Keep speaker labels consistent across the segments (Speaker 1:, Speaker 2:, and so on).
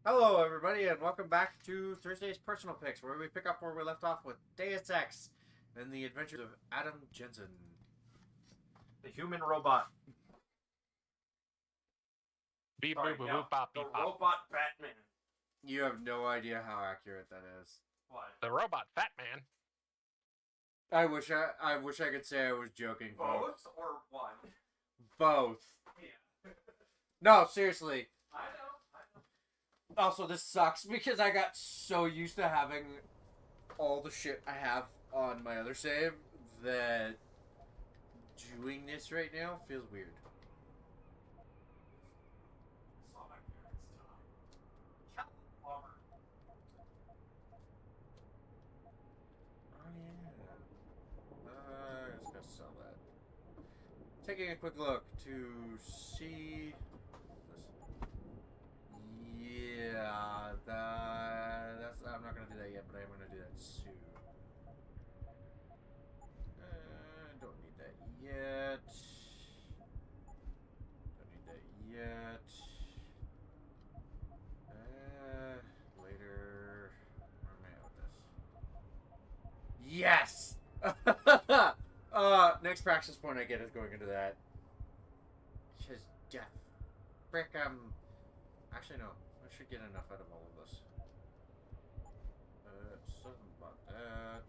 Speaker 1: Hello, everybody, and welcome back to Thursday's Personal Picks, where we pick up where we left off with Deus Ex and the adventures of Adam Jensen.
Speaker 2: The human robot.
Speaker 3: Beep
Speaker 2: Sorry,
Speaker 3: boop boop
Speaker 2: no,
Speaker 3: boop bop
Speaker 2: the
Speaker 3: beep bop.
Speaker 2: robot Batman.
Speaker 1: You have no idea how accurate that is.
Speaker 2: What?
Speaker 3: The robot Fat Man.
Speaker 1: I wish I could say I was joking, folks.
Speaker 2: Both or one?
Speaker 1: Both.
Speaker 2: Yeah.
Speaker 1: No, seriously.
Speaker 2: I know.
Speaker 1: Also, this sucks because I got so used to having all the shit I have on my other save that doing this right now feels weird.
Speaker 2: Saw my parents die. Bummer.
Speaker 1: Oh yeah. Just gonna sell that. Taking a quick look to see. Yeah, that's. I'm not gonna do that yet, but I am gonna do that soon. Don't need that yet. Don't need that yet. Later. Where am I at with this? Yes. Next practice point I get is going into that. Because death. Frick. Actually, no. I should get enough out of all of this. Something about that.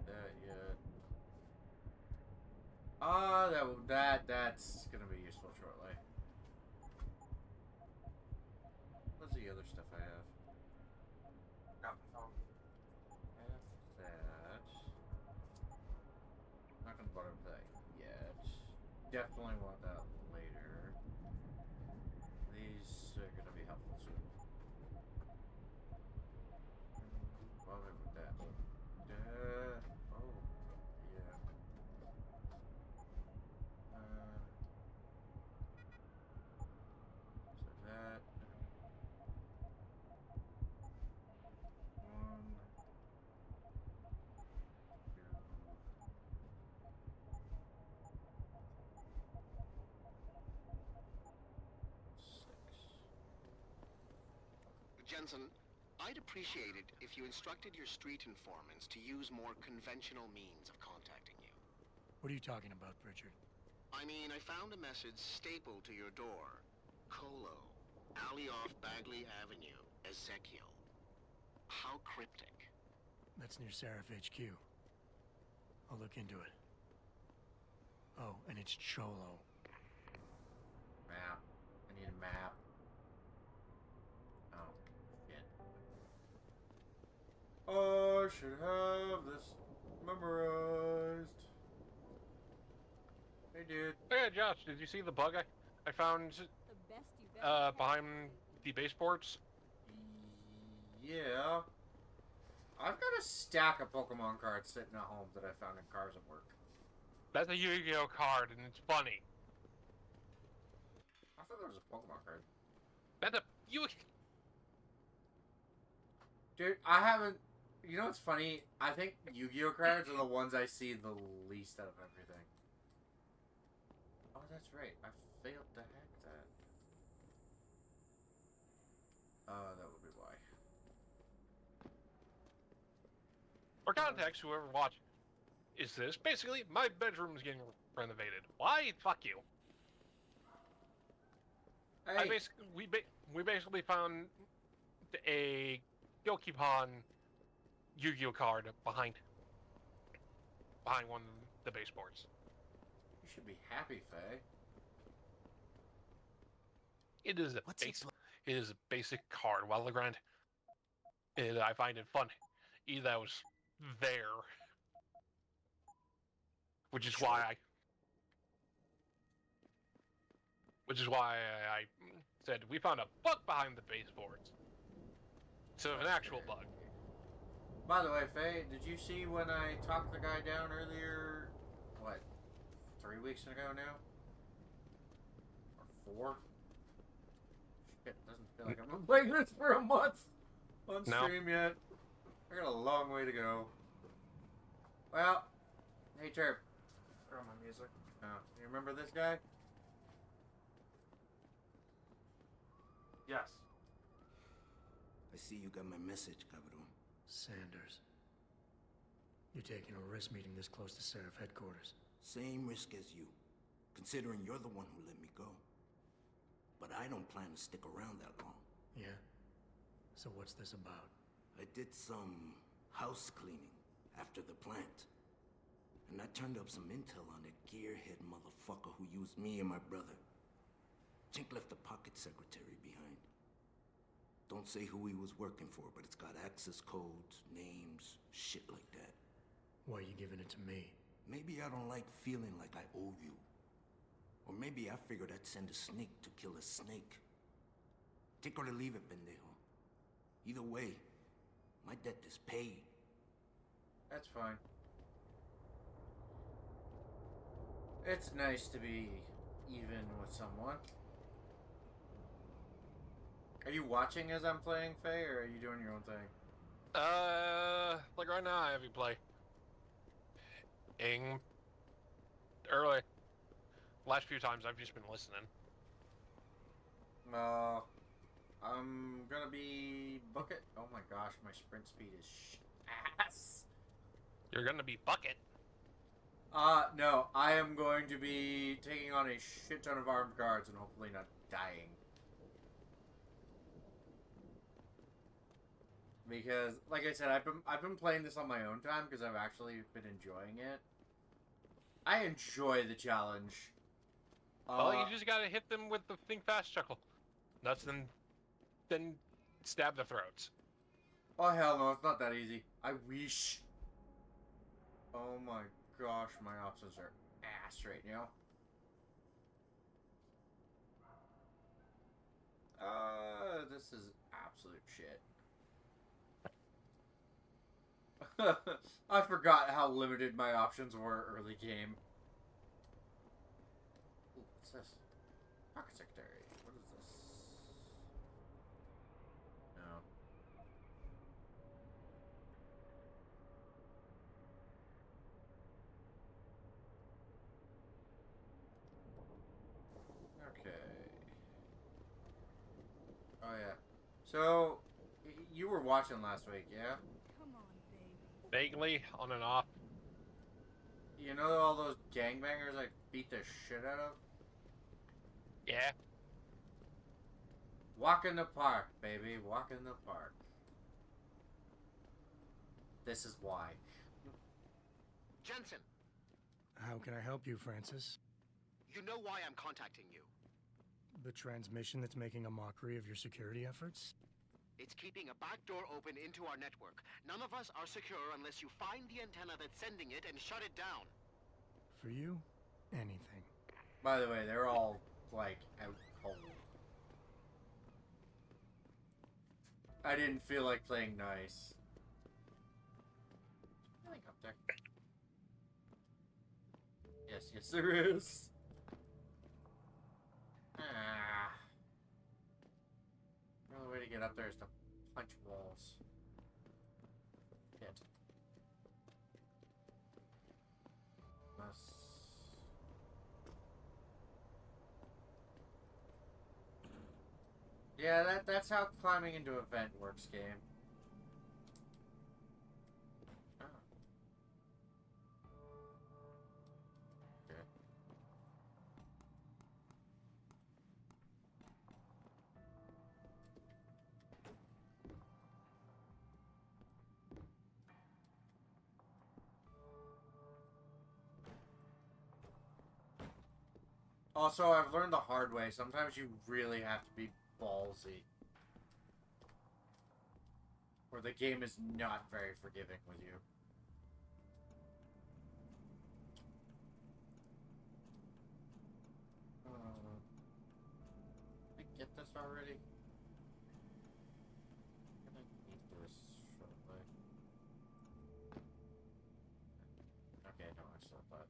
Speaker 1: That yet. That's gonna be useful shortly. What's the other stuff I have?
Speaker 2: No.
Speaker 1: I have that. Not gonna bother with that yet. Definitely want that later. These are gonna be helpful soon. Bother with that. Oh, yeah. So that. One.
Speaker 4: Jensen, I'd appreciate it if you instructed your street informants to use more conventional means of contacting you.
Speaker 5: What are you talking about, Richard?
Speaker 4: I mean, I found a message stapled to your door. Colo, alley off Bagley Avenue, Ezekiel. How cryptic.
Speaker 5: That's near Seraph HQ. I'll look into it. Oh, and it's Cholo.
Speaker 1: Map. I need a map. Oh, shit. I should have this memorized. Hey, dude.
Speaker 3: Hey Josh, did you see the bug I found behind the baseboards?
Speaker 1: Yeah. I've got a stack of Pokemon cards sitting at home that I found in cars at work.
Speaker 3: That's a Yu-Gi-Oh card, and it's funny.
Speaker 1: I thought there was a Pokemon card.
Speaker 3: That's a you.
Speaker 1: Dude, I haven't... You know what's funny? I think Yu-Gi-Oh cards are the ones I see the least out of everything. Oh, that's right. I failed to hack that. That would be why.
Speaker 3: For context, whoever watched, is this basically my bedroom's getting renovated? Why? Fuck you.
Speaker 1: Hey,
Speaker 3: We basically found a Gokipon Yu-Gi-Oh card behind one of the baseboards.
Speaker 1: you should be happy, Faye.
Speaker 3: It is a basic card. While the grand, I find it fun. Either that was there, which is why I said we found a bug behind the baseboards. So an actual bug.
Speaker 1: By the way, Faye, did you see when I talked the guy down earlier? What? 3 weeks ago now? Or 4? Shit, doesn't feel like I've been playing this for a month on stream yet. I got a long way to go. Well, hey Chirp.
Speaker 2: Throw my music.
Speaker 1: Oh, you remember this guy?
Speaker 2: Yes.
Speaker 6: I see you got my message, Cabrón.
Speaker 5: Sanders. You're taking a risk meeting this close to Seraph headquarters.
Speaker 6: Same risk as you, considering you're the one who let me go. But I don't plan to stick around that long.
Speaker 5: Yeah? So what's this about?
Speaker 6: I did some house cleaning after the plant. And I turned up some intel on that gearhead motherfucker who used me and my brother. Chink left the pocket secretary behind. Don't say who he was working for, but it's got access codes, names, shit like that.
Speaker 5: Why are you giving it to me?
Speaker 6: Maybe I don't like feeling like I owe you. Or maybe I figured I'd send a snake to kill a snake. Take or leave it, pendejo. Either way, my debt is paid.
Speaker 1: That's fine. It's nice to be even with someone. Are you watching as I'm playing, Faye, or are you doing your own thing?
Speaker 3: Like right now, I have you play. Early. Last few times, I've just been listening.
Speaker 1: I'm gonna be bucket. Oh my gosh, my sprint speed is ass.
Speaker 3: You're gonna be bucket.
Speaker 1: No, I am going to be taking on a shit ton of armed guards and hopefully not dying. Because, like I said, I've been playing this on my own time because I've actually been enjoying it. I enjoy the challenge.
Speaker 3: Well, you just gotta hit them with the think fast chuckle. That's then stab the throats.
Speaker 1: Oh hell no, it's not that easy. I wish. Oh my gosh, my options are ass right now. This is absolute shit. I forgot how limited my options were early game. Ooh, what's this? Pocket secretary. What is this? No. Okay. Oh yeah. So, you were watching last week, yeah?
Speaker 7: Come on, baby.
Speaker 3: Vaguely, on and off.
Speaker 1: You know all those gangbangers I beat the shit out of?
Speaker 3: Yeah.
Speaker 1: Walk in the park, baby. Walk in the park. This is why.
Speaker 4: Jensen,
Speaker 5: How can I help you, Francis?
Speaker 4: you know why I'm contacting you.
Speaker 5: The transmission that's making a mockery of your security efforts?
Speaker 4: It's keeping a back door open into our network. None of us are secure unless you find the antenna that's sending it and shut it down.
Speaker 5: For you, anything.
Speaker 1: By the way, they're all, like, out cold. I didn't feel like playing nice. Nothing up there. Yes, there is. Ah. The only way to get up there is to punch walls. Hit. Yeah, that's how climbing into a vent works, game. Oh. Okay. Also, I've learned the hard way. Sometimes you really have to be ballsy. Or the game is not very forgiving with you. Did I get this already? I'm gonna need this shortly. Okay, no, I still thought.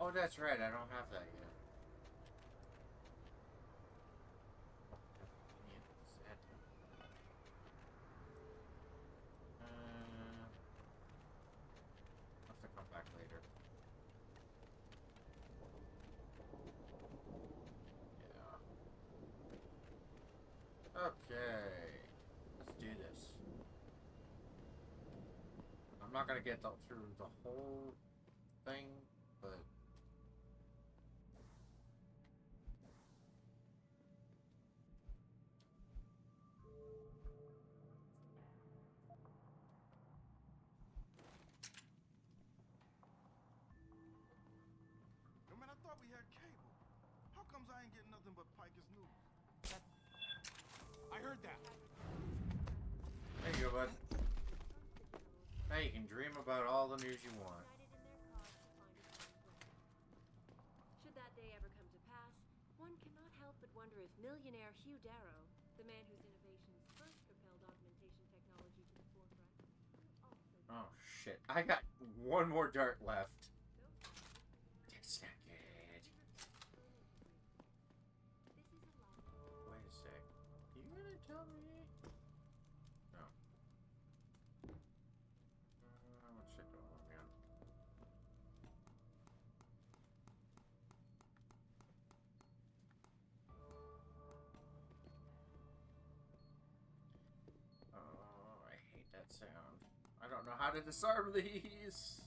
Speaker 1: Oh, that's right. I don't have that yet. Okay. Let's do this. I'm not gonna get through the whole thing, but...
Speaker 2: Yo, man, I thought we had cable. How comes I ain't getting nothing but Piker's news?
Speaker 8: I heard that.
Speaker 1: There you go, bud. Now you can dream about all the news you want.
Speaker 9: Should that day ever come to pass, one cannot help but wonder if millionaire Hugh Darrow, the man whose innovations first propelled augmentation technology to the forefront, will also
Speaker 1: Oh shit. I got one more dart left. That's not good. Wait a sec. You gonna tell me? No. What shit do I want me on? Oh, I hate that sound. I don't know how to disarm these.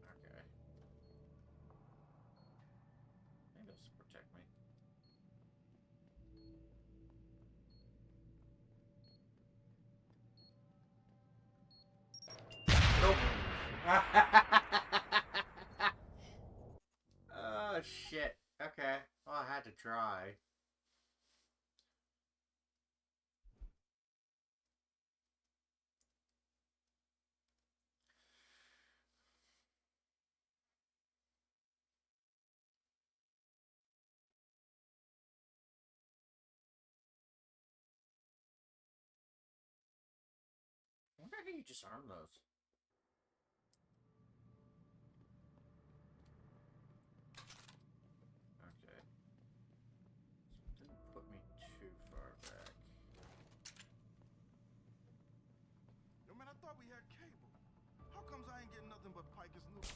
Speaker 1: Okay. I think this will protect me. Nope. Oh shit. Okay. Well, I had to try. I wonder how you disarm those. Okay. So it didn't put me too far back.
Speaker 2: Yo, man, I thought we had cable. How comes I ain't getting nothing but Piker's news?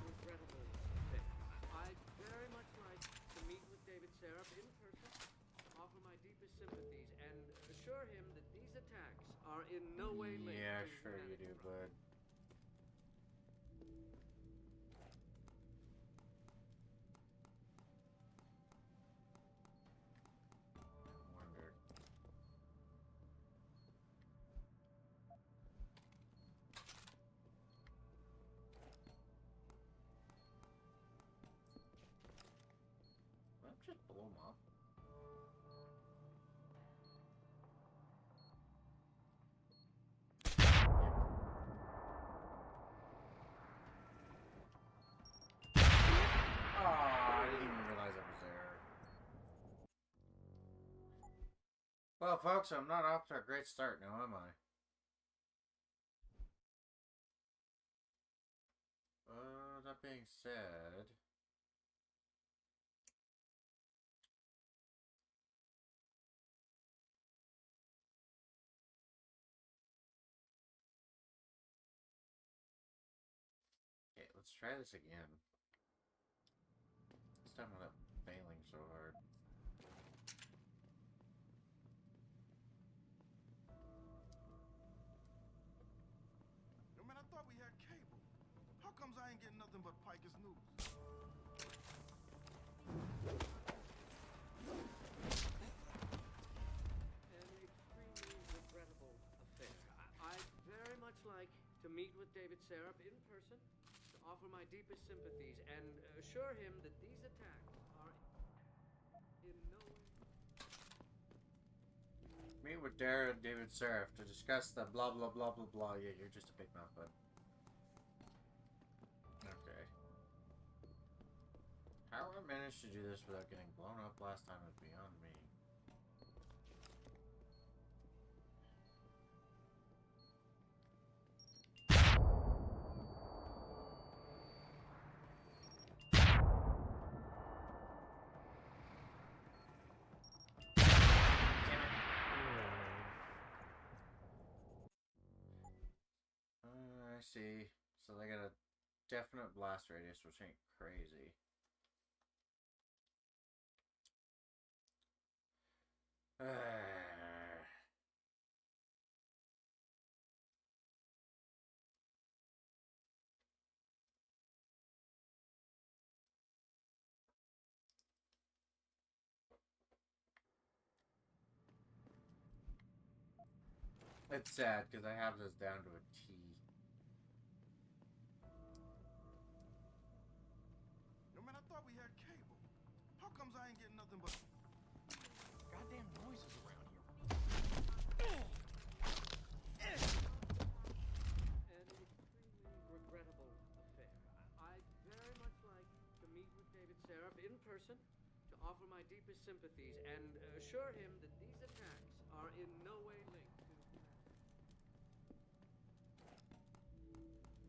Speaker 10: Regrettable thing. I'd very much like to meet with David Seraph in person, offer my deepest sympathies, and assure him that these attacks are in no way linked
Speaker 1: Yeah,
Speaker 10: to
Speaker 1: sure you do, bud. I wonder. Well, just blow them up. Oh, I didn't even realize I was there. Well, folks, I'm not off to a great start now, am I? That being said... Okay, let's try this again. This time without failing so hard.
Speaker 2: Yo, man, I thought we had cable. How comes I ain't getting nothing but Piker's news?
Speaker 10: An extremely regrettable affair. I'd very much like to meet with David Seraph in person, to offer my deepest sympathies, and assure him that these attacks are in no way...
Speaker 1: Meet with David Seraph to discuss the blah blah blah blah blah. Yeah, you're just a big mouth, bud. Okay. How I managed to do this without getting blown up last time is beyond me. see. So they got a definite blast radius, which ain't crazy. It's sad because I have this down to a T.
Speaker 2: Yo, man, I thought we had cable. How comes I ain't getting nothing but...
Speaker 8: Goddamn noises around here.
Speaker 10: An extremely regrettable affair. I'd very much like to meet with David Seraph in person to offer my deepest sympathies and assure him that these attacks are in no way linked to humanity.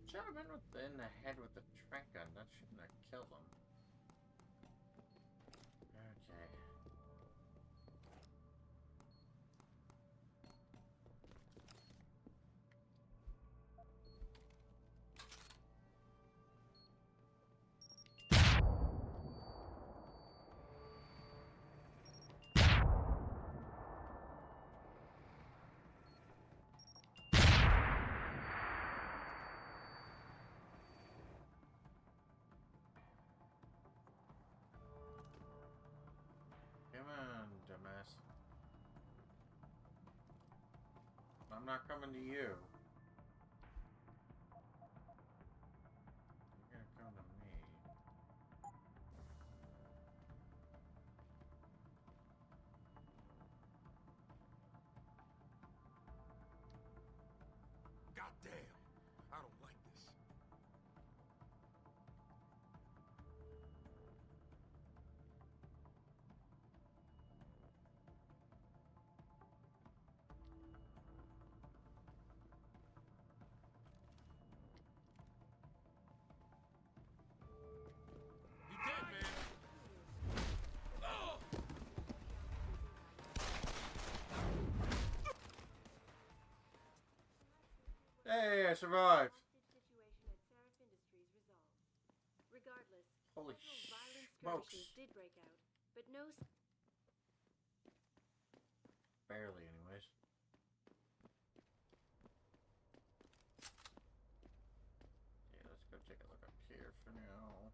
Speaker 1: Should have been in the head with the trank gun. That shouldn't have killed him. Okay. Come on, dumbass. I'm not coming to you. You're gonna come to me.
Speaker 8: Goddamn. I don't like this. You dead, man. Oh!
Speaker 1: Hey, I survived.
Speaker 9: Hostage situation at Seraph Industries resolved. Regardless,
Speaker 1: Holy
Speaker 9: several violent
Speaker 1: smokes.
Speaker 9: skirmishes did break out, but no
Speaker 1: Barely, anyways. Yeah, let's go take a look up here for now.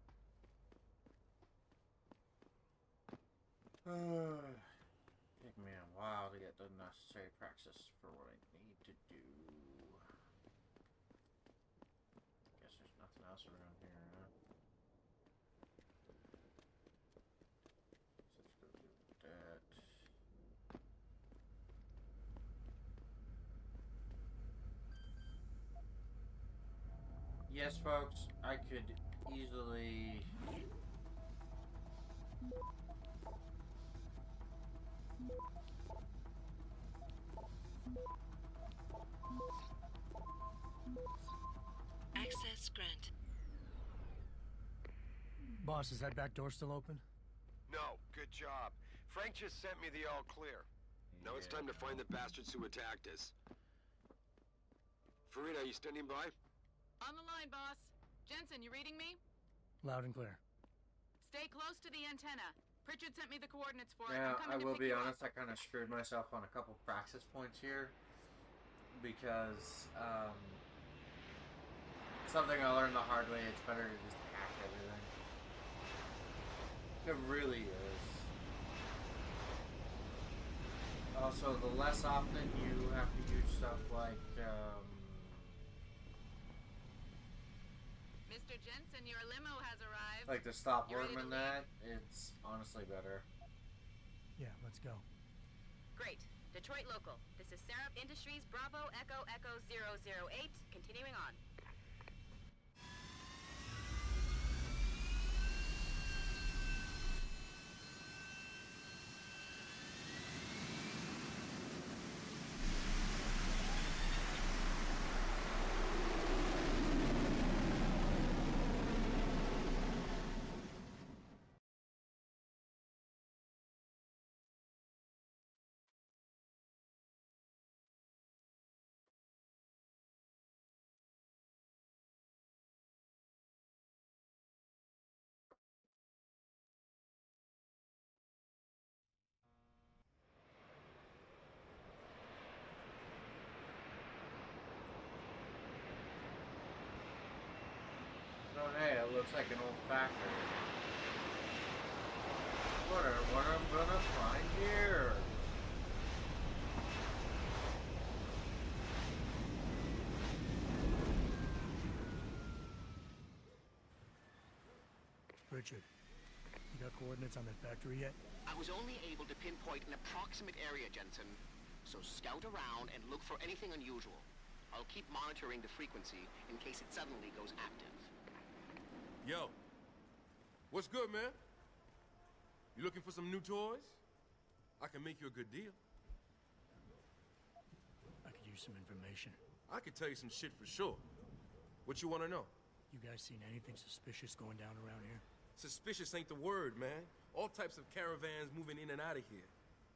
Speaker 1: Take me a while to get the necessary praxis for what I need to do. Guess there's nothing else around here, huh? So let's go do that. Yes, folks, I could easily...
Speaker 11: Access grant.
Speaker 5: Boss, is that back door still open?
Speaker 12: No, good job. Frank just sent me the all clear. Now it's time to find the bastards who attacked us. Farida, you standing by?
Speaker 11: On the line, boss. Jensen, you reading me?
Speaker 5: Loud and clear.
Speaker 11: Stay close to the antenna. Pritchard sent me the coordinates for it.
Speaker 1: Now,
Speaker 11: I'm
Speaker 1: I
Speaker 11: coming to
Speaker 1: will
Speaker 11: pick
Speaker 1: be
Speaker 11: you up.
Speaker 1: honest, I kind of screwed myself on a couple praxis points here. Because, something I learned the hard way, it's better to just hack everything. It really is. Also, the less often you have to use stuff like,
Speaker 11: Mr. Jensen, your limo has arrived.
Speaker 1: like the stop
Speaker 11: You ready
Speaker 1: worm
Speaker 11: to
Speaker 1: and that, it's honestly better.
Speaker 5: Yeah, let's go.
Speaker 11: Great. Detroit local. This is Seraph Industries Bravo Echo Echo 008. Continuing on.
Speaker 1: looks like an old factory. Wonder what I'm gonna find here.
Speaker 5: Richard, you got coordinates on that factory yet?
Speaker 4: I was only able to pinpoint an approximate area, Jensen. So scout around and look for anything unusual. I'll keep monitoring the frequency in case it suddenly goes active.
Speaker 8: Yo, what's good, man? You looking for some new toys? I can make you a good deal.
Speaker 5: I could use some information.
Speaker 8: I could tell you some shit for sure. What you want to know?
Speaker 5: You guys seen anything suspicious going down around here?
Speaker 8: Suspicious ain't the word, man. All types of caravans moving in and out of here.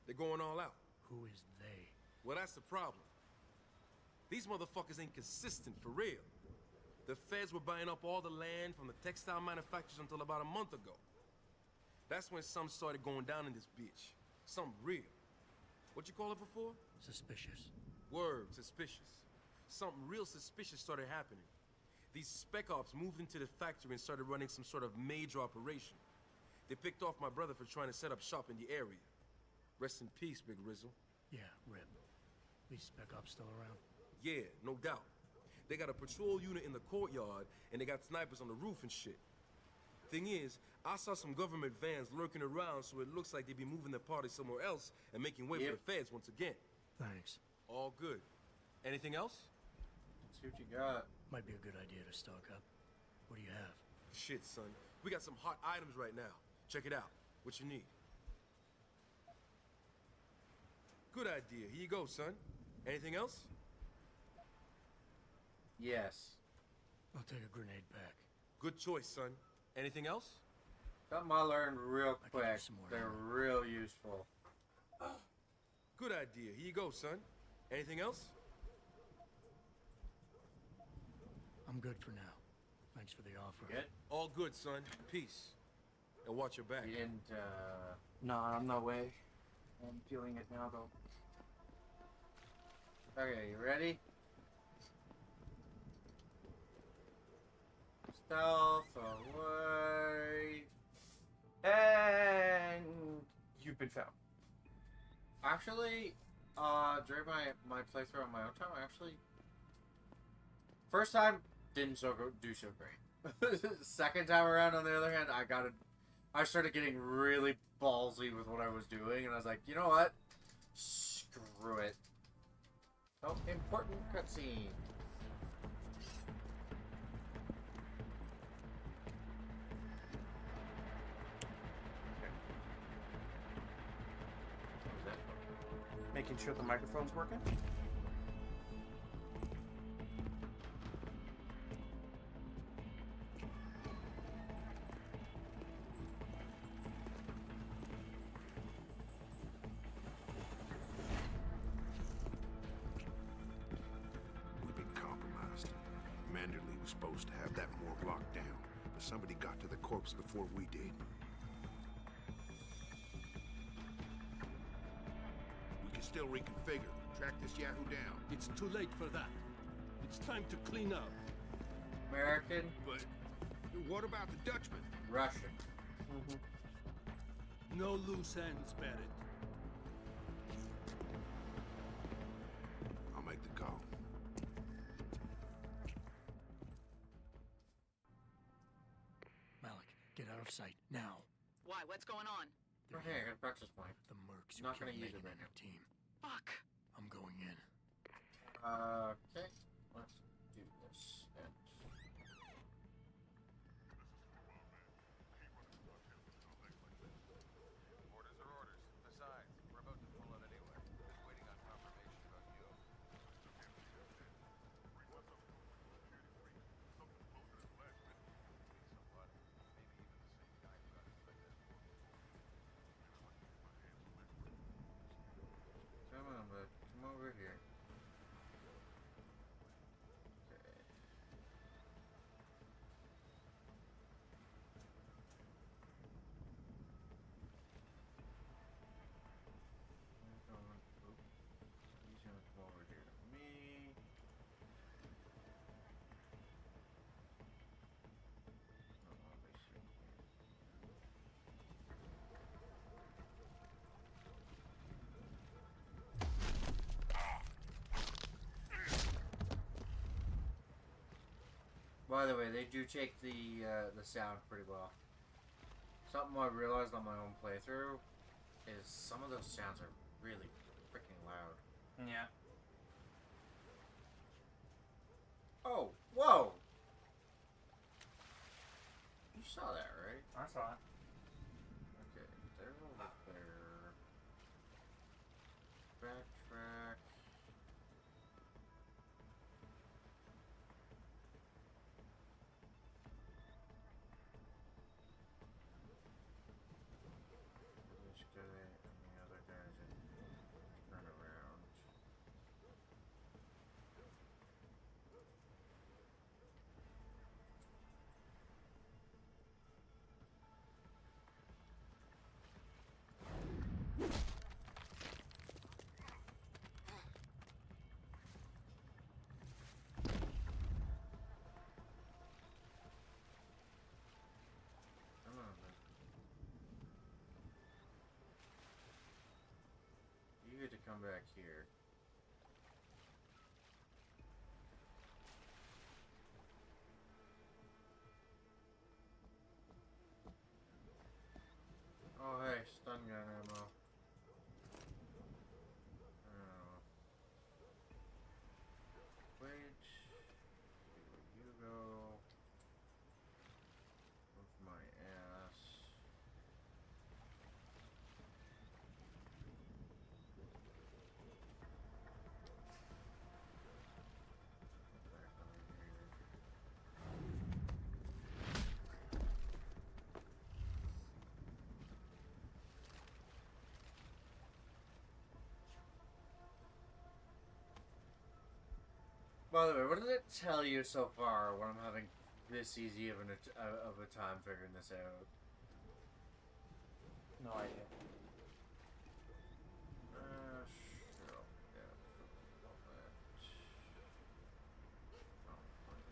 Speaker 8: They're going all out.
Speaker 5: Who is they?
Speaker 8: Well, that's the problem. These motherfuckers ain't consistent, for real. The feds were buying up all the land from the textile manufacturers until about a month ago. That's when some started going down in this bitch. Some real. What you call it before?
Speaker 5: Suspicious.
Speaker 8: Word, suspicious. Something real suspicious started happening. These spec ops moved into the factory and started running some sort of major operation. They picked off my brother for trying to set up shop in the area. Rest in peace, Big Rizzle.
Speaker 5: Yeah, Rip. These spec ops still around?
Speaker 8: Yeah, no doubt. They got a patrol unit in the courtyard, and they got snipers on the roof and shit. Thing is, I saw some government vans lurking around, so it looks like they be moving their party somewhere else and making way for the feds once again.
Speaker 5: Thanks.
Speaker 8: All good. Anything else?
Speaker 1: Let's see what you got.
Speaker 5: Might be a good idea to stock up. What do you have?
Speaker 8: Shit, son. We got some hot items right now. Check it out. What you need? Good idea. Here you go, son. Anything else?
Speaker 1: Yes.
Speaker 5: I'll take a grenade back.
Speaker 8: Good choice, son. Anything else?
Speaker 1: Something I learned real
Speaker 5: I could
Speaker 1: quick.
Speaker 5: use some more
Speaker 1: They're
Speaker 5: ammo.
Speaker 1: real useful.
Speaker 8: Good idea. Here you go, son. Anything else?
Speaker 5: I'm good for now. Thanks for the offer.
Speaker 1: Good?
Speaker 8: All good, son. Peace. And watch your back.
Speaker 1: You didn't,
Speaker 13: No, I'm no way. I'm feeling it now, though.
Speaker 1: Okay, you ready? Stealth away.
Speaker 13: And you've been found.
Speaker 1: Actually, during my playthrough on my own time, I actually first time didn't do so great. Second time around, on the other hand, I started getting really ballsy with what I was doing, and I was like, you know what? Screw it. Oh, important cutscene.
Speaker 13: Making sure the microphone's working.
Speaker 2: We've been compromised. Manderley was supposed to have that morgue locked down, but somebody got to the corpse before we did. We can still reconfigure, track this Yahoo down.
Speaker 14: It's too late for that. It's time to clean up.
Speaker 1: American,
Speaker 2: But what about the Dutchman?
Speaker 1: Russian.
Speaker 14: No loose ends, Barrett.
Speaker 2: I'll make the call.
Speaker 5: Malik, get out of sight, now.
Speaker 11: Why? What's going on?
Speaker 1: Okay, I got a practice point.
Speaker 5: The mercs
Speaker 1: Not
Speaker 5: who
Speaker 1: gonna
Speaker 5: killed
Speaker 1: use it
Speaker 5: Megan
Speaker 1: right
Speaker 5: and her team.
Speaker 11: Fuck.
Speaker 5: I'm going in.
Speaker 1: Okay, let's do this. And
Speaker 12: Orders are orders. Besides, we're about to pull out anyway. Just waiting on confirmation about you. Somewhat. Maybe even the same guy who got infected.
Speaker 1: come on, bud. Come over here. By the way, they do take the sound pretty well. Something I realized on my own playthrough is some of those sounds are really freaking loud.
Speaker 15: Yeah.
Speaker 1: Oh, whoa! You saw that, right?
Speaker 15: I saw it.
Speaker 1: Okay, they're over there. Backtrack. This guy and the other guys turn around. Come on, man. You get to come back here. Oh, hey, stun gun ammo. Oh. Wait. See where you go. Move my ass. Get back over here. By the way, what does it tell you so far when I'm having this easy of a time figuring this out?
Speaker 15: No idea.
Speaker 1: Sure. Yeah, forget all that. Oh, what are you doing? Wait till it comes back.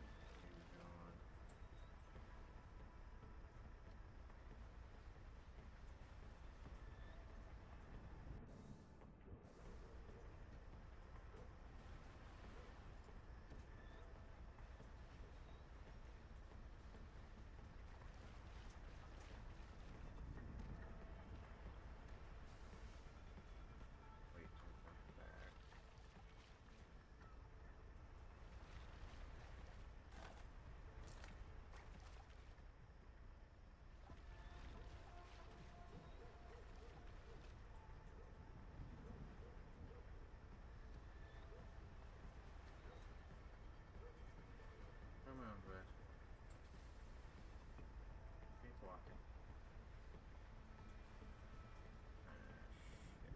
Speaker 1: Come on, bud. Keep walking. Shit.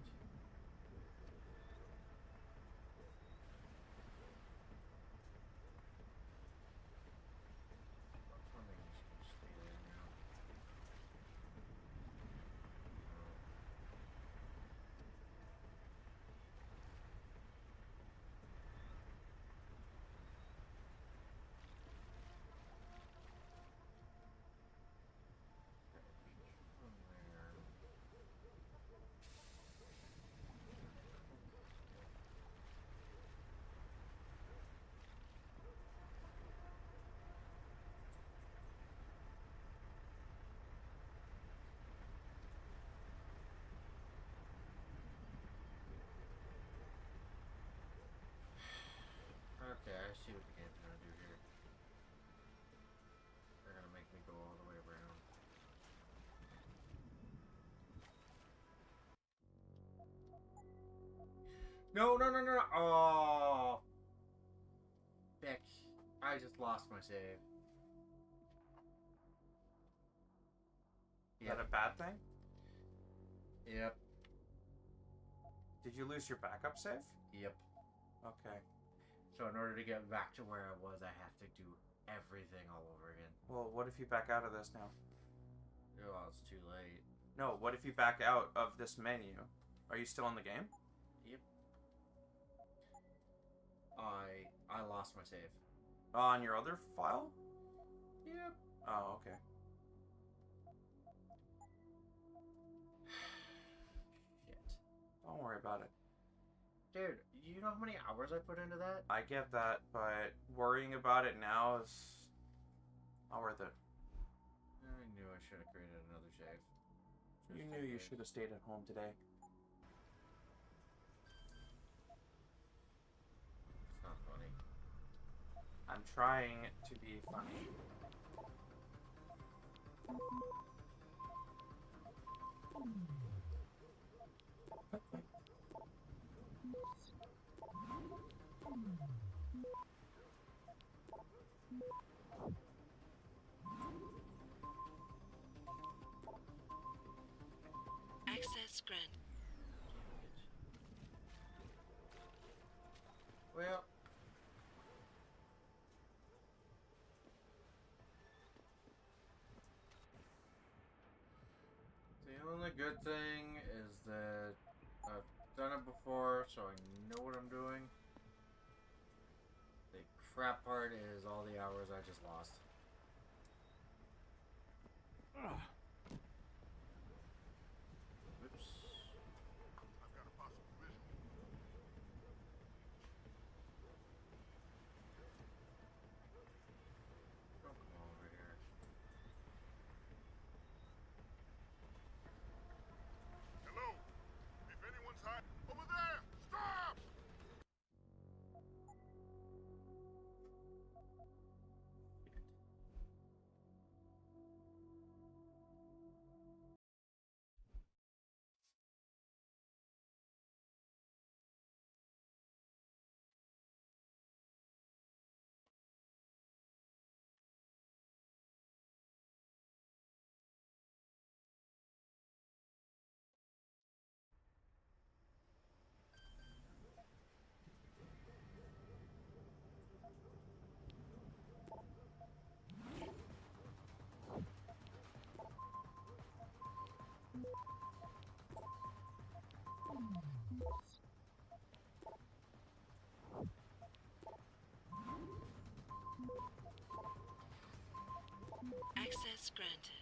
Speaker 1: What's one thing just gonna stay there now? From there. Okay, I see what the game's gonna do here. They're gonna make me go all the way around. No, no, no, no, no. Oh. Heck. I just lost my save.
Speaker 15: Is that a bad thing?
Speaker 1: Yep.
Speaker 15: Did you lose your backup save?
Speaker 1: Yep.
Speaker 15: Okay.
Speaker 1: So in order to get back to where I was, I have to do everything all over again.
Speaker 15: Well, what if you back out of this now?
Speaker 1: Oh, it's too late.
Speaker 15: No, what if you back out of this menu? Are you still in the game?
Speaker 1: Yep. I lost my save.
Speaker 15: On your other file?
Speaker 1: Yep.
Speaker 15: Oh, okay.
Speaker 1: Shit.
Speaker 15: Don't worry about it.
Speaker 1: Dude, you know how many hours I put into that?
Speaker 15: I get that, but worrying about it now is Not worth it.
Speaker 1: I knew I should have created another save.
Speaker 15: You knew you should have stayed at home today.
Speaker 1: It's not funny.
Speaker 15: I'm trying to be funny.
Speaker 16: Access granted.
Speaker 1: Well, the only good thing is that I've done it before, so I know what I'm doing. The crap part is all the hours I just lost. Oops.
Speaker 2: I've got a possible visual.
Speaker 1: Don't come over here.
Speaker 2: Hello? If anyone's hiding over there, stop!
Speaker 16: Access granted.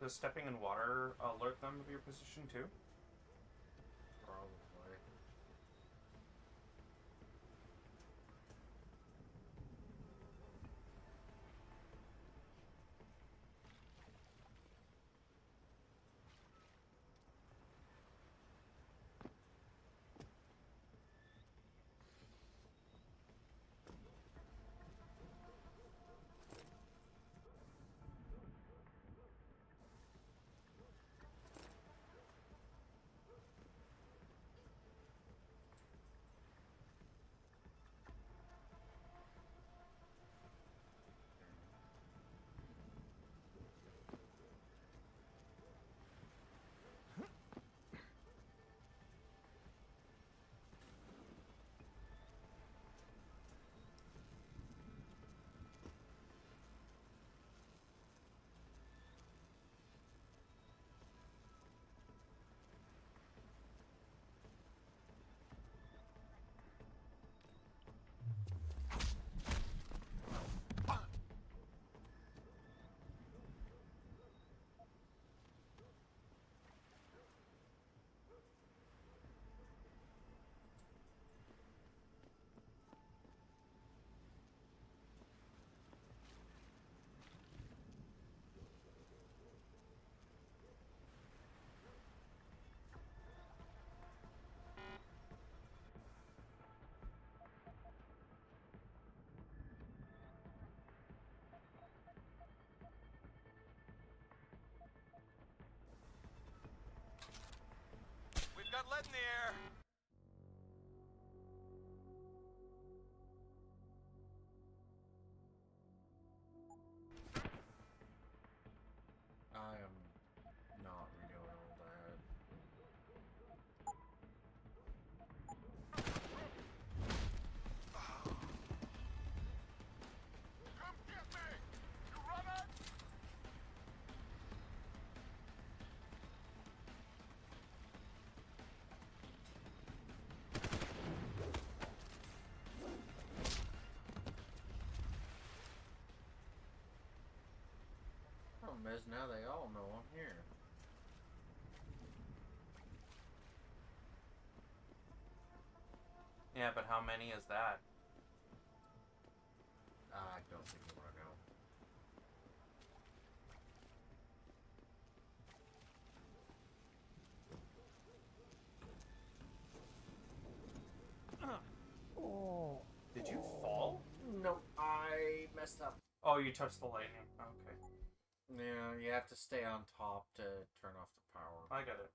Speaker 15: Does stepping in water alert them of your position too?
Speaker 1: Probably.
Speaker 17: got lead in the air.
Speaker 1: I am not redoing all that.
Speaker 17: Come get me! You runner!
Speaker 1: Problem is, now they all know I'm here.
Speaker 15: Yeah, but how many is that?
Speaker 1: I don't think you want to know.
Speaker 15: Oh. Did you fall?
Speaker 1: No, I messed up.
Speaker 15: Oh, you touched the lightning. Okay.
Speaker 1: Yeah, you have to stay on top to turn off the power.
Speaker 15: I got it.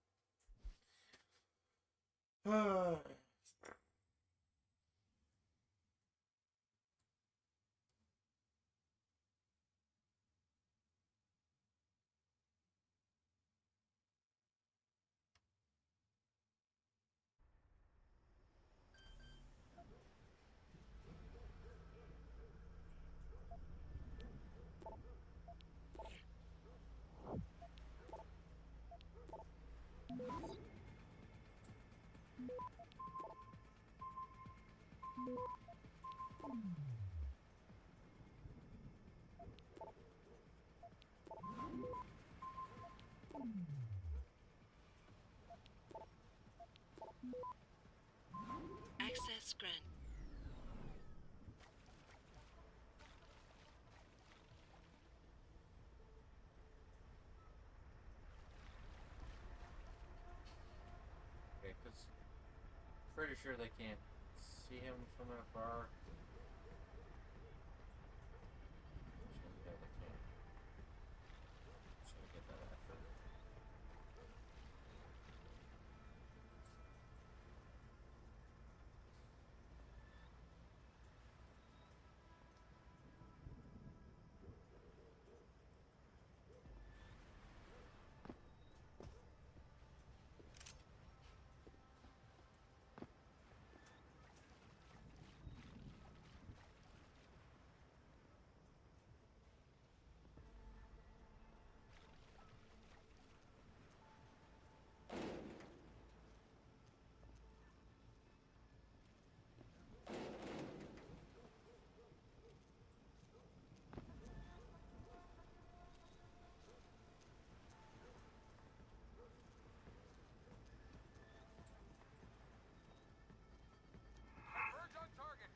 Speaker 16: Access granted.
Speaker 1: Okay, because pretty sure they can't see him from that far. Yeah, they can. Just gotta get that effort.
Speaker 17: Birds on target.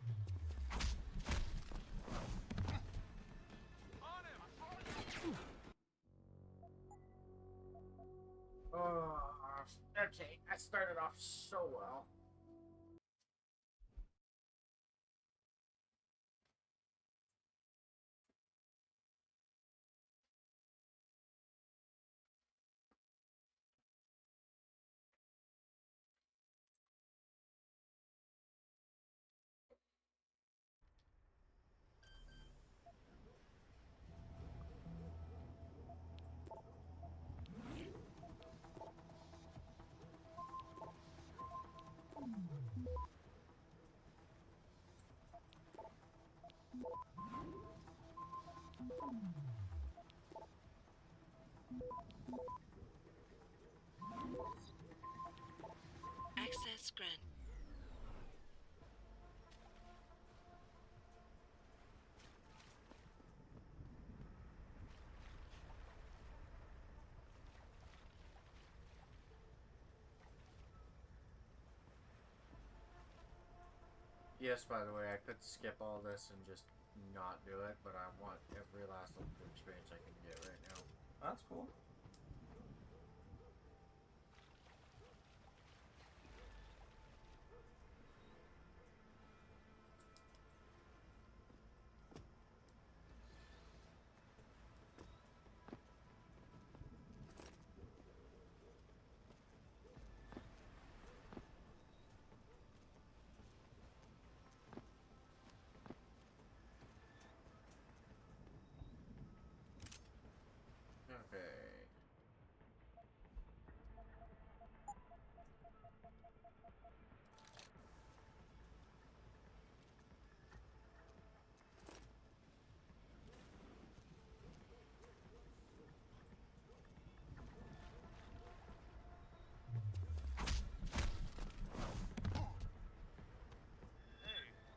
Speaker 17: On him.
Speaker 1: Oh, okay. I started off so well.
Speaker 16: Access granted.
Speaker 1: Yes, by the way, I could skip all this and just not do it, but I want every last little experience I can get right now.
Speaker 15: That's cool.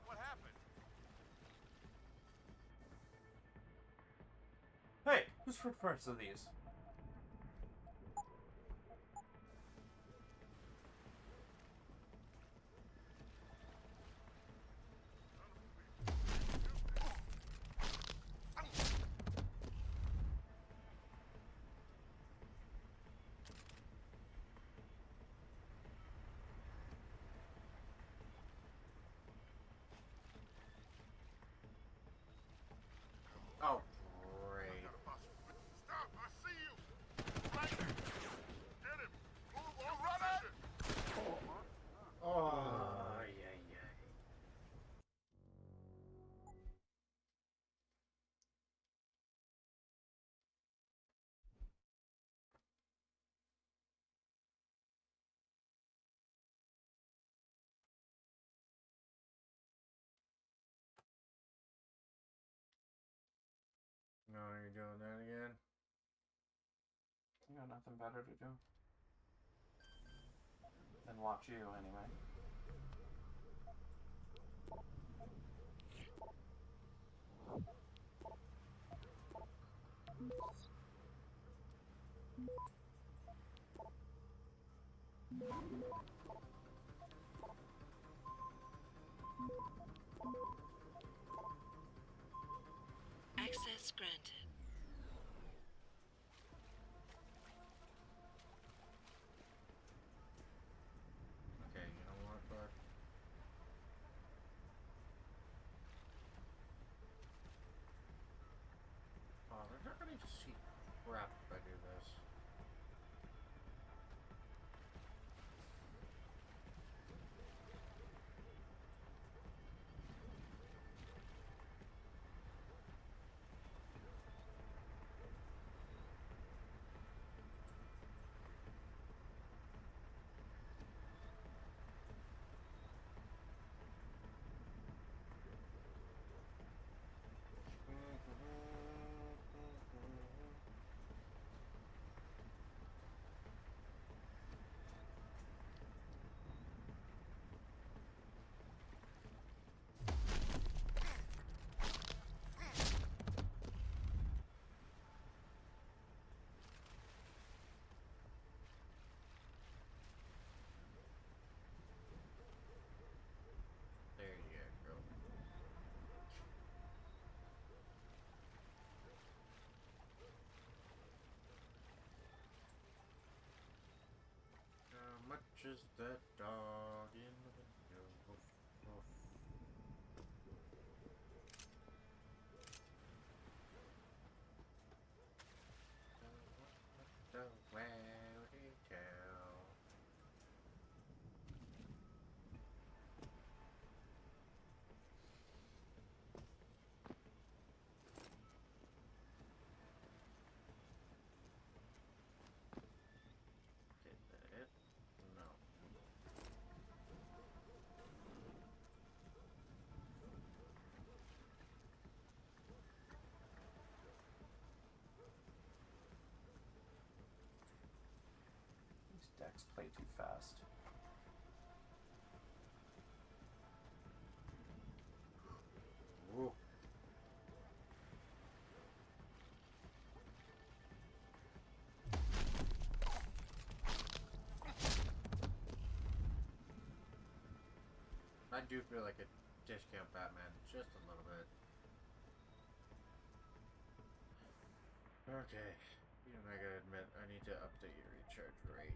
Speaker 17: What happened?
Speaker 15: Hey, whose footprints are these?
Speaker 1: Oh, great.
Speaker 17: Stop! I see you! Right there! Get him! Move on position!
Speaker 1: Oh, yeah, yeah. No, you're doing that again?
Speaker 15: You got nothing better to do than watch you, anyway.
Speaker 16: Access granted.
Speaker 1: Okay, you know what, bud? Oh, they're not gonna see crap if I do this. There you go. How much is that dog in the window? Woof, woof. The Wowdy Town. Is that it? No.
Speaker 15: These decks play too fast.
Speaker 1: Ooh. I do feel like a discount Batman, just a little bit. Okay, even I gotta admit, I need to update your recharge rate.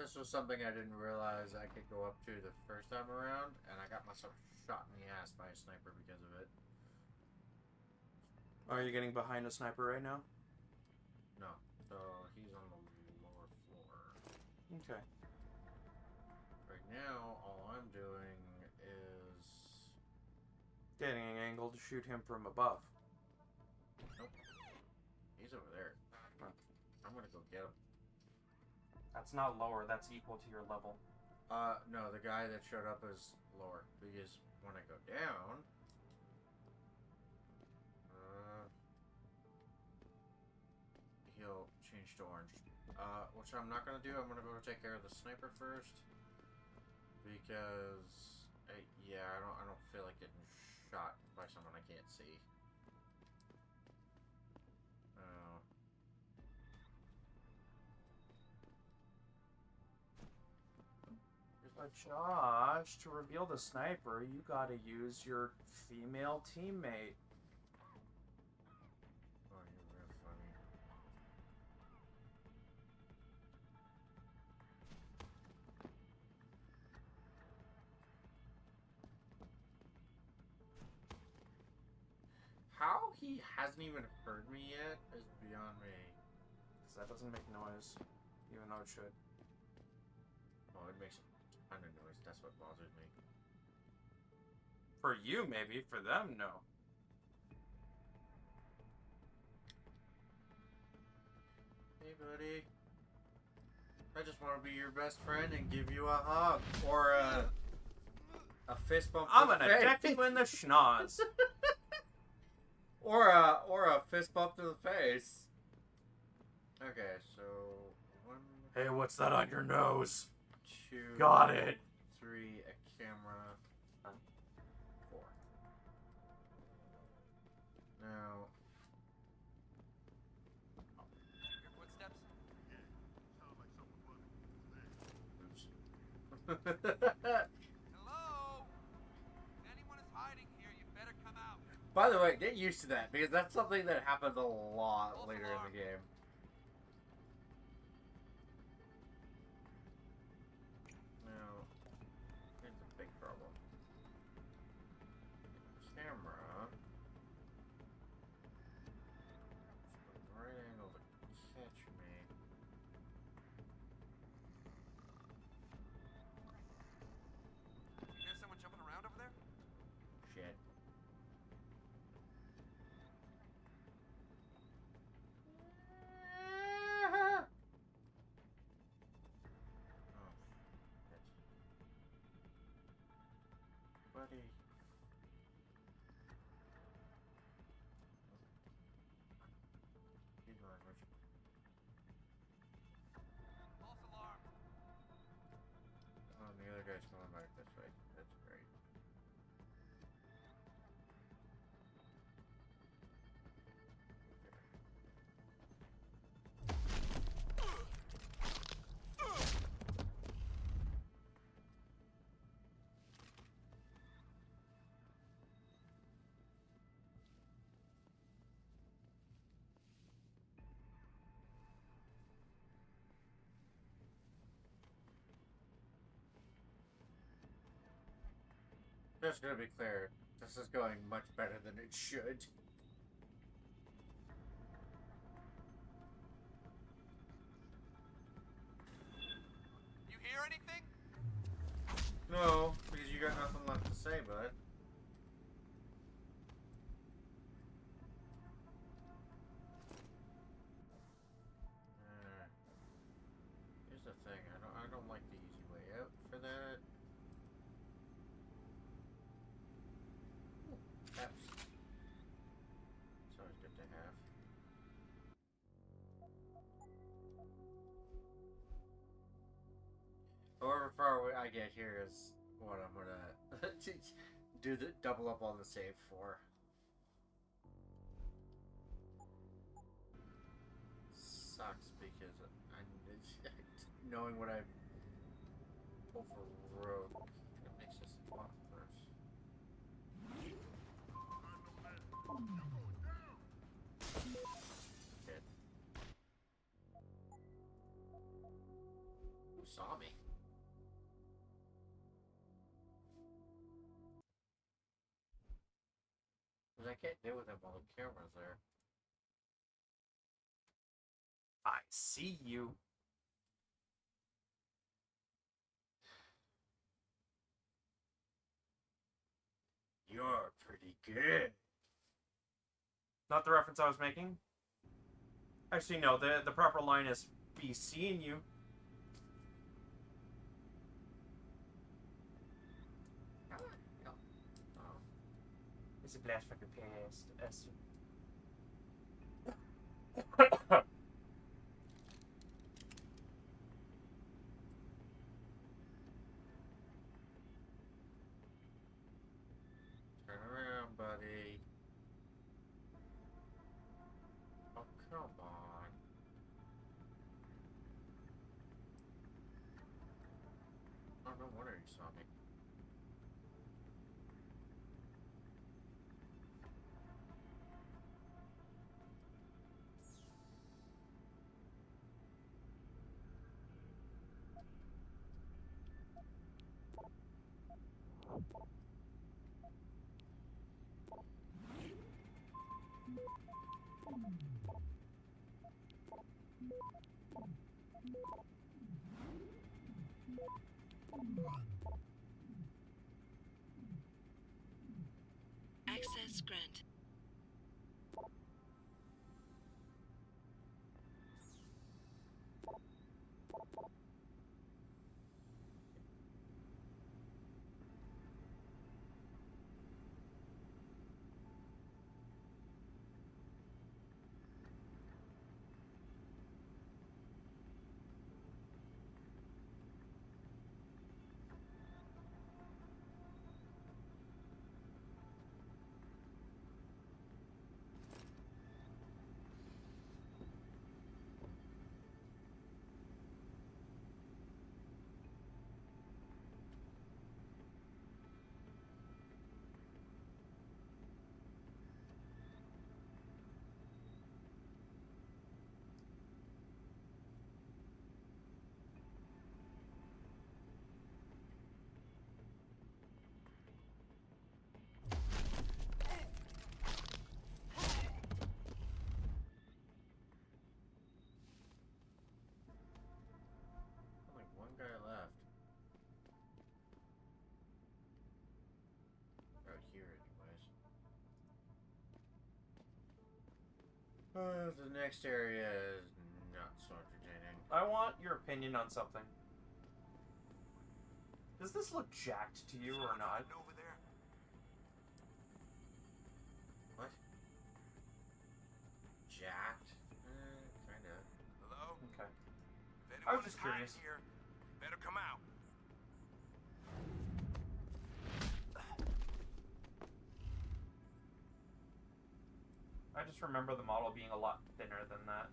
Speaker 1: This was something I didn't realize I could go up to the first time around, and I got myself shot in the ass by a sniper because of it.
Speaker 15: Are you getting behind a sniper right now?
Speaker 1: No. So he's on the lower floor.
Speaker 15: Okay.
Speaker 1: Right now, all I'm doing is...
Speaker 15: Getting an angle to shoot him from above.
Speaker 1: Nope. He's over there. I'm gonna go get him.
Speaker 15: That's not lower, that's equal to your level.
Speaker 1: No, the guy that showed up is lower. Because when I go down... he'll change to orange. Which I'm not gonna do. I'm gonna go take care of the sniper first. Because... yeah, I don't feel like getting shot by someone I can't see.
Speaker 15: But Josh, to reveal the sniper, you gotta use your female teammate.
Speaker 1: Oh, you're real funny. How he hasn't even heard me yet is beyond me.
Speaker 15: Because that doesn't make noise, even though it should.
Speaker 1: Oh, it makes a ton of noise. That's what bothers me.
Speaker 15: For you, maybe. For them, no.
Speaker 1: Hey, buddy. I just want to be your best friend and give you a hug. Or a fist bump to
Speaker 15: I'm
Speaker 1: the
Speaker 15: gonna
Speaker 1: face.
Speaker 15: deck you in the schnoz.
Speaker 1: Or a fist bump to the face. Okay, so 1...
Speaker 15: Hey, what's that on your nose?
Speaker 1: 2...
Speaker 15: Got it.
Speaker 1: 3, a camera. 4. Now...
Speaker 18: Your footsteps?
Speaker 1: Oops.
Speaker 18: Hello? If anyone is hiding here, you better come out.
Speaker 1: By the way, get used to that, because that's something that happens a lot later in the game. Now, here's the big problem. Camera. Just the right angle to catch me.
Speaker 18: You hear someone jumping around over there?
Speaker 1: Shit. Buddy. He's language.
Speaker 18: False alarm.
Speaker 1: Oh, and the other guy's going back this way. That's great. Just gonna be clear, this is going much better than it should.
Speaker 18: You hear anything?
Speaker 1: No, because you got nothing left to say, bud. Here's the thing, I don't like the easy way out for that. Caps. It's always good to have. However far away I get here is what I'm gonna do the double up on the save for. Sucks because knowing what I overrode, it makes this a lot worse. Okay. Who saw me. Because I can't deal with them while the camera's there.
Speaker 15: I see you.
Speaker 1: You're pretty good.
Speaker 15: Not the reference I was making. Actually, no. The proper line is "be seeing you."
Speaker 1: Oh.
Speaker 15: It's a blast from the past.
Speaker 1: Turn around, buddy. Oh, come on. Oh, no wonder you saw me.
Speaker 16: Access granted.
Speaker 1: Only one guy left. Out here, anyways. The next area is not so entertaining.
Speaker 15: I want your opinion on something. Does this look jacked to you or not?
Speaker 2: Over there?
Speaker 1: What? Jacked? Kinda.
Speaker 2: Hello?
Speaker 15: Okay.
Speaker 2: If
Speaker 15: I was
Speaker 2: anyone
Speaker 15: just
Speaker 2: is hiding
Speaker 15: curious.
Speaker 2: here, better come out.
Speaker 15: I just remember the model being a lot thinner than that.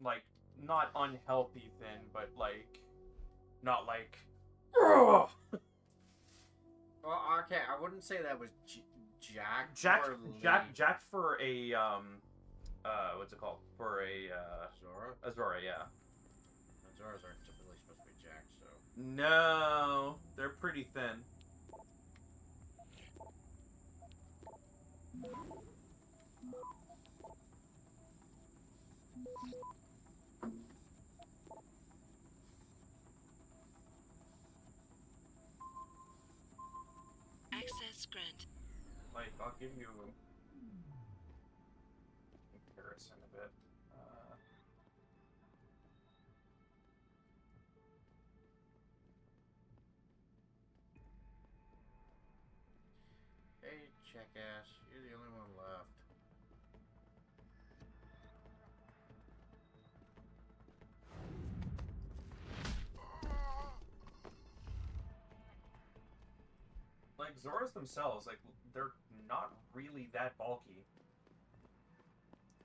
Speaker 15: Like, not unhealthy thin, but like, not like.
Speaker 1: Well, okay, I wouldn't say that was jacked.
Speaker 15: Jacked for a what's it called? For a
Speaker 1: Zora?
Speaker 15: Zora, yeah.
Speaker 1: Zoras aren't typically supposed to be jacked, so.
Speaker 15: No, they're pretty thin.
Speaker 16: Access granted.
Speaker 15: Like, I'll give you comparison a bit.
Speaker 1: Hey, jackass, you're the only one left.
Speaker 15: Like, Zoras themselves, like, they're not really that bulky.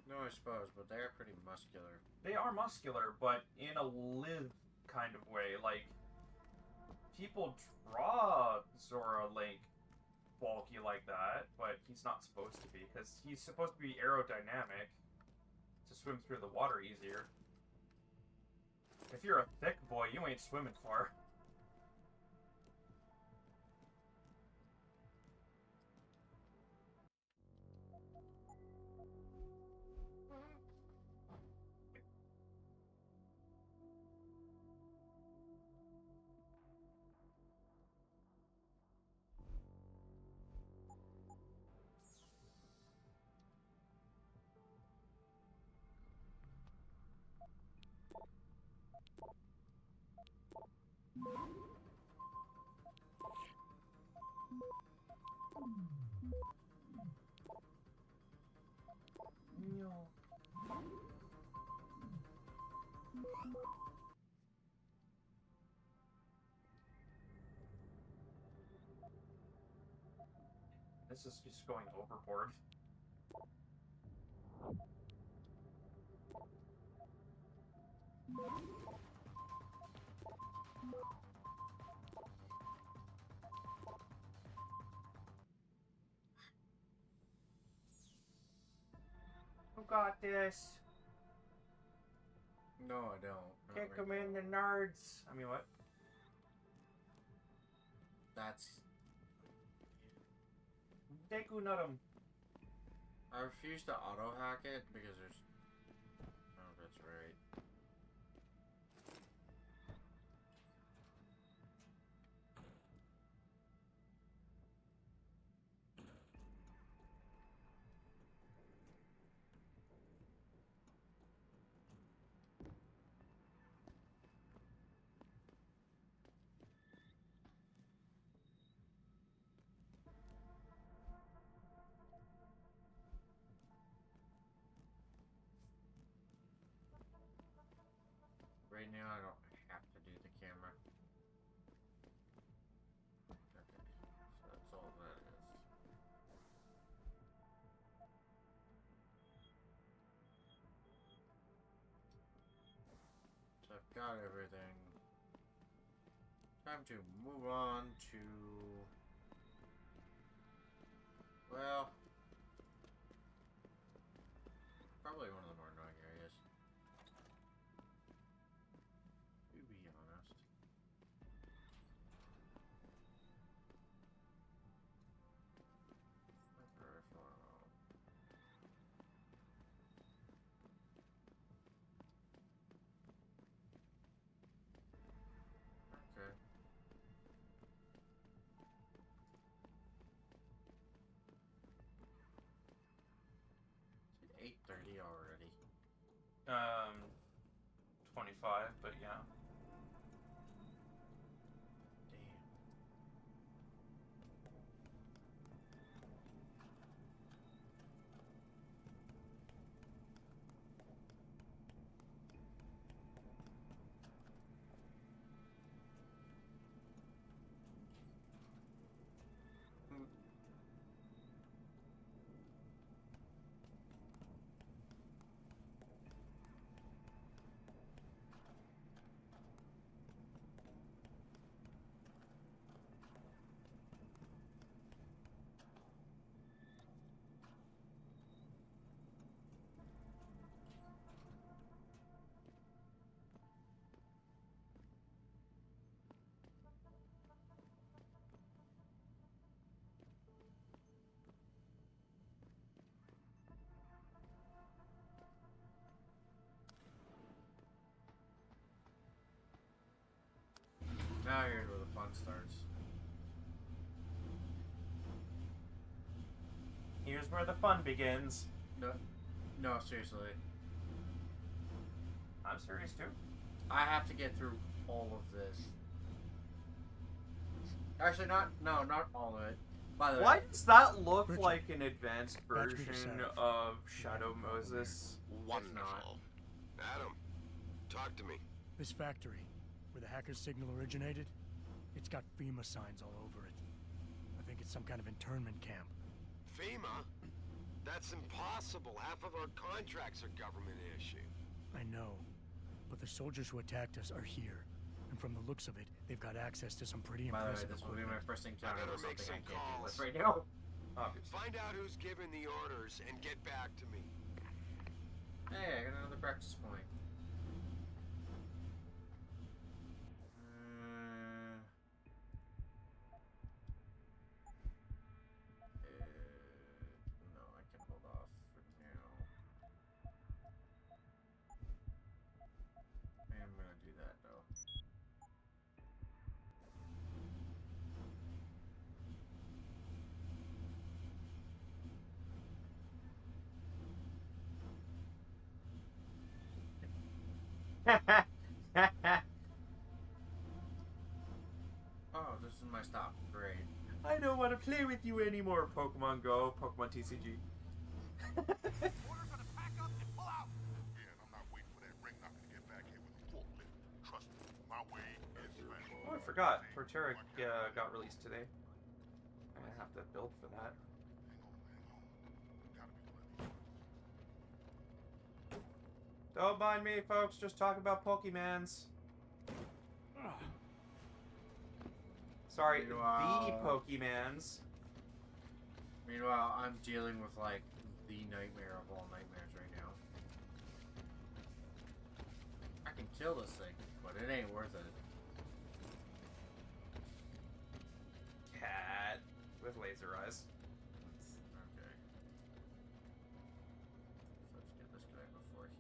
Speaker 1: No, I suppose, but they're pretty muscular.
Speaker 15: They are muscular, but in a live kind of way. Like, people draw Zora Link bulky like that, but he's not supposed to be, because he's supposed to be aerodynamic. to swim through the water easier. If you're a thick boy, you ain't swimming far. This is just going overboard. Who got this?
Speaker 1: No, I don't.
Speaker 15: Kick them in the nards. I mean, what?
Speaker 1: That's...
Speaker 15: Deku nut 'em.
Speaker 1: I refuse to auto-hack it because there's... Oh, that's right. Right now, I don't have to do the camera. Okay, so that's all that is. So I've got everything. Time to move on to... Well... Probably one of the more annoying areas. To be honest. Okay. It's 8:30 already.
Speaker 15: 25, but yeah.
Speaker 1: Now here's where the fun starts.
Speaker 15: Here's where the fun begins.
Speaker 1: No, seriously.
Speaker 15: I'm serious too.
Speaker 1: I have to get through all of this. Actually, not all of it. By the way,
Speaker 15: Why does that look
Speaker 5: Richard,
Speaker 15: like an advanced
Speaker 5: batch me to
Speaker 15: version
Speaker 5: Seraph.
Speaker 15: of Shadow Moses?
Speaker 12: Wonderful. Adam, talk to me.
Speaker 5: This factory, where the hacker's signal originated, it's got FEMA signs all over it. I think it's some kind of internment camp.
Speaker 12: FEMA? That's impossible. Half of our contracts are government issue.
Speaker 5: I know, but the soldiers who attacked us are here. And from the looks of it, they've got access to some pretty
Speaker 1: by the way,
Speaker 5: impressive
Speaker 1: this will be my
Speaker 5: equipment.
Speaker 1: first encounter
Speaker 12: I
Speaker 1: with
Speaker 12: better make
Speaker 1: something I
Speaker 12: some
Speaker 1: can't deal with
Speaker 12: calls.
Speaker 1: right now.
Speaker 15: Obviously.
Speaker 12: Find out who's giving the orders and get back to me.
Speaker 1: Hey, I got another practice point. No, I can hold off for now. I'm gonna do that though. Oh, this is my stop. Great.
Speaker 15: I don't want to play with you anymore, Pokemon Go, Pokemon TCG.
Speaker 17: Orders are to pack up and pull out. Yeah, and I'm not waiting for that ring knocker to get back here with a forklift. Trust me, my way is fast.
Speaker 15: Oh, I forgot. Torterra got released today. I'm gonna have to build for that. Don't mind me, folks. Just talking about Pokemans. Sorry, the Pokemans.
Speaker 1: Meanwhile, I'm dealing with like the nightmare of all nightmares right now. I can kill this thing, but it ain't worth it.
Speaker 15: Cat with laser eyes.
Speaker 1: Okay. So let's get this guy before he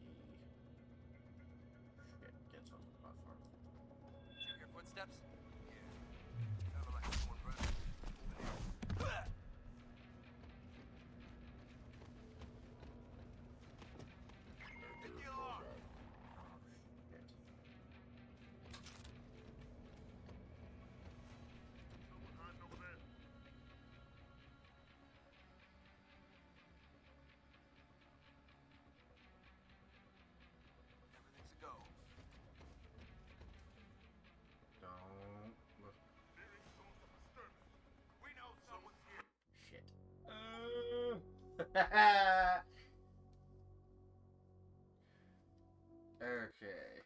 Speaker 1: gets on the platform.
Speaker 18: You hear footsteps? Yeah. Sounded like someone running. Hit the alarm.
Speaker 17: Someone hiding over there.
Speaker 18: Everything's a go.
Speaker 1: Don't look.
Speaker 17: Hearing source of disturbance.
Speaker 18: We know someone's here.
Speaker 1: Shit. Okay.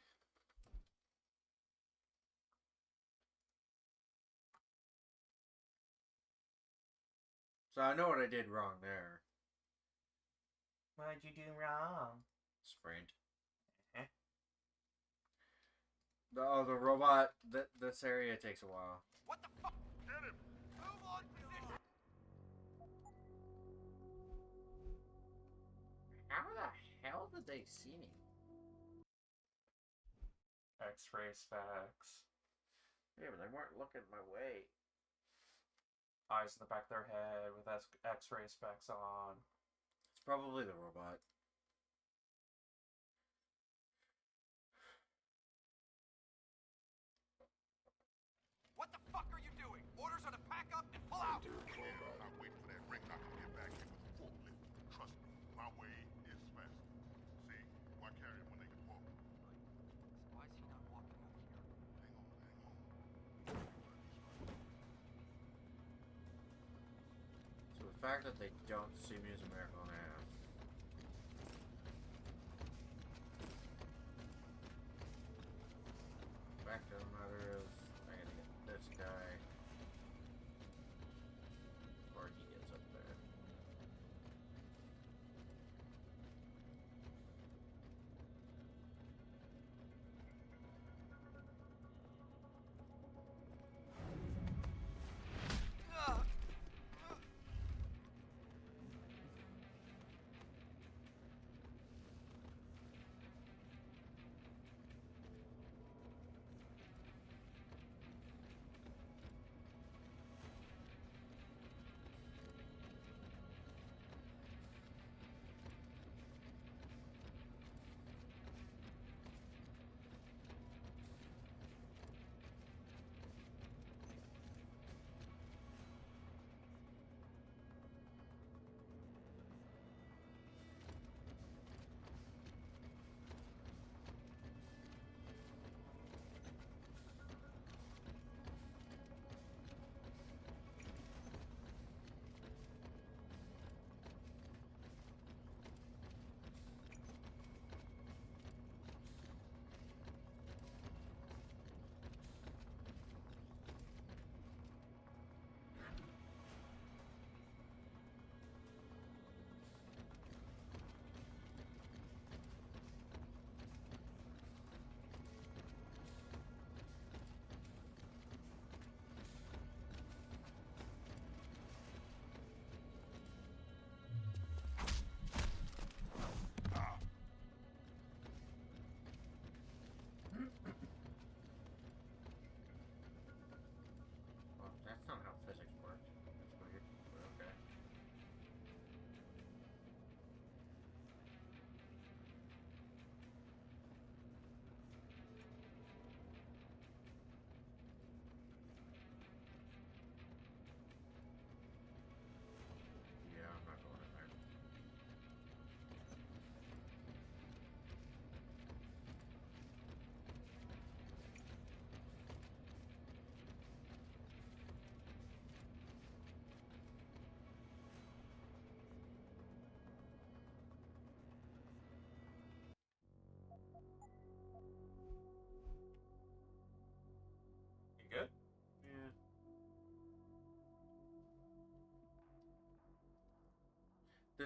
Speaker 1: So I know what I did wrong there.
Speaker 15: What'd you do wrong?
Speaker 1: Sprint. The robot. This area takes a while.
Speaker 18: What the fuck?
Speaker 17: Get him.
Speaker 18: Move on position.
Speaker 1: How the hell did they see me?
Speaker 15: X-ray specs.
Speaker 1: Yeah, but they weren't looking my way.
Speaker 15: Eyes in the back of their head with X-ray specs on.
Speaker 1: It's probably the robot.
Speaker 18: What the fuck are you doing? Orders are to pack up and pull out.
Speaker 17: Yeah, I'm not waiting for that ring knocker to get back here with a forklift. Trust me, my way is fast. See, why carry him when they can walk?
Speaker 18: Why is he not walking out here?
Speaker 17: Hang on.
Speaker 1: So the fact that they don't see me as a miracle and a half. Fact of the matter is, I gotta get this guy before he gets up there.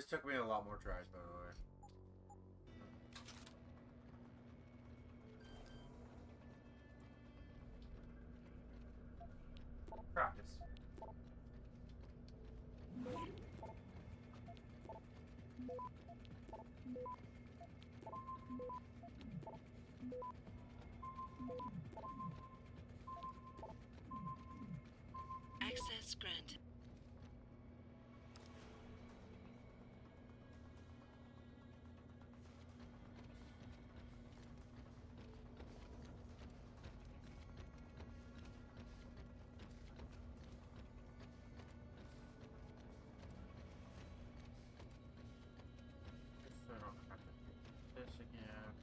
Speaker 1: This took me a lot more tries, by the way.
Speaker 15: Practice.
Speaker 16: Access granted.
Speaker 1: Guess I don't have to do this again.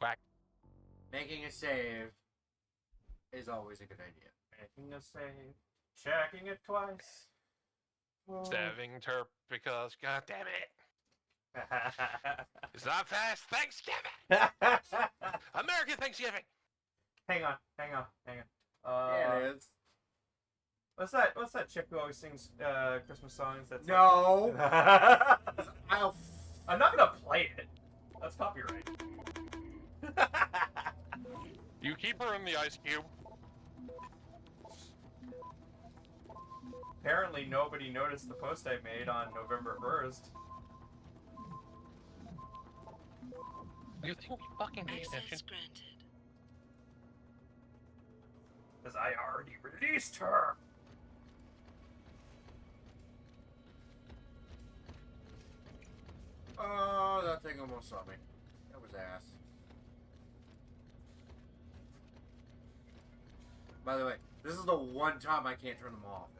Speaker 3: Whack.
Speaker 1: Making a save is always a good idea.
Speaker 15: Making a save. Checking it twice.
Speaker 3: Saving Terp because, god damn it. It's not past Thanksgiving. American Thanksgiving.
Speaker 15: Hang on.
Speaker 1: Yeah, it is.
Speaker 15: What's that chick who always sings Christmas songs? That's
Speaker 1: No.
Speaker 15: I'm not gonna play it. That's copyright.
Speaker 3: You keep her in the ice cube.
Speaker 15: Apparently nobody noticed the post I made on November 1st.
Speaker 3: You think we fucking pay attention?
Speaker 16: Access granted.
Speaker 15: Because I already released her!
Speaker 1: Oh, that thing almost saw me. That was ass. By the way, this is the one time I can't turn them off.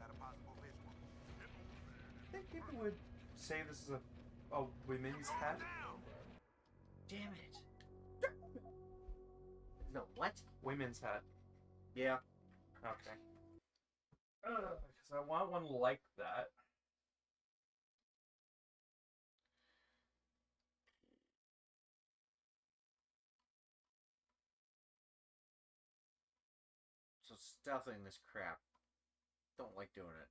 Speaker 15: I think people would say this is a women's hat.
Speaker 1: Damn it. No, what?
Speaker 15: Women's hat.
Speaker 1: Yeah.
Speaker 15: Okay. Because I want one like that.
Speaker 1: So stealthing this crap. Don't like doing it.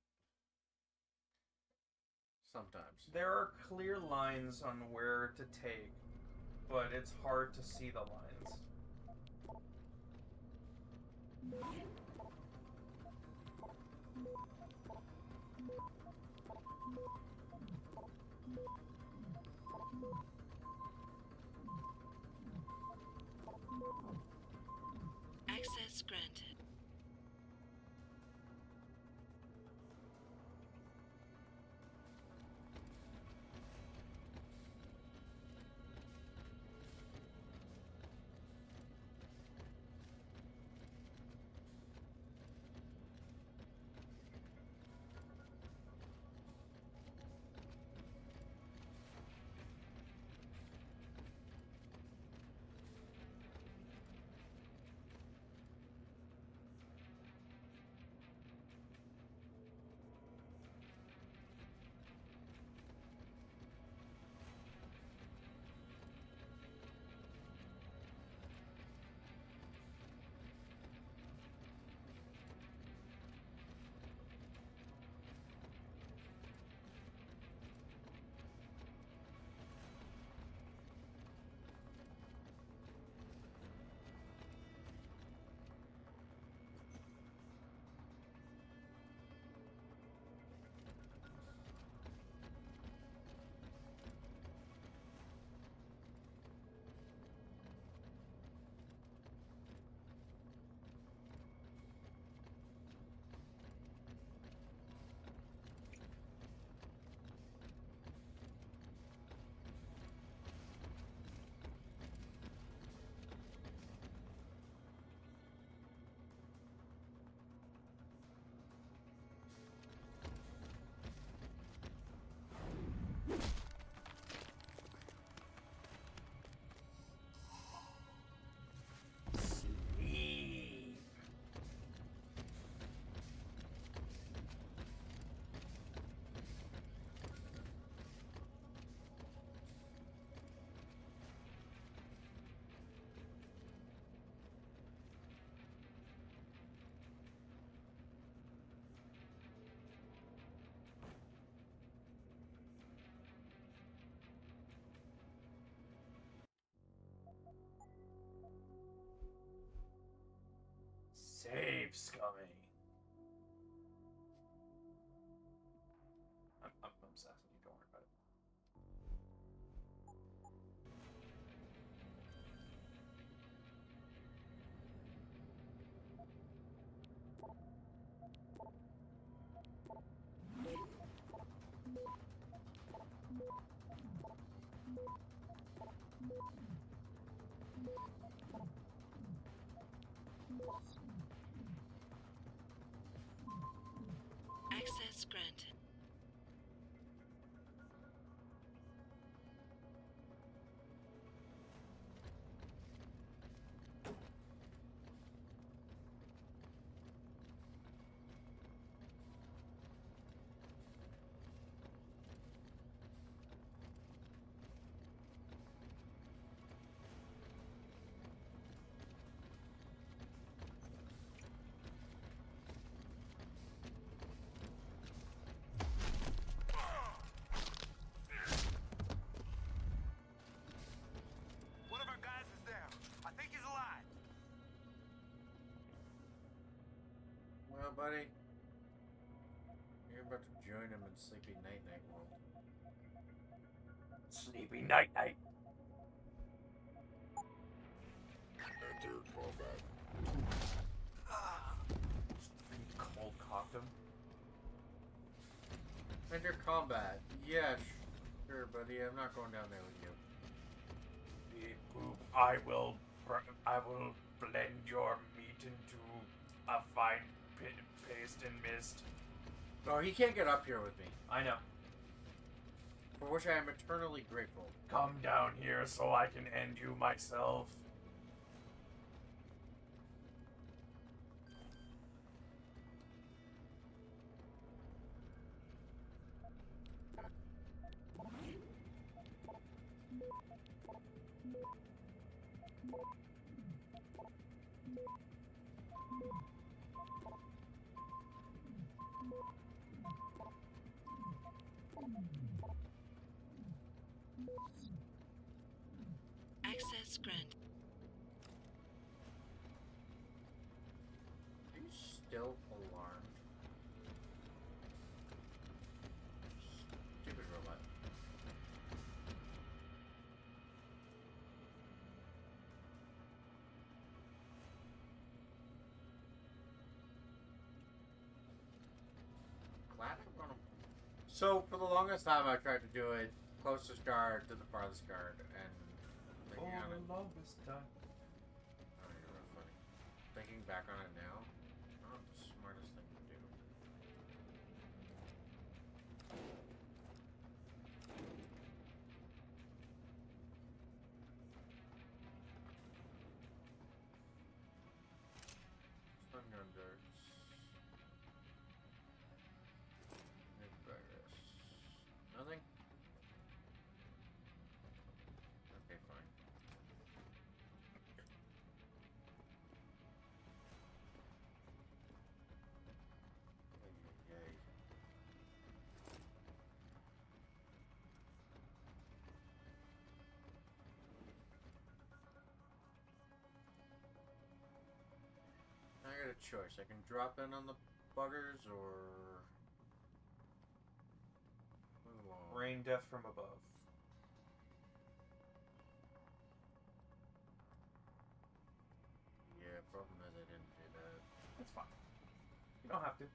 Speaker 1: Sometimes.
Speaker 15: There are clear lines on where to take, but it's hard to see the lines.
Speaker 16: Access granted.
Speaker 15: Save, Scummy. I'm sassing you, don't worry about it.
Speaker 16: Access granted.
Speaker 17: One of our guys is there. I think he's alive.
Speaker 1: Well, buddy, you're about to join him in Sleepy Night Night world.
Speaker 15: Sleepy Night Night.
Speaker 17: Enter combat.
Speaker 15: Cold cocked him.
Speaker 1: Enter combat. Yeah, sure, buddy. I'm not going down there with you.
Speaker 15: Beep boop. I will blend your meat into a fine paste and mist.
Speaker 1: Oh, he can't get up here with me.
Speaker 15: I know.
Speaker 1: For which I am eternally grateful.
Speaker 15: Come down here so I can end you myself.
Speaker 16: Access granted.
Speaker 1: Are you still alarmed? Stupid robot. Glad I'm gonna. So for the longest time, I tried to do it closest guard to the farthest guard, and thinking on it.
Speaker 15: Longest time.
Speaker 1: Oh, you're real funny. Thinking back on it now, not the smartest thing to do. Stun gun darts. Nuke virus. Nothing? Okay, fine. Yay. I got a choice. I can drop in on the buggers or move along.
Speaker 15: Rain death from above.
Speaker 1: Yeah, problem is I didn't do that.
Speaker 15: That's fine. You don't have to.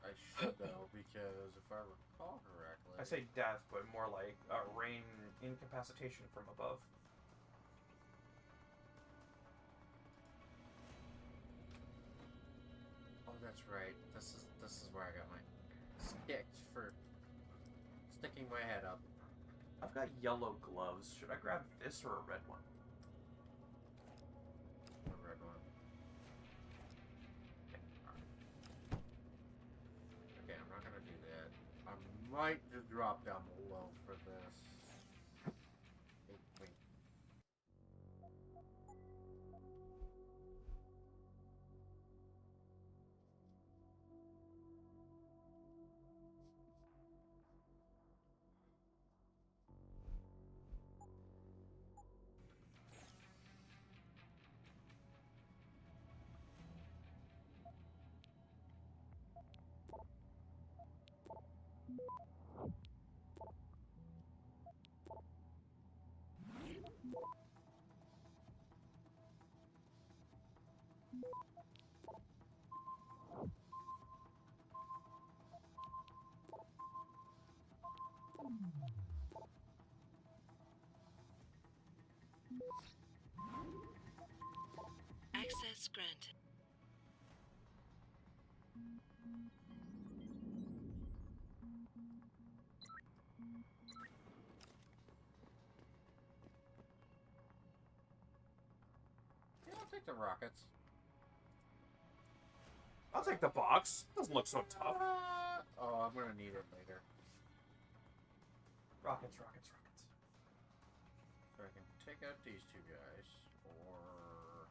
Speaker 1: I should though, because if I recall correctly,
Speaker 15: I say death, but more like rain incapacitation from above.
Speaker 1: oh, that's right. This is where I got my kicked for sticking my head up.
Speaker 15: I've got yellow gloves. Should I grab this or a red one?
Speaker 1: The red one. Okay, I'm not gonna do that. I might just drop down below for this. Wait.
Speaker 16: granted.
Speaker 1: Yeah, I'll take the rockets.
Speaker 15: I'll take the box. Doesn't look so tough.
Speaker 1: Oh, I'm gonna need it later.
Speaker 15: Rockets, rockets, rockets.
Speaker 1: So I can take out these two guys, or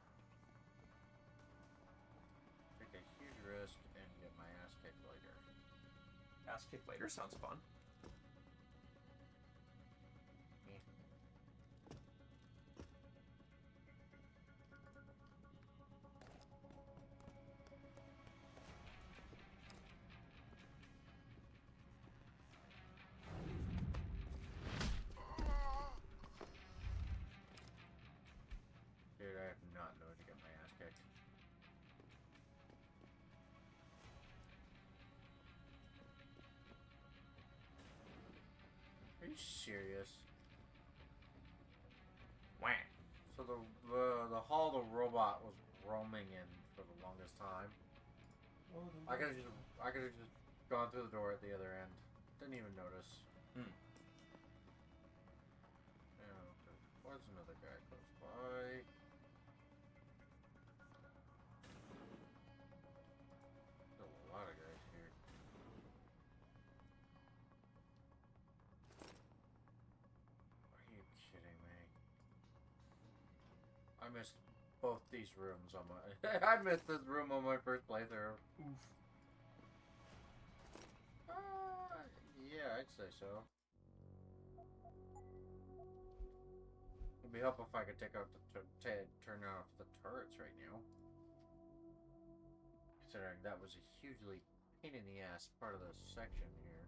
Speaker 1: take a huge risk and get my ass kicked later.
Speaker 15: Ass kicked later sounds fun.
Speaker 1: Dude, I have not known to get my ass kicked. Are you serious?
Speaker 15: Wah.
Speaker 1: So the hall the robot was roaming in for the longest time. I could have just gone through the door at the other end. Didn't even notice.
Speaker 15: Hmm.
Speaker 1: Yeah, there was another guy close by. There's a lot of guys here. Are you kidding me? I missed both these rooms on my... I missed this room on my first playthrough.
Speaker 15: Oof.
Speaker 1: Yeah, I'd say so. It'd be helpful if I could take out the turn off the turrets right now. Considering that was a hugely pain in the ass part of the section here.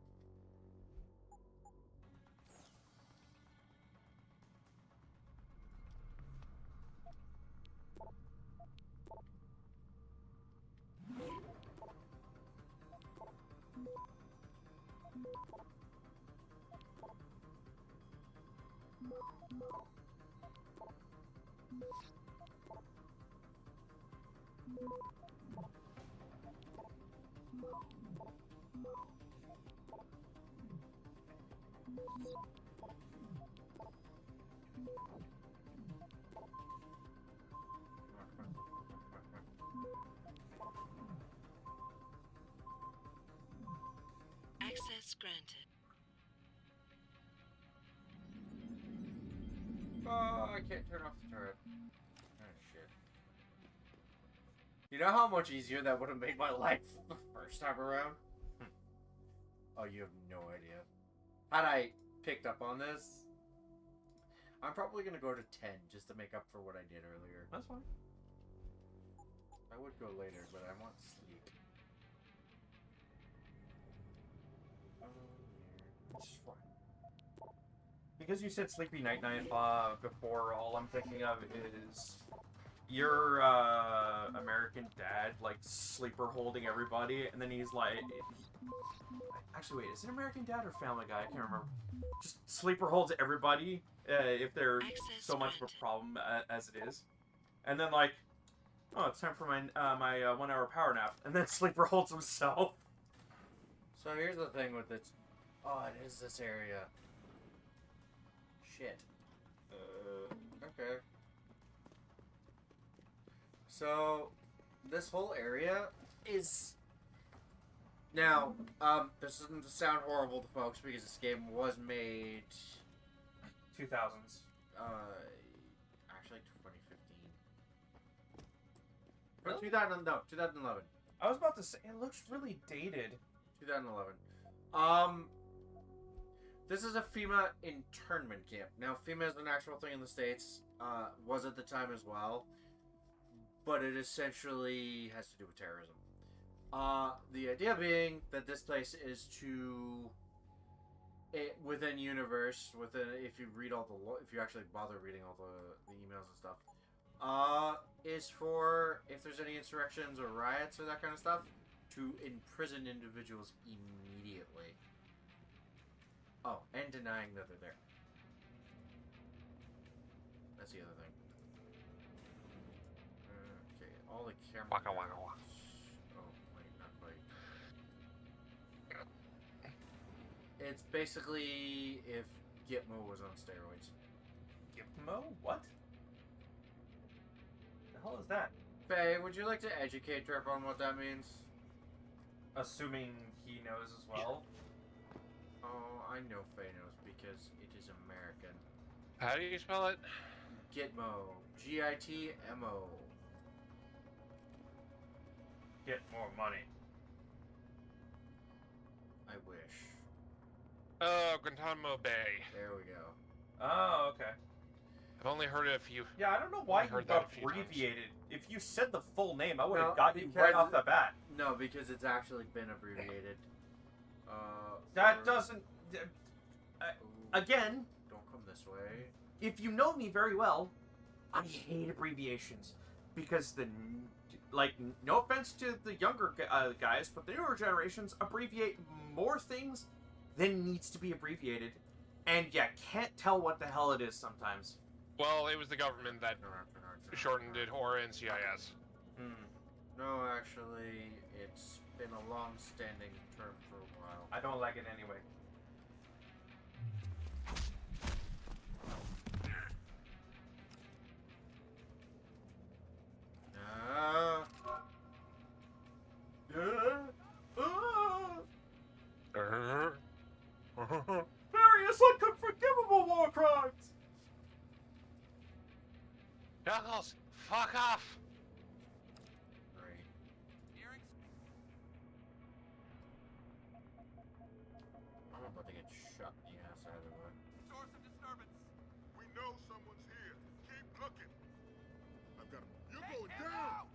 Speaker 16: Access granted.
Speaker 1: Oh, I can't turn off the turret. Oh, shit. You know how much easier that would have made my life the first time around? Oh, you have no idea. Had I picked up on this, I'm probably going to go to 10 just to make up for what I did earlier.
Speaker 15: That's fine.
Speaker 1: I would go later, but I want sleep.
Speaker 15: Just fine. Because you said Sleepy Night Night before, all I'm thinking of is your American Dad, like, sleeper holding everybody, and then he's like... Actually, wait, is it American Dad or Family Guy? I can't remember. Just sleeper holds everybody if they're so much of a problem as it is. And then, like, oh, it's time for my 1 hour power nap. And then sleeper holds himself.
Speaker 1: So here's the thing with this. Oh, it is this area. Shit. Okay. So, this whole area is... Now, this doesn't sound horrible to folks because this game was made...
Speaker 15: 2000s.
Speaker 1: Actually 2015. Really? 2011.
Speaker 15: I was about to say, it looks really dated.
Speaker 1: 2011. This is a FEMA internment camp. Now, FEMA is an actual thing in the States. Was at the time as well. But it essentially has to do with terrorism. The idea being that this place is to... within universe, if you read all the... if you actually bother reading all the emails and stuff, is for, if there's any insurrections or riots or that kind of stuff, to imprison individuals immediately. Oh, and denying that they're there. That's the other thing. Okay, All the camera.
Speaker 3: Waka waka waka.
Speaker 1: Oh, wait, not quite. It's basically if Gitmo was on steroids.
Speaker 15: Gitmo? What? The hell is that?
Speaker 1: Faye, would you like to educate Trip on what that means?
Speaker 15: Assuming he knows as well.
Speaker 1: Oh, I know Faye knows because it is American.
Speaker 3: How do you spell it?
Speaker 1: Gitmo. Gitmo.
Speaker 15: Get more money.
Speaker 1: I wish.
Speaker 3: Oh, Guantanamo Bay.
Speaker 1: There we go.
Speaker 15: Oh, okay.
Speaker 3: I've only heard it a few.
Speaker 15: Yeah, I don't know why you
Speaker 3: heard that a few
Speaker 15: abbreviated. If you said the full name, I would have
Speaker 1: No,
Speaker 15: got you right off the bat.
Speaker 1: No, because it's actually been abbreviated.
Speaker 15: That doesn't... again...
Speaker 1: Don't come this way.
Speaker 15: If you know me very well, I hate abbreviations. Because the... Like, no offense to the younger guys, but the newer generations abbreviate more things than needs to be abbreviated. And you can't tell what the hell it is sometimes.
Speaker 3: Well, it was the government that shortened it, or NCIS.
Speaker 1: No, actually, it's been a long-standing term for a while.
Speaker 15: I don't like it anyway. Various unforgivable war crimes!
Speaker 3: Knuckles, fuck off!
Speaker 1: Great. I'm about to get shot in the ass either way.
Speaker 17: Source of disturbance. We know someone's here. Keep looking. I've got him. You're going down.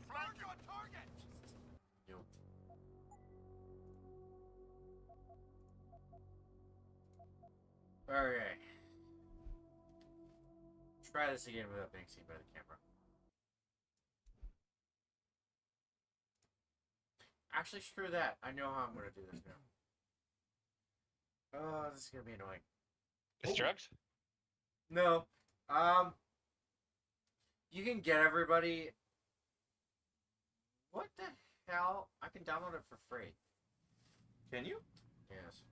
Speaker 18: Flank your target!
Speaker 1: Yo. Okay. Try this again without being seen by the camera. Actually, screw that. I know how I'm gonna do this now. Oh, this is gonna be annoying.
Speaker 3: It's drugs?
Speaker 1: No. You can get everybody. What the hell? I can download it for free.
Speaker 15: Can you?
Speaker 1: Yes.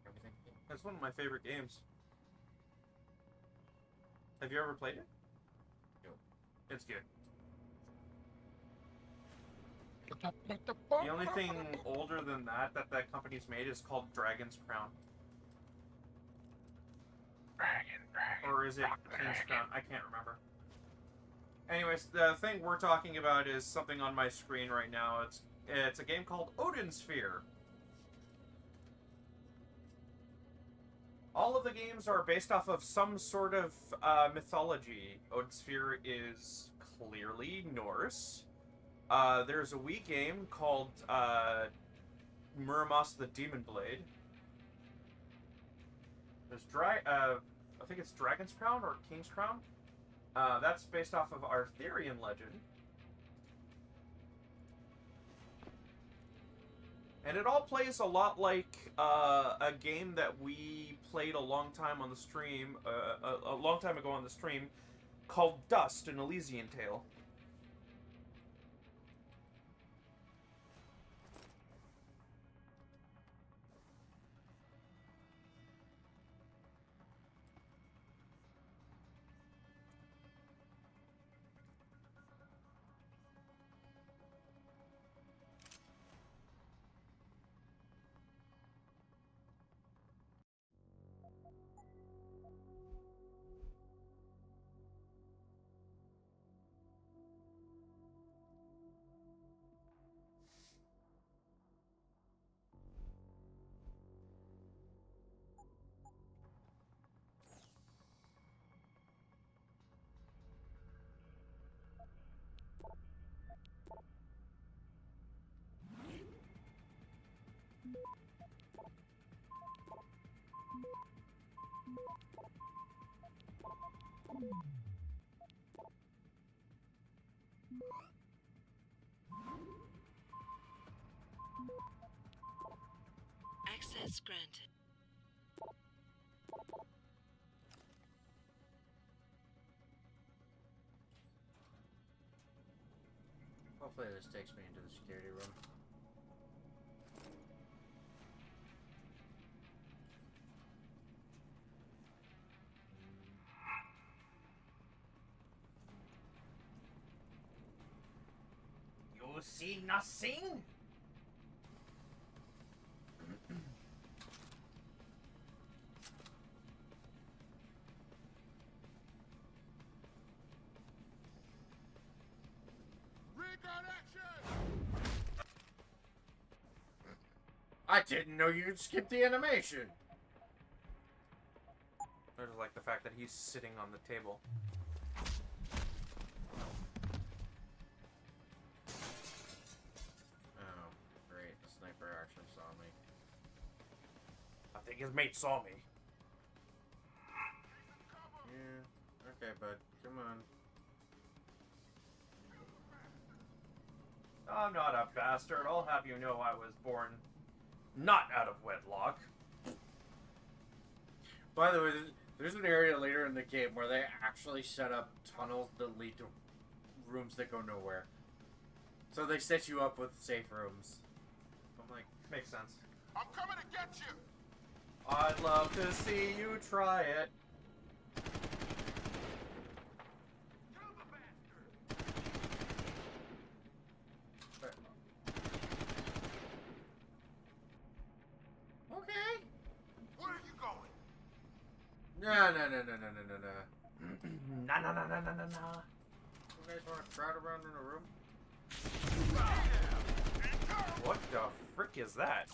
Speaker 1: Everything.
Speaker 15: That's one of my favorite games. Have you ever played it?
Speaker 1: No.
Speaker 15: It's good. The only thing older than that company's made is called Dragon's Crown. Or is it King's Crown? I can't remember. Anyways, the thing we're talking about is something on my screen right now. It's a game called Odin Sphere. All of the games are based off of some sort of mythology. Odin Sphere is clearly Norse. There's a Wii game called Muramos the Demon Blade. There's I think it's Dragon's Crown or King's Crown. That's based off of Arthurian legend. And it all plays a lot like a game that we played a long time on the stream, a long time ago on the stream, called Dust, an Elysian Tale.
Speaker 16: Access granted.
Speaker 1: Hopefully this takes me into the security room.
Speaker 15: You see nothing?
Speaker 17: Recon action!
Speaker 1: I didn't know you'd skip the animation.
Speaker 15: There's like the fact that he's sitting on the table.
Speaker 1: Oh, great. The sniper actually saw me.
Speaker 15: I think his mate saw me.
Speaker 1: Yeah. Okay, bud. Come on.
Speaker 15: I'm not a bastard. I'll have you know I was born not out of wedlock.
Speaker 1: By the way, there's an area later in the game where they actually set up tunnels that lead to rooms that go nowhere. So they set you up with safe rooms. I'm like,
Speaker 15: makes sense.
Speaker 17: I'm coming to get you!
Speaker 15: I'd love to see you try it.
Speaker 1: okay.
Speaker 17: Where are you going?
Speaker 1: No.
Speaker 15: Nah.
Speaker 1: You guys want to crowd around in a room?
Speaker 15: What the frick is that?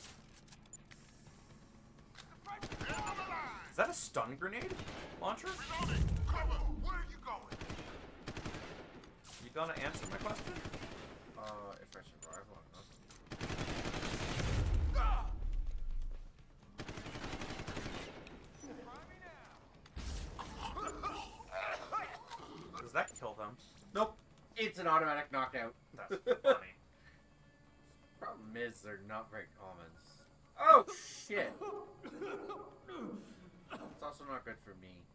Speaker 15: Is that a stun grenade launcher?
Speaker 17: Cover! Where are you going?
Speaker 15: You gonna answer my question?
Speaker 1: If I survive long enough.
Speaker 15: Does that kill them?
Speaker 1: Nope. It's an automatic knockout.
Speaker 15: That's funny.
Speaker 1: Problem is, they're not very common. Oh, shit. It's also not good for me.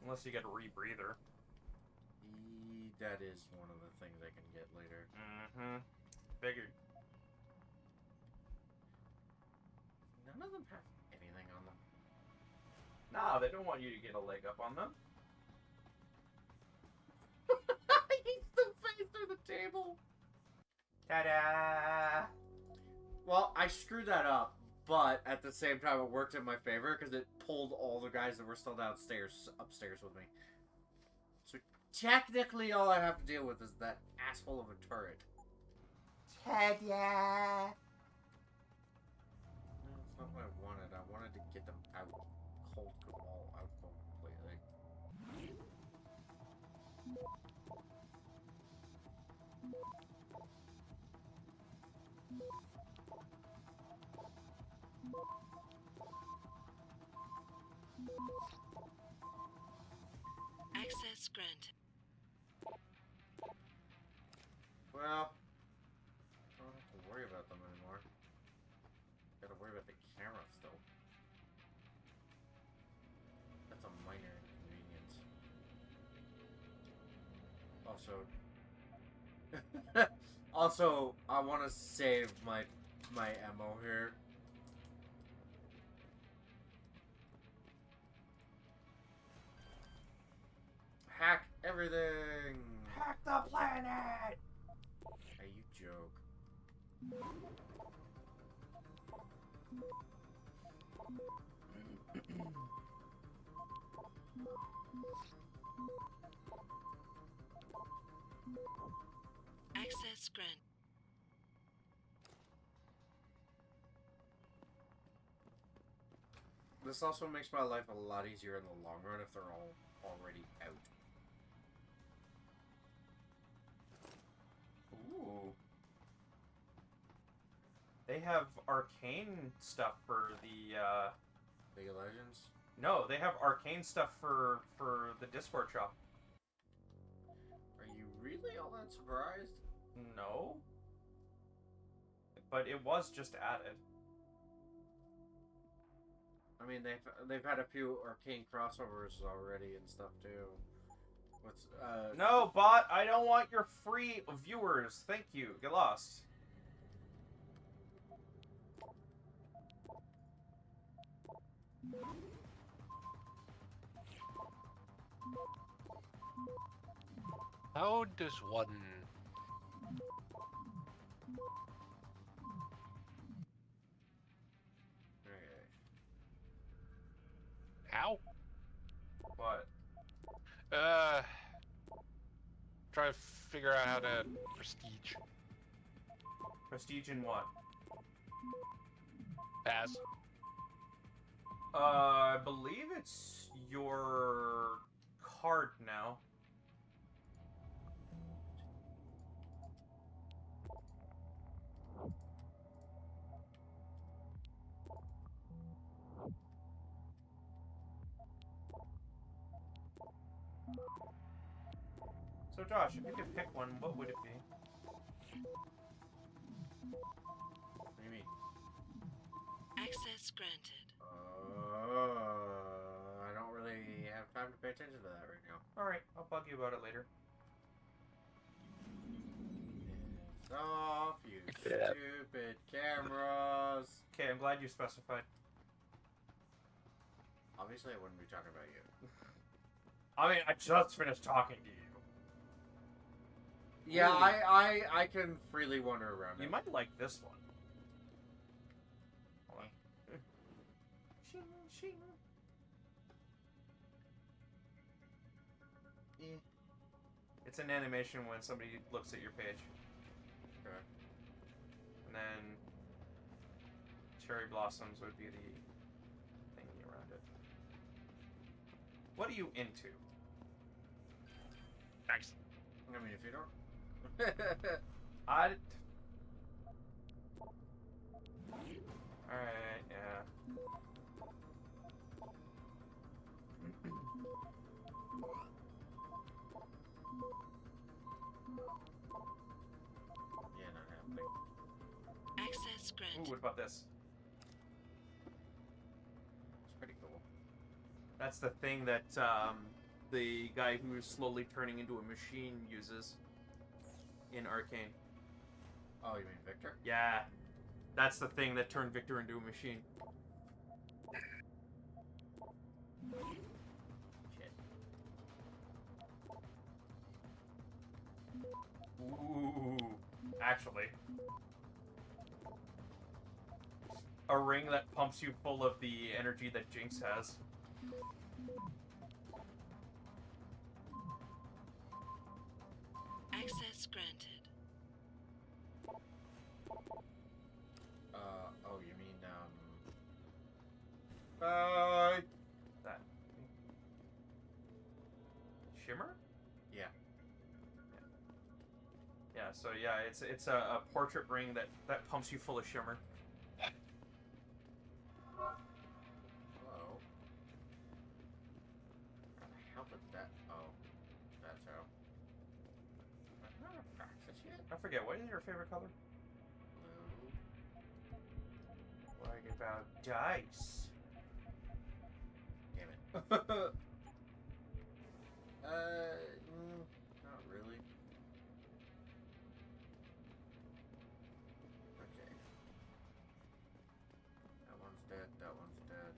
Speaker 15: Unless you get a rebreather.
Speaker 1: That is one of the things I can get later.
Speaker 15: Mm-hmm. Figured.
Speaker 1: None of them have anything on them.
Speaker 15: Nah, they don't want you to get a leg up on them.
Speaker 1: He's the face through the table.
Speaker 15: Ta-da!
Speaker 1: Well, I screwed that up, but at the same time, it worked in my favor because it pulled all the guys that were still downstairs upstairs with me. So technically, all I have to deal with is that asshole of a turret.
Speaker 15: Ta-da!
Speaker 1: No, it's not what I wanted. I wanted to get them out cold, all out cold completely.
Speaker 16: Access granted.
Speaker 1: Well, I don't have to worry about them anymore. Gotta worry about the camera still. That's a minor inconvenience. Also, I want to save my ammo here. Hack everything!
Speaker 15: Hack the planet!
Speaker 1: Hey, you joke.
Speaker 16: Access granted.
Speaker 1: This also makes my life a lot easier in the long run if they're all already out.
Speaker 15: Ooh. They have arcane stuff for the,
Speaker 1: League of Legends?
Speaker 15: No, they have arcane stuff for the Discord shop.
Speaker 1: Are you really all that surprised?
Speaker 15: No. But it was just added.
Speaker 1: I mean, they've had a few arcane crossovers already and stuff too. What's
Speaker 15: No, bot, I don't want your free viewers. Thank you. Get lost.
Speaker 3: How does one... How?
Speaker 15: What?
Speaker 3: Try to figure out how to prestige.
Speaker 15: Prestige in what?
Speaker 3: Pass.
Speaker 15: I believe it's your card now. So Josh, if you could pick one, what would it be?
Speaker 1: What do you mean?
Speaker 16: Access granted.
Speaker 1: I don't really have time to pay attention to that right now.
Speaker 15: Alright, I'll bug you about it later.
Speaker 1: It's off, you stupid cameras.
Speaker 15: Okay, I'm glad you specified.
Speaker 1: Obviously, I wouldn't be talking about you.
Speaker 15: I mean, I just finished talking to you.
Speaker 1: Yeah, I can freely wander around.
Speaker 15: You might like this one. Hold on. Shing, shing. It's an animation when somebody looks at your page.
Speaker 1: Okay.
Speaker 15: And then cherry blossoms would be the thingy around it. What are you into?
Speaker 3: Nice.
Speaker 1: I mean, if you don't...
Speaker 15: Alright, yeah.
Speaker 1: Yeah, not happening.
Speaker 16: Access granted.
Speaker 15: Ooh, what about this?
Speaker 1: It's pretty cool.
Speaker 15: That's the thing that the guy who's slowly turning into a machine uses in Arcane.
Speaker 1: Oh, you mean Victor?
Speaker 15: Yeah. That's the thing that turned Victor into a machine. Shit. Ooh. Actually. A ring that pumps you full of the energy that Jinx has.
Speaker 16: Access granted.
Speaker 1: Oh, you mean,
Speaker 15: That. Shimmer?
Speaker 1: Yeah.
Speaker 15: Yeah, so yeah, it's a portrait ring that pumps you full of shimmer.
Speaker 1: Hello. How did that... Oh. That's how. I'm not a practice yet.
Speaker 15: I forget, what is your favorite color?
Speaker 1: Blue.
Speaker 15: What about dice?
Speaker 1: Damn it. Not really. Okay. That one's dead, that one's dead.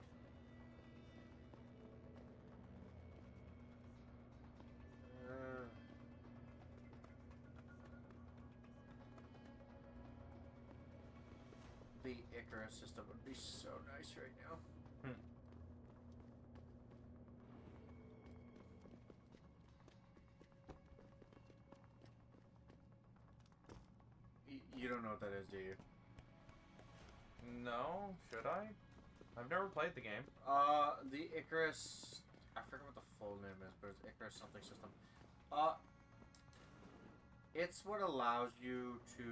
Speaker 1: The Icarus system would be so nice right now. You don't know what that is, do you?
Speaker 15: No, should I? I've never played the game.
Speaker 1: The Icarus... I forget what the full name is, but it's Icarus something system. It's what allows you to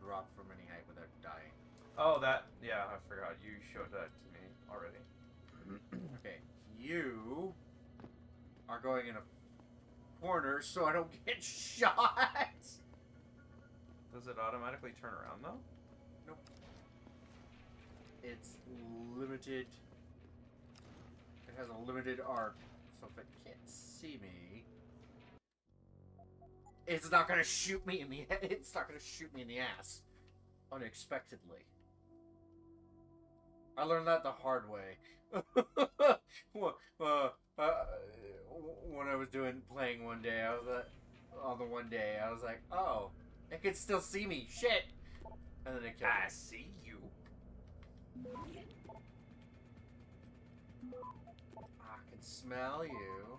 Speaker 1: drop from any height without dying.
Speaker 15: Oh, that... Yeah, I forgot. You showed that to me already.
Speaker 1: Okay, you are going in a corner so I don't get shot!
Speaker 15: Does it automatically turn around, though?
Speaker 1: Nope. It's limited has a limited arc, so if it can't see me, it's not gonna shoot me in the head. It's not gonna shoot me in the ass unexpectedly. I learned that the hard way. When I was playing one day, I was on the one day, I was like, oh, it can still see me. Shit. And then it killed me.
Speaker 15: I see you.
Speaker 1: I can smell you.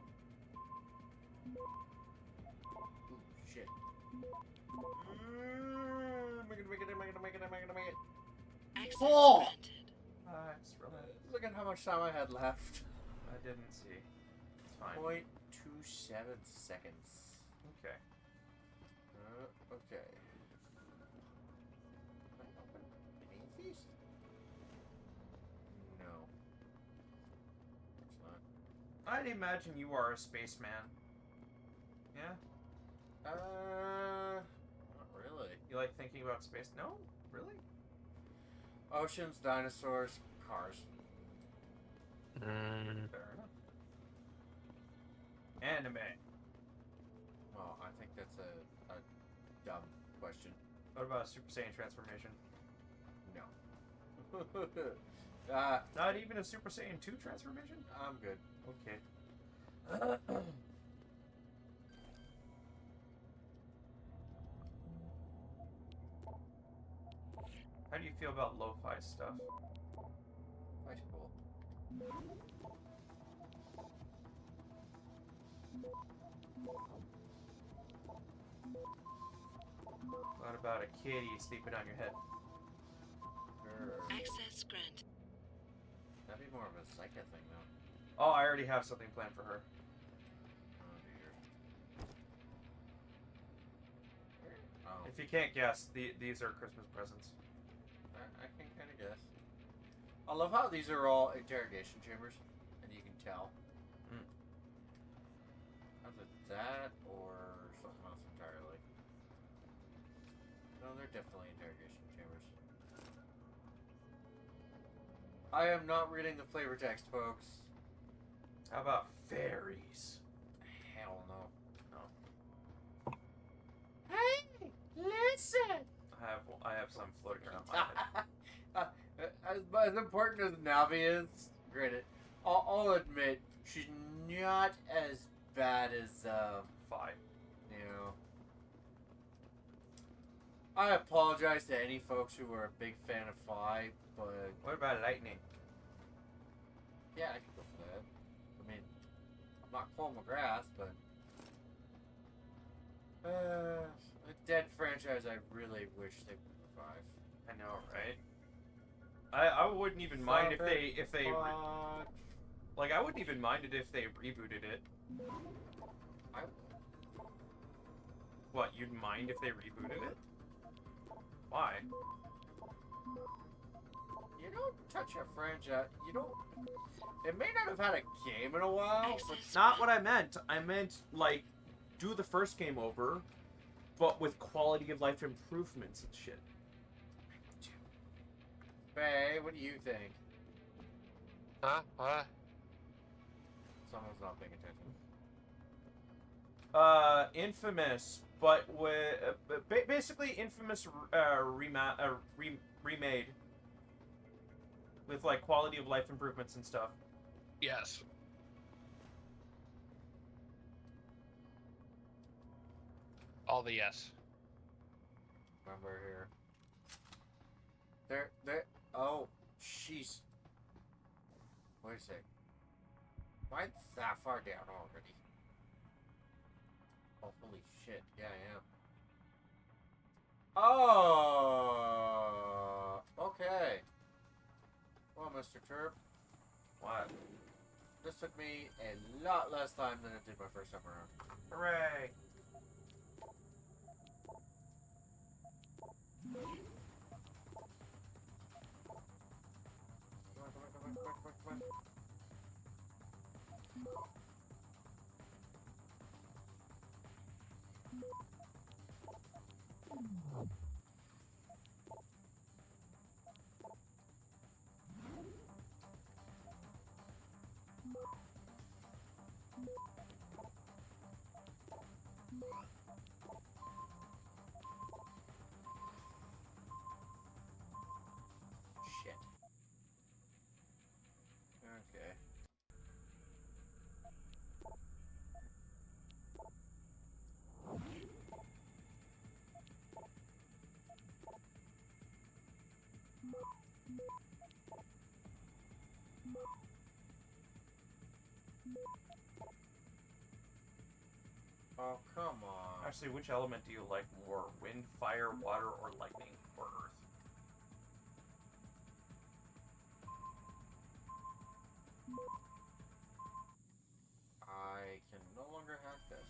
Speaker 1: Ooh, shit. Am I gonna make it? Am I gonna make it? Am I gonna make it?
Speaker 16: Access
Speaker 1: Oh!
Speaker 16: granted.
Speaker 15: Nice, relax.
Speaker 1: Look at how much time I had left.
Speaker 15: I didn't see. It's fine.
Speaker 1: 0.27 seconds.
Speaker 15: Okay.
Speaker 1: Okay. Can I open any of these? No. It's not.
Speaker 15: I'd imagine you are a spaceman. Yeah?
Speaker 1: Not really.
Speaker 15: You like thinking about space? No? Really?
Speaker 1: Oceans, dinosaurs, cars.
Speaker 15: Fair enough. Anime.
Speaker 1: Well, I think that's a dumb question.
Speaker 15: What about a Super Saiyan transformation?
Speaker 1: No.
Speaker 15: Not even a Super Saiyan 2 transformation?
Speaker 1: I'm good.
Speaker 15: Okay. How do you feel about lo-fi stuff?
Speaker 1: That's cool.
Speaker 15: What about a kitty sleeping on your head?
Speaker 16: Access granted.
Speaker 1: That'd be more of a psycho thing, though.
Speaker 15: Oh, I already have something planned for her.
Speaker 1: Oh, dear. Oh.
Speaker 15: If you can't guess, these are Christmas presents.
Speaker 1: I can kind of guess. I love how these are all interrogation chambers, and you can tell.
Speaker 15: Mm.
Speaker 1: Is it that or something else entirely? No, they're definitely interrogation chambers. I am not reading the flavor text, folks.
Speaker 15: How about fairies?
Speaker 1: Hell no.
Speaker 15: No.
Speaker 1: Hey, listen!
Speaker 15: I have some floating around my head.
Speaker 1: As important as Navi is, granted, I'll admit she's not as bad as
Speaker 15: Fi.
Speaker 1: You know. I apologize to any folks who are a big fan of Fi, but
Speaker 15: What about lightning?
Speaker 1: yeah, I could go for that. I mean, I'm not Cole McGrath, but a dead franchise I really wish they would revive.
Speaker 15: I know, right? I wouldn't even mind if they like I wouldn't even mind it if they rebooted it.
Speaker 1: I would.
Speaker 15: What, you'd mind if they rebooted it? Why?
Speaker 1: You don't touch a franchise. You don't. It may not have had a game in a while, but
Speaker 15: Not what I meant. I meant like do the first game over, but with quality of life improvements and shit.
Speaker 1: Faye, what do you think?
Speaker 3: Huh? What?
Speaker 1: Someone's not paying attention.
Speaker 15: Infamous, but with basically Infamous remade with like quality of life improvements and stuff.
Speaker 3: Yes. All the yes.
Speaker 1: Remember here. There. Oh, jeez. Wait a sec. Am I that far down already? Oh, holy shit. Yeah, I am. Oh, okay. Well, Mr. Turp.
Speaker 15: What?
Speaker 1: This took me a lot less time than it did my first time around.
Speaker 15: Hooray!
Speaker 1: Come on. Okay. Oh, come on.
Speaker 15: Actually, which element do you like more? Wind, fire, water, or lightning, or earth?
Speaker 1: I can no longer hack this.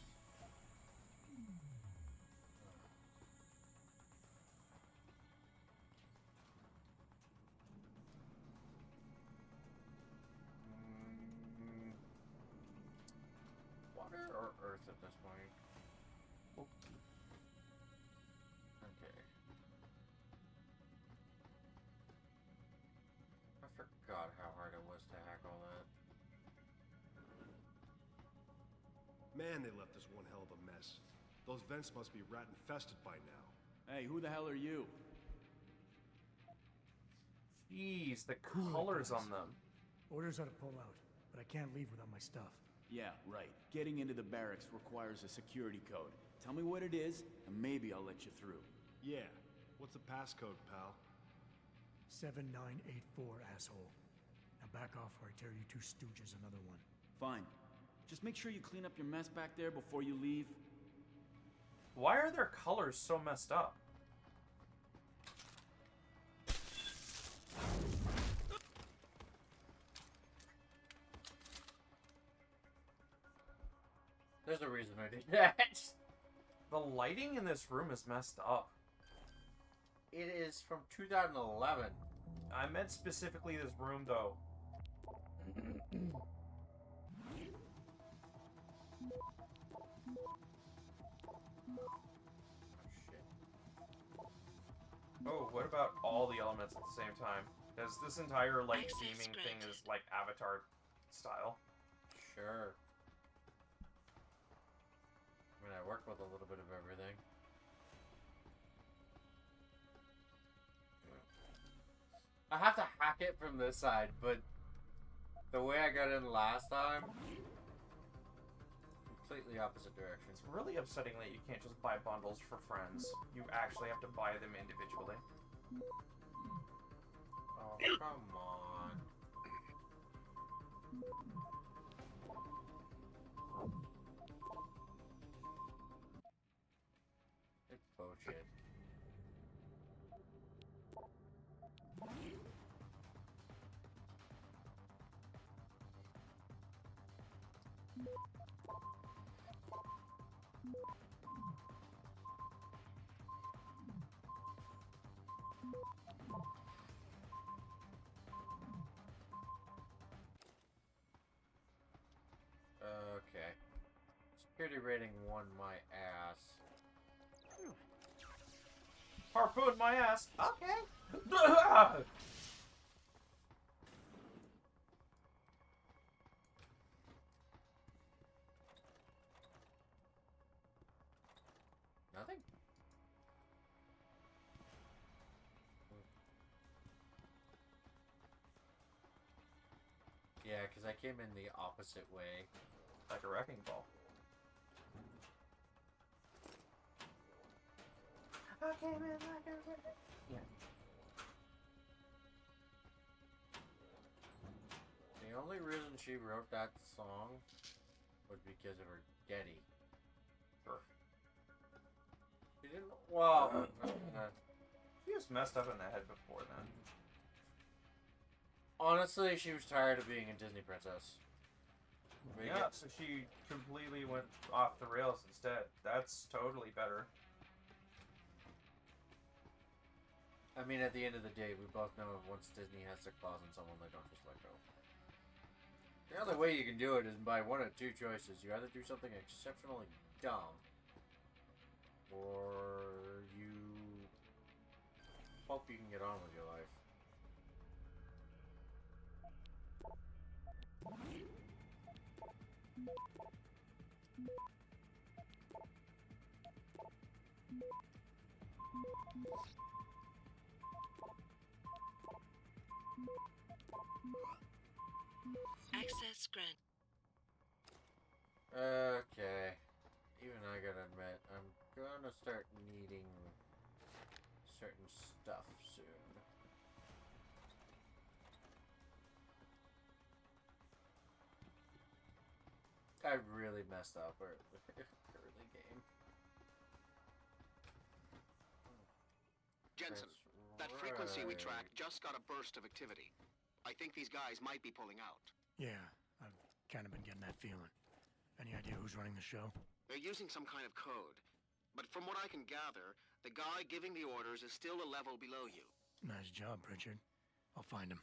Speaker 1: Water or earth at this point? Okay. I forgot how hard it was to hack all that.
Speaker 19: Man, they left us one hell of a mess. Those vents must be rat infested by now.
Speaker 20: Hey, who the hell are you?
Speaker 15: Jeez, the colors on them.
Speaker 5: Orders are to pull out, but I can't leave without my stuff.
Speaker 20: Yeah, right. Getting into the barracks requires a security code. Tell me what it is, and maybe I'll let you through.
Speaker 19: Yeah. What's the passcode, pal?
Speaker 5: 7984, asshole. Now back off or I tear you two stooges another one.
Speaker 20: Fine. Just make sure you clean up your mess back there before you leave.
Speaker 15: Why are their colors so messed up?
Speaker 1: There's a reason I did that.
Speaker 15: The lighting in this room is messed up.
Speaker 1: It is from 2011.
Speaker 15: I meant specifically this room, though. Oh, what about all the elements at the same time? Does this entire, like, theming thing is, like, Avatar style?
Speaker 1: Sure. I mean, I work with a little bit of everything. I have to hack it from this side, but the way I got in last time, completely opposite direction.
Speaker 15: It's really upsetting that you can't just buy bundles for friends. You actually have to buy them individually.
Speaker 1: Oh, come on. It's bullshit. Okay. Security rating 1, my ass.
Speaker 15: Harpoon my ass! Okay!
Speaker 1: Nothing? Yeah, because I came in the opposite way.
Speaker 15: Like a wrecking ball. I came in like a wrecking... Yeah.
Speaker 1: The only reason she wrote that song was because of her daddy.
Speaker 15: Sure.
Speaker 1: She didn't... Well...
Speaker 15: She was messed up in the head before then.
Speaker 1: Honestly, she was tired of being a Disney princess.
Speaker 15: Yeah, so she completely went off the rails instead. That's totally better.
Speaker 1: I mean, at the end of the day, we both know once Disney has their claws on someone, they don't just let go. The other way you can do it is by one of two choices. You either do something exceptionally dumb, or you hope you can get on with your life.
Speaker 16: Access granted.
Speaker 1: Okay. Even I gotta admit, I'm gonna start needing certain stuff soon. I really messed up early game.
Speaker 4: Jensen, that
Speaker 1: That's
Speaker 4: frequency we
Speaker 1: right.
Speaker 4: tracked just got a burst of activity. I think these guys might be pulling out.
Speaker 5: Yeah, I've kind of been getting that feeling. Any idea who's running the show?
Speaker 4: They're using some kind of code. But from what I can gather, the guy giving the orders is still a level below you.
Speaker 5: Nice job, Richard. I'll find him.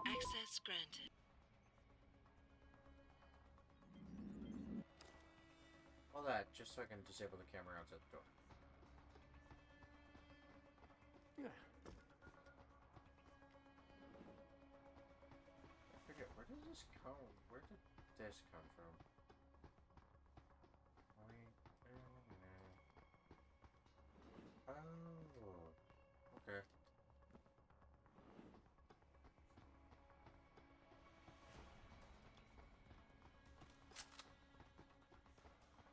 Speaker 16: Access granted.
Speaker 1: All that, just so I can disable the camera outside the door.
Speaker 5: Yeah.
Speaker 1: I forget, where did this come from? Oh, okay.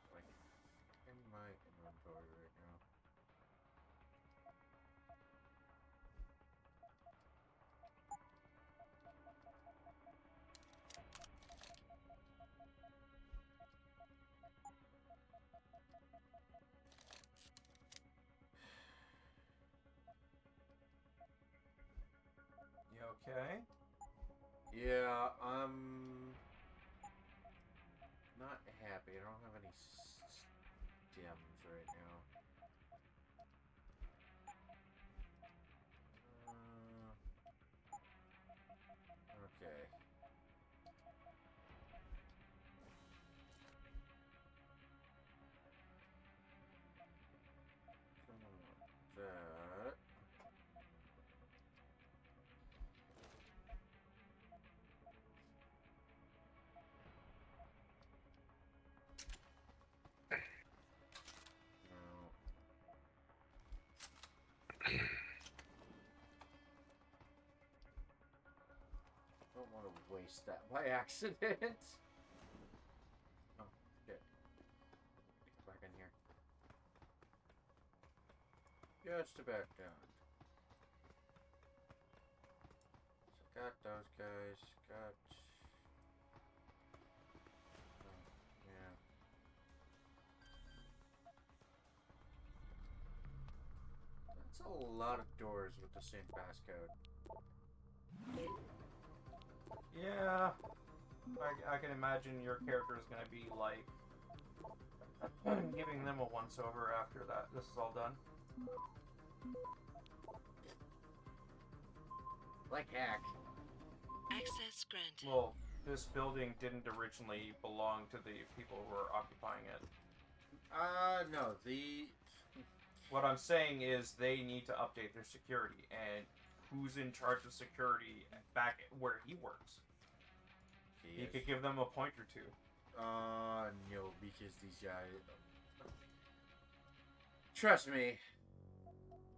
Speaker 1: Like, in my inventory right now.
Speaker 15: You okay?
Speaker 1: Yeah, I'm not happy. I don't have any stems right now. Okay. That. No. Don't want to waste that by accident. Oh, shit. Get back in here. Just about done. So got those guys. Got. Oh, yeah. That's a lot of doors with the same passcode.
Speaker 15: Yeah. I can imagine your character is going to be like giving them a once-over after that. This is all done.
Speaker 1: Like heck.
Speaker 16: Access granted.
Speaker 15: Well, this building didn't originally belong to the people who are occupying it.
Speaker 1: No,
Speaker 15: What I'm saying is they need to update their security, and who's in charge of security back where he works? He could give them a point or two.
Speaker 1: No, because these guys... Trust me,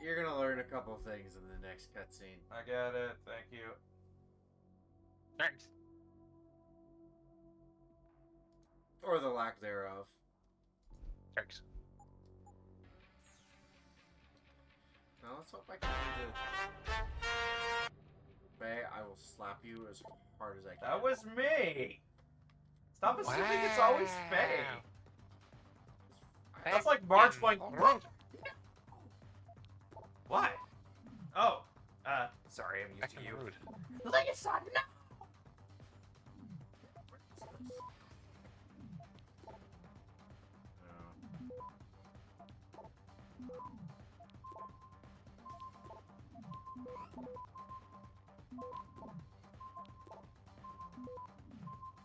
Speaker 1: you're gonna learn a couple things in the next cutscene.
Speaker 15: I get it, thank you.
Speaker 3: Thanks.
Speaker 1: Or the lack thereof.
Speaker 3: Thanks.
Speaker 1: Now let's hope I can do the... Bay, I will slap you as hard as I can.
Speaker 15: That was me! Stop assuming it's always Faye! That's like Marge going... What? Oh, sorry, I'm used to you.
Speaker 3: Rude.
Speaker 15: Lisa, no!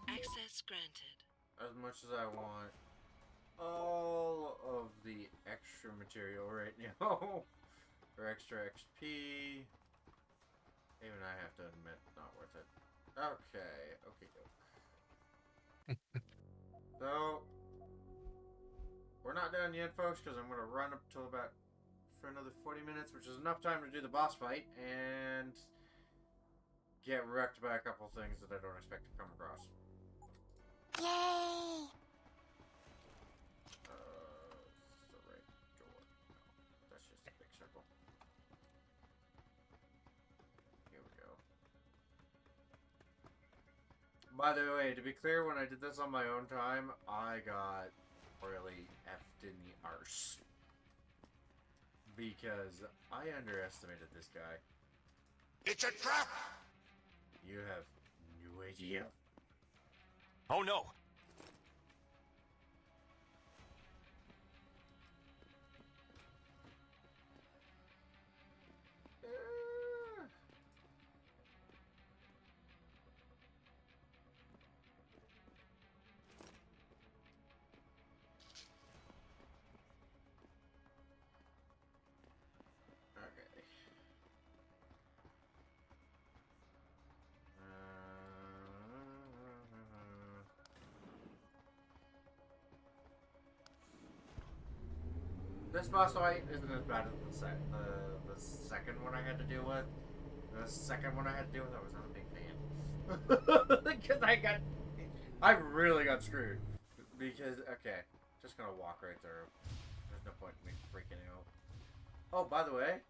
Speaker 16: Access Access granted.
Speaker 1: As much as I want all of the extra material right now. For extra XP. Even I have to admit, not worth it. Okay, So, we're not done yet, folks, because I'm going to run up till about for another 40 minutes, which is enough time to do the boss fight, and get wrecked by a couple things that I don't expect to come across.
Speaker 16: Yay!
Speaker 1: Is this the right door? No, that's just a big circle. Here we go. By the way, to be clear, when I did this on my own time, I got really effed in the arse. Because I underestimated this guy.
Speaker 17: It's a trap!
Speaker 1: You have no idea.
Speaker 17: Oh no!
Speaker 1: Okay. This boss fight isn't as bad as the second one I had to deal with. The second one I had to deal with, I was not a big fan. Because I really got screwed. Because, okay, just gonna walk right through. There's no point in me freaking out. Oh, by the way,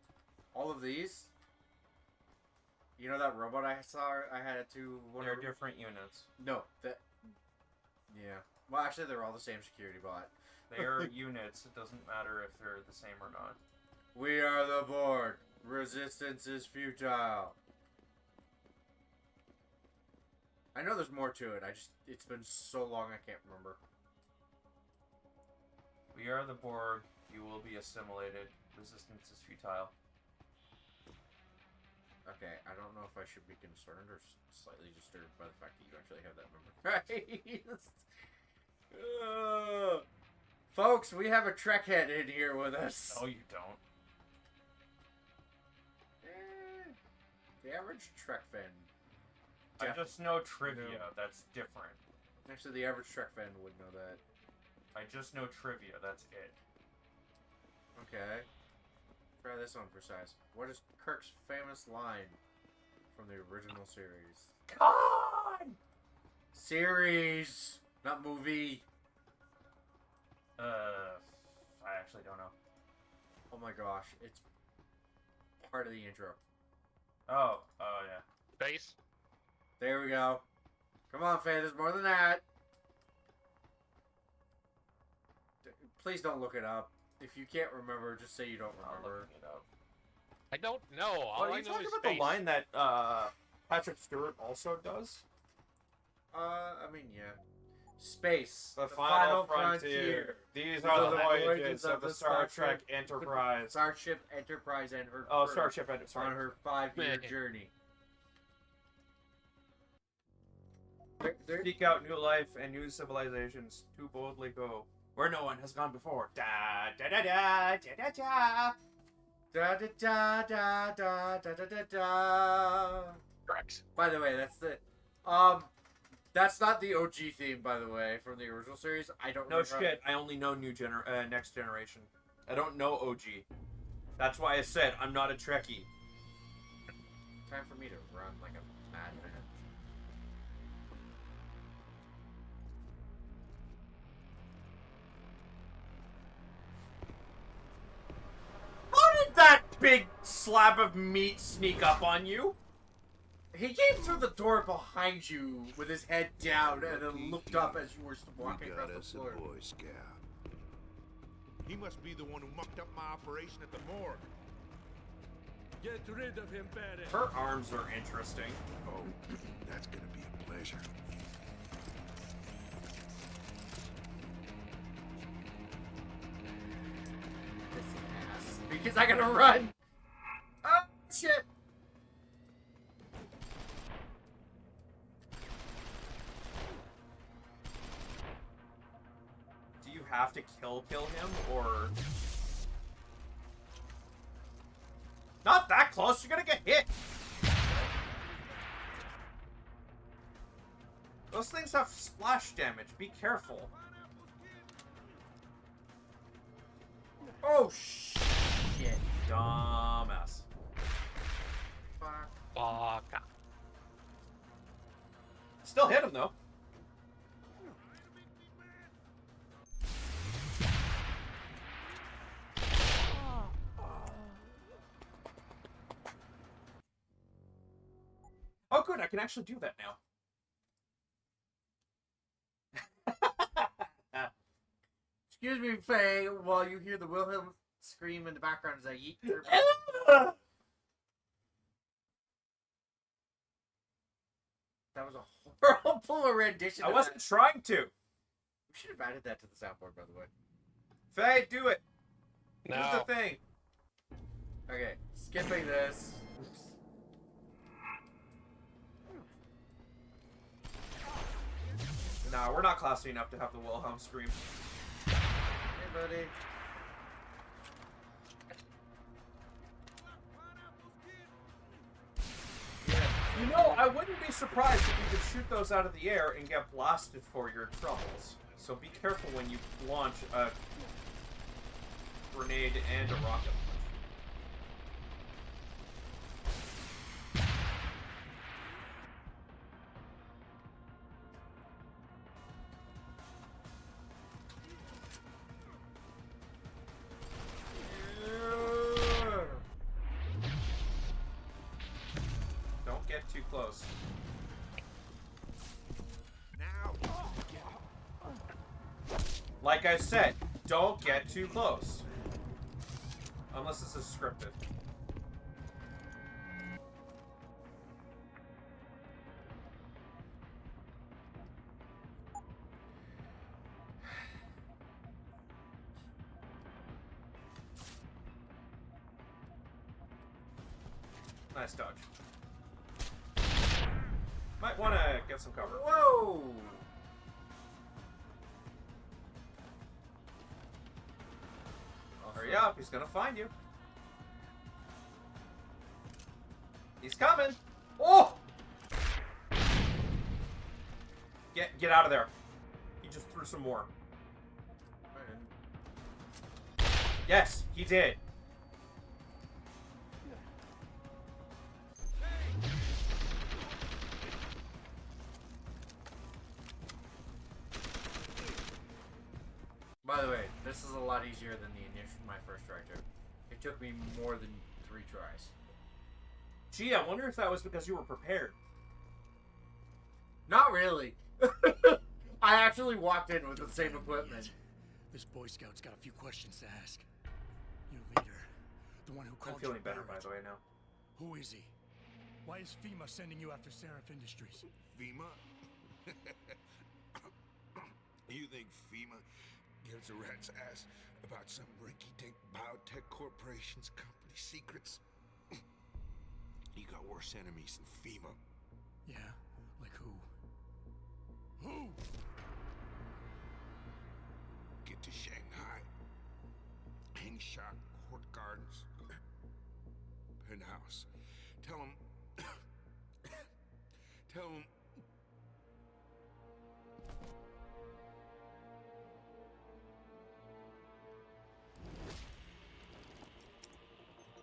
Speaker 1: all of these, you know that robot I saw I had to...
Speaker 15: They're different units.
Speaker 1: No, yeah. Well, actually, they're all the same security bot.
Speaker 15: They are units. It doesn't matter if they're the same or not.
Speaker 1: We are the Borg. Resistance is futile. I know there's more to it. It's been so long I can't remember.
Speaker 15: We are the Borg. You will be assimilated. Resistance is futile.
Speaker 1: Okay, I don't know if I should be concerned or slightly disturbed by the fact that you actually have that memorized. Folks, we have a Trek head in here with us.
Speaker 15: No, you don't.
Speaker 1: The average Trek fan.
Speaker 15: I just know trivia. That's different.
Speaker 1: Actually, the average Trek fan would know that.
Speaker 15: I just know trivia. That's it.
Speaker 1: Okay. Try this one for size. What is Kirk's famous line from the original series?
Speaker 15: God!
Speaker 1: Series, not movie.
Speaker 15: I actually don't know.
Speaker 1: Oh my gosh, it's part of the intro.
Speaker 15: Oh, yeah.
Speaker 3: Base.
Speaker 1: There we go. Come on, Faye, there's more than that. Please don't look it up. If you can't remember, just say you don't remember.
Speaker 15: It up.
Speaker 3: I don't know. All
Speaker 15: Well,
Speaker 3: I
Speaker 15: you
Speaker 3: know
Speaker 15: talk
Speaker 3: is
Speaker 15: about
Speaker 3: base.
Speaker 15: the line that Patrick Stewart also does?
Speaker 1: I mean, yeah. Space.
Speaker 15: The final frontier. These are the voyages of the Star Trek Enterprise.
Speaker 1: Starship Enterprise and her
Speaker 15: Oh,
Speaker 1: crew
Speaker 15: Starship Enterprise.
Speaker 1: on her 5-year journey.
Speaker 15: Seek out new life and new civilizations. To boldly go where no one has gone before. Da da da da da da da
Speaker 1: da da da da da da da da.
Speaker 3: Correct.
Speaker 1: By the way, that's not the OG theme, by the way, from the original series. I don't know.
Speaker 15: No shit. I only know Next Generation. I don't know OG. That's why I said I'm not a Trekkie.
Speaker 1: Time for me to run like a madman.
Speaker 15: How did that big slab of meat sneak up on you?
Speaker 1: He came through the door behind you with his head down and then looked up as you were walking across the floor.
Speaker 2: Boy Scout.
Speaker 17: He must be the one who mucked up my operation at the morgue.
Speaker 14: Get rid of him, Barrett.
Speaker 15: Her arms are interesting.
Speaker 2: Oh, that's gonna be a pleasure.
Speaker 1: This ass. Because I gotta run! Oh, shit!
Speaker 15: have to kill him, or... Not that close, you're gonna get hit! Those things have splash damage, be careful. Oh, shit, dumbass.
Speaker 3: Fuck.
Speaker 15: Still hit him, though. Oh, good, I can actually do that now.
Speaker 1: Excuse me, Faye, while you hear the Wilhelm scream in the background as I eat her. That was a horrible rendition.
Speaker 15: I wasn't trying to.
Speaker 1: We should have added that to the soundboard, by the way.
Speaker 15: Faye, do it.
Speaker 3: No.
Speaker 15: Do the thing.
Speaker 1: Okay, skipping this.
Speaker 15: Nah, we're not classy enough to have the Wilhelm scream.
Speaker 1: Hey, buddy.
Speaker 15: You know, I wouldn't be surprised if you could shoot those out of the air and get blasted for your troubles. So be careful when you launch a grenade and a rocket launch. Don't get too close. Like I said, don't get too close. Unless this is scripted. Nice dodge. Might want to get some cover.
Speaker 1: Whoa!
Speaker 15: Hurry up, he's gonna find you. He's coming! Oh! Get out of there. He just threw some more. Yes, he did.
Speaker 1: By the way, this is a lot easier than my first try to. It took me more than 3 tries.
Speaker 15: Gee, I wonder if that was because you were prepared.
Speaker 1: Not really. I actually walked in with the same equipment.
Speaker 5: This Boy Scout's got a few questions to ask. Your leader, the one who called
Speaker 15: I'm feeling
Speaker 5: you
Speaker 15: better, by
Speaker 5: Barrett.
Speaker 15: the way, now.
Speaker 5: Who is he? Why is FEMA sending you after Seraph Industries?
Speaker 2: FEMA? You think FEMA gives a rat's ass about some rinky-dink biotech corporation's company secrets? You got worse enemies than FEMA.
Speaker 5: Yeah, like who? Who?
Speaker 2: Get to Shanghai. Hangshot Court Gardens. Penthouse. Tell him... Tell him...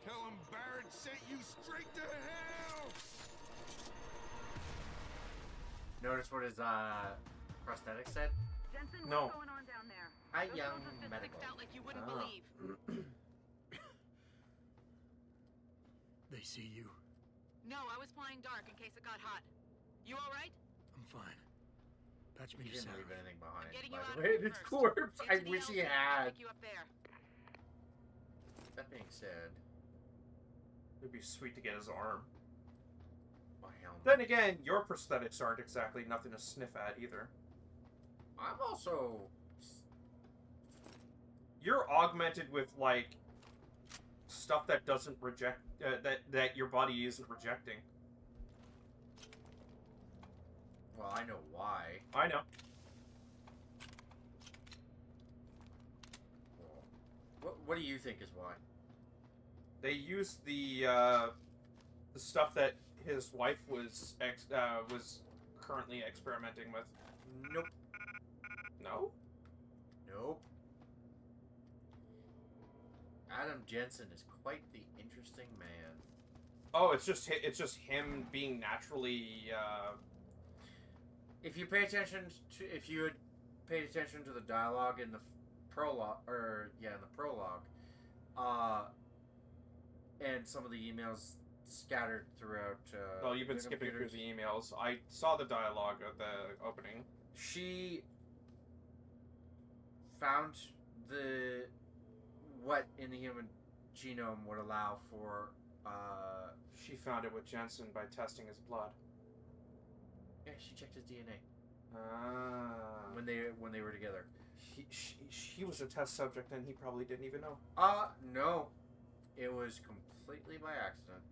Speaker 2: Tell him Barrett sent you straight to hell!
Speaker 1: Notice what his prosthetic said?
Speaker 11: Jensen,
Speaker 15: No.
Speaker 11: what's going on down there?
Speaker 1: Hi,
Speaker 11: Those
Speaker 1: young
Speaker 11: soldiers just
Speaker 1: medical.
Speaker 11: sticks out like you wouldn't
Speaker 1: Oh.
Speaker 11: believe.
Speaker 5: They see you.
Speaker 11: No, I was flying dark in case it got hot. You all right?
Speaker 5: I'm fine. Patch me
Speaker 1: He
Speaker 5: to
Speaker 1: didn't
Speaker 5: Sarah.
Speaker 1: leave anything behind.
Speaker 11: Getting
Speaker 1: By
Speaker 11: you
Speaker 1: the
Speaker 11: out
Speaker 1: way,
Speaker 11: of here
Speaker 1: his
Speaker 11: first.
Speaker 1: corpse. I
Speaker 11: Into the
Speaker 1: wish he
Speaker 11: LZ, I'll
Speaker 1: had.
Speaker 11: pick you up there.
Speaker 1: That being said,
Speaker 15: It'd be sweet to get his arm.
Speaker 1: my helmet.
Speaker 15: Then again, your prosthetics aren't exactly nothing to sniff at either.
Speaker 1: I'm also.
Speaker 15: You're augmented with, like, stuff that doesn't reject... that your body isn't rejecting.
Speaker 1: Well, I know why.
Speaker 15: I know.
Speaker 1: What do you think is why?
Speaker 15: They used the stuff that his wife was currently experimenting with.
Speaker 1: Nope.
Speaker 15: No?
Speaker 1: Nope. Adam Jensen is quite the interesting man.
Speaker 15: Oh, it's just him being naturally.
Speaker 1: If you pay attention to, if you had paid attention to the dialogue in the prologue, and some of the emails scattered throughout.
Speaker 15: Well, you've been skipping through the emails. I saw the dialogue of the opening.
Speaker 1: She found what in the human genome would allow for.
Speaker 15: She found it with Jensen by testing his blood.
Speaker 1: Yeah, she checked his DNA.
Speaker 15: When
Speaker 1: they were together.
Speaker 15: He was a test subject and he probably didn't even know.
Speaker 1: No. It was completely by accident.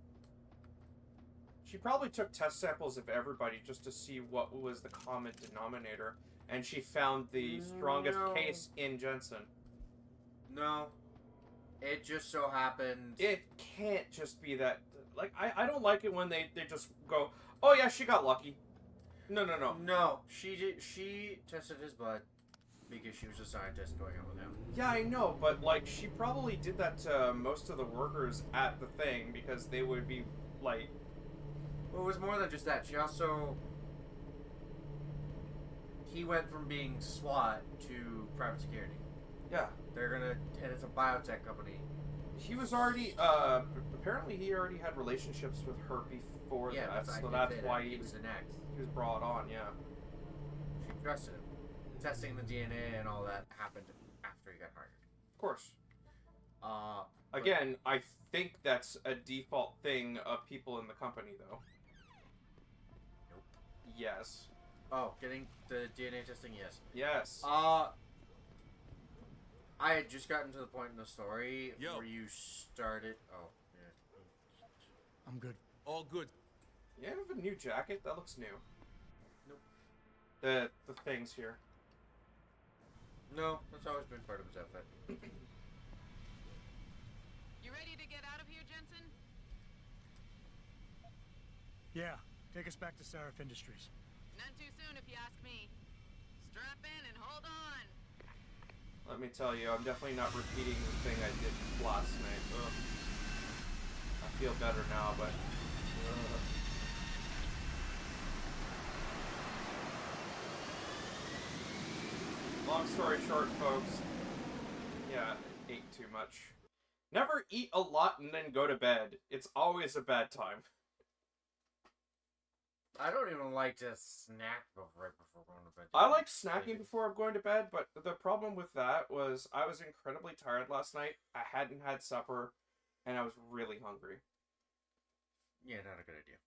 Speaker 15: She probably took test samples of everybody just to see what was the common denominator, and she found the strongest case in Jensen.
Speaker 1: No. It just so happened...
Speaker 15: It can't just be that... Like, I don't like it when they just go, oh yeah, she got lucky. No.
Speaker 1: No, she tested his blood because she was a scientist going out with him.
Speaker 15: Yeah, I know, but, like, she probably did that to most of the workers at the thing because they would be, like...
Speaker 1: Well, it was more than just that. She also... He went from being SWAT to private security.
Speaker 15: Yeah.
Speaker 1: They're gonna... And it's a biotech company.
Speaker 15: He was already, apparently he already had relationships with her before that, so that's why he was brought on, yeah.
Speaker 1: She trusted him. Testing the DNA and all that happened after he got hired.
Speaker 15: Of course. Again, I think that's a default thing of people in the company, though.
Speaker 1: Nope.
Speaker 15: Yes.
Speaker 1: Oh, getting the DNA testing, yes.
Speaker 15: Yes.
Speaker 1: I had just gotten to the point in the story where you started... Oh, yeah.
Speaker 5: I'm good.
Speaker 8: All good.
Speaker 15: You have a new jacket? That looks new.
Speaker 1: Nope.
Speaker 15: The things here.
Speaker 1: No, that's always been part of his outfit.
Speaker 11: You ready to get out of here, Jensen?
Speaker 5: Yeah, take us back to Seraph Industries.
Speaker 11: None too soon, if you ask me. Strap in and hold on.
Speaker 15: Let me tell you, I'm definitely not repeating the thing I did last night. Ugh. I feel better now, but... Long story short, folks. Yeah, ate too much. Never eat a lot and then go to bed. It's always a bad time.
Speaker 1: I don't even like to snack right before going to bed.
Speaker 15: I like snacking before I'm going to bed, but the problem with that was I was incredibly tired last night. I hadn't had supper, and I was really hungry.
Speaker 1: Yeah, not a good idea.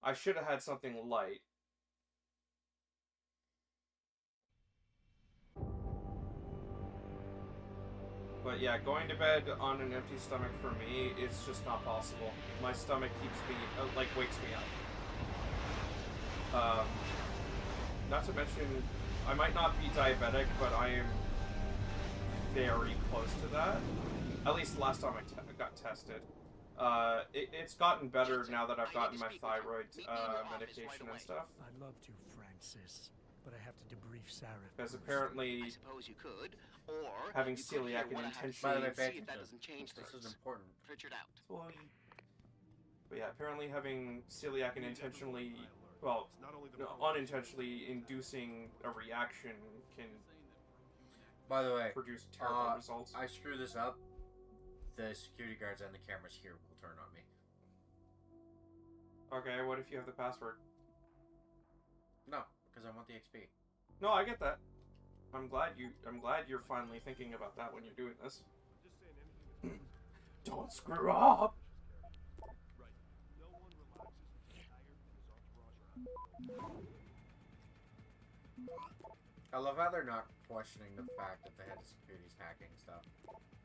Speaker 15: I should have had something light. But yeah, going to bed on an empty stomach for me is just not possible. My stomach keeps me, wakes me up. Not to mention, I might not be diabetic, but I am very close to that. At least last time I got tested. It's gotten better now that I've gotten my thyroid medication and stuff.
Speaker 5: I'd love to, Francis, but I have to debrief Sarah.
Speaker 15: Because apparently,
Speaker 4: I suppose you could, or
Speaker 15: having
Speaker 4: you could
Speaker 15: celiac
Speaker 4: hear
Speaker 15: and
Speaker 4: what I have to
Speaker 15: intentionally...
Speaker 4: say, see if that doesn't change
Speaker 1: This
Speaker 4: things.
Speaker 1: is important.
Speaker 4: Pritchard out.
Speaker 15: But yeah, apparently having celiac and intentionally, well, no, unintentionally inducing a reaction can,
Speaker 1: by the way,
Speaker 15: produce terrible results.
Speaker 1: I screw this up, the security guards and the cameras here will turn on me.
Speaker 15: Okay, what if you have the password?
Speaker 1: No, because I want the XP.
Speaker 15: No, I get that. I'm glad you're finally thinking about that when you're doing this. Don't screw up.
Speaker 1: I love how they're not questioning the fact that the head of security's hacking stuff.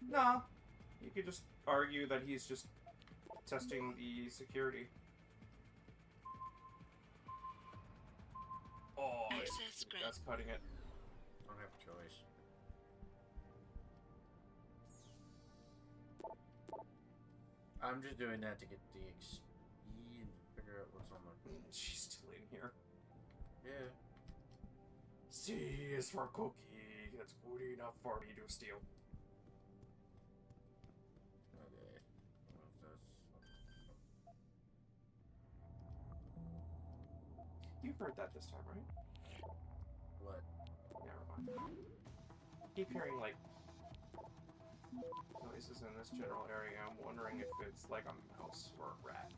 Speaker 15: No, you could just argue that he's just testing the security. Oh, that's cutting it.
Speaker 1: I don't have a choice. I'm just doing that to get the XP and figure out what's on my...
Speaker 15: She's still in here.
Speaker 1: Yeah.
Speaker 15: C is for cookie. That's good enough for me to steal.
Speaker 1: Okay. What's this?
Speaker 15: You heard that this time, right?
Speaker 1: What?
Speaker 15: Never mind. I keep hearing, like, noises in this general area. I'm wondering if it's like a mouse or a rat.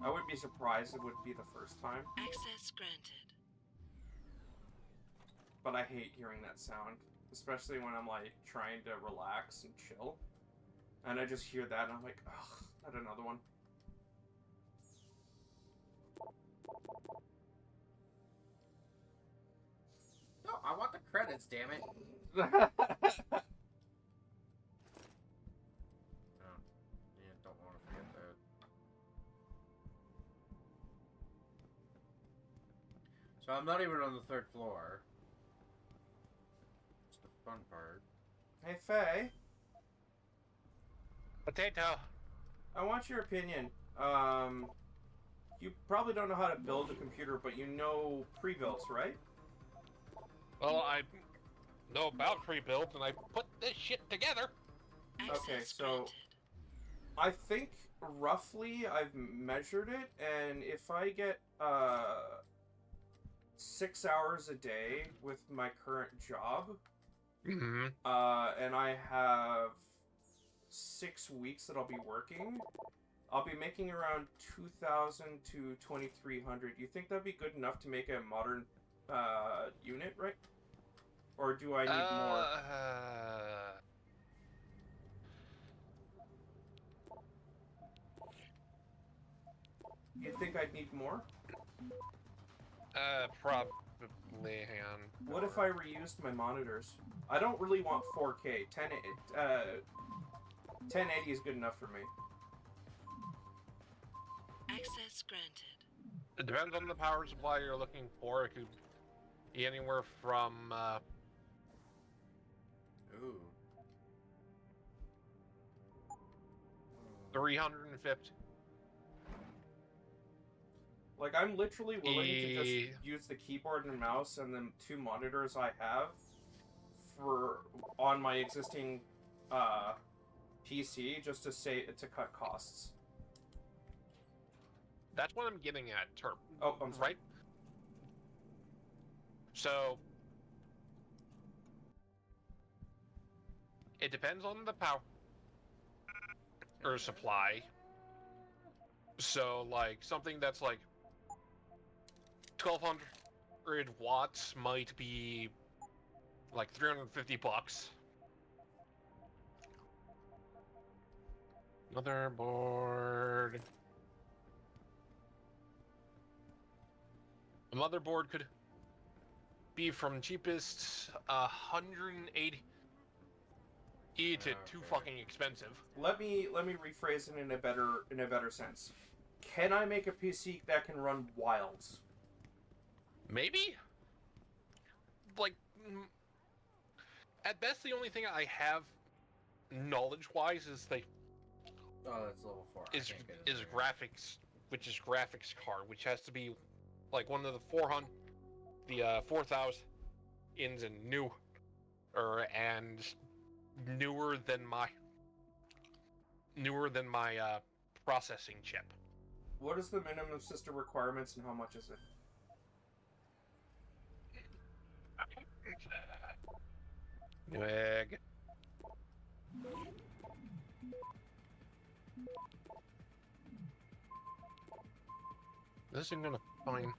Speaker 15: I would be surprised it would be the first time.
Speaker 16: Access granted.
Speaker 15: But I hate hearing that sound. Especially when I'm, like, trying to relax and chill. And I just hear that and I'm like, ugh, not another one.
Speaker 1: No, I want the credits, damn it. Oh, yeah, don't want to forget that. So I'm not even on the 3rd floor. It's the fun part.
Speaker 15: Hey, Faye.
Speaker 3: Potato.
Speaker 15: I want your opinion. You probably don't know how to build a computer, but you know pre-builts, right?
Speaker 3: Well, I know about pre-built, and I put this shit together.
Speaker 15: Okay, so I think roughly I've measured it, and if I get 6 hours a day with my current job,
Speaker 3: Mm-hmm.
Speaker 15: And I have 6 weeks that I'll be working, I'll be making around 2,000 to 2,300. You think that'd be good enough to make a modern unit, right? Or do I need more? You think I'd need more?
Speaker 3: Probably, hang on.
Speaker 15: What if I reused my monitors? I don't really want 4K. 1080 is good enough for me.
Speaker 16: Access granted.
Speaker 3: It depends on the power supply you're looking for. It could be anywhere from,
Speaker 1: Ooh.
Speaker 3: 350.
Speaker 15: Like, I'm literally willing to just use the keyboard and mouse and the 2 monitors I have on my existing PC just to cut costs.
Speaker 3: That's what I'm getting at, Terp.
Speaker 15: Oh, I'm sorry.
Speaker 3: Right? So, it depends on the power or supply. So, like, something that's like 1,200 watts might be like $350. Motherboard. A motherboard could be from cheapest 180 to too fucking expensive.
Speaker 15: Let me rephrase it in a better sense. Can I make a PC that can run Wilds?
Speaker 3: Maybe? Like, at best, the only thing I have knowledge-wise is
Speaker 1: Oh, that's level 4.
Speaker 3: Is graphics, which is graphics card, which has to be like one of the 4,000 ins and newer than my processing chip.
Speaker 15: What is the minimum system requirements and how much is it?
Speaker 3: Egg. This isn't gonna find.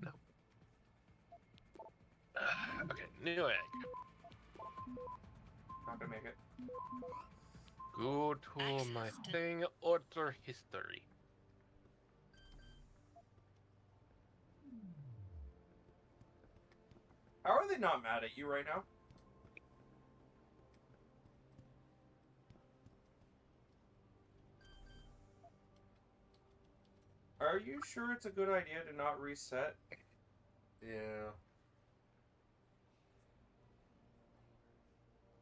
Speaker 3: No. Okay, new egg.
Speaker 15: Not gonna make it.
Speaker 3: Go to my thing, order history.
Speaker 15: How are they not mad at you right now? Are you sure it's a good idea to not reset?
Speaker 1: Yeah.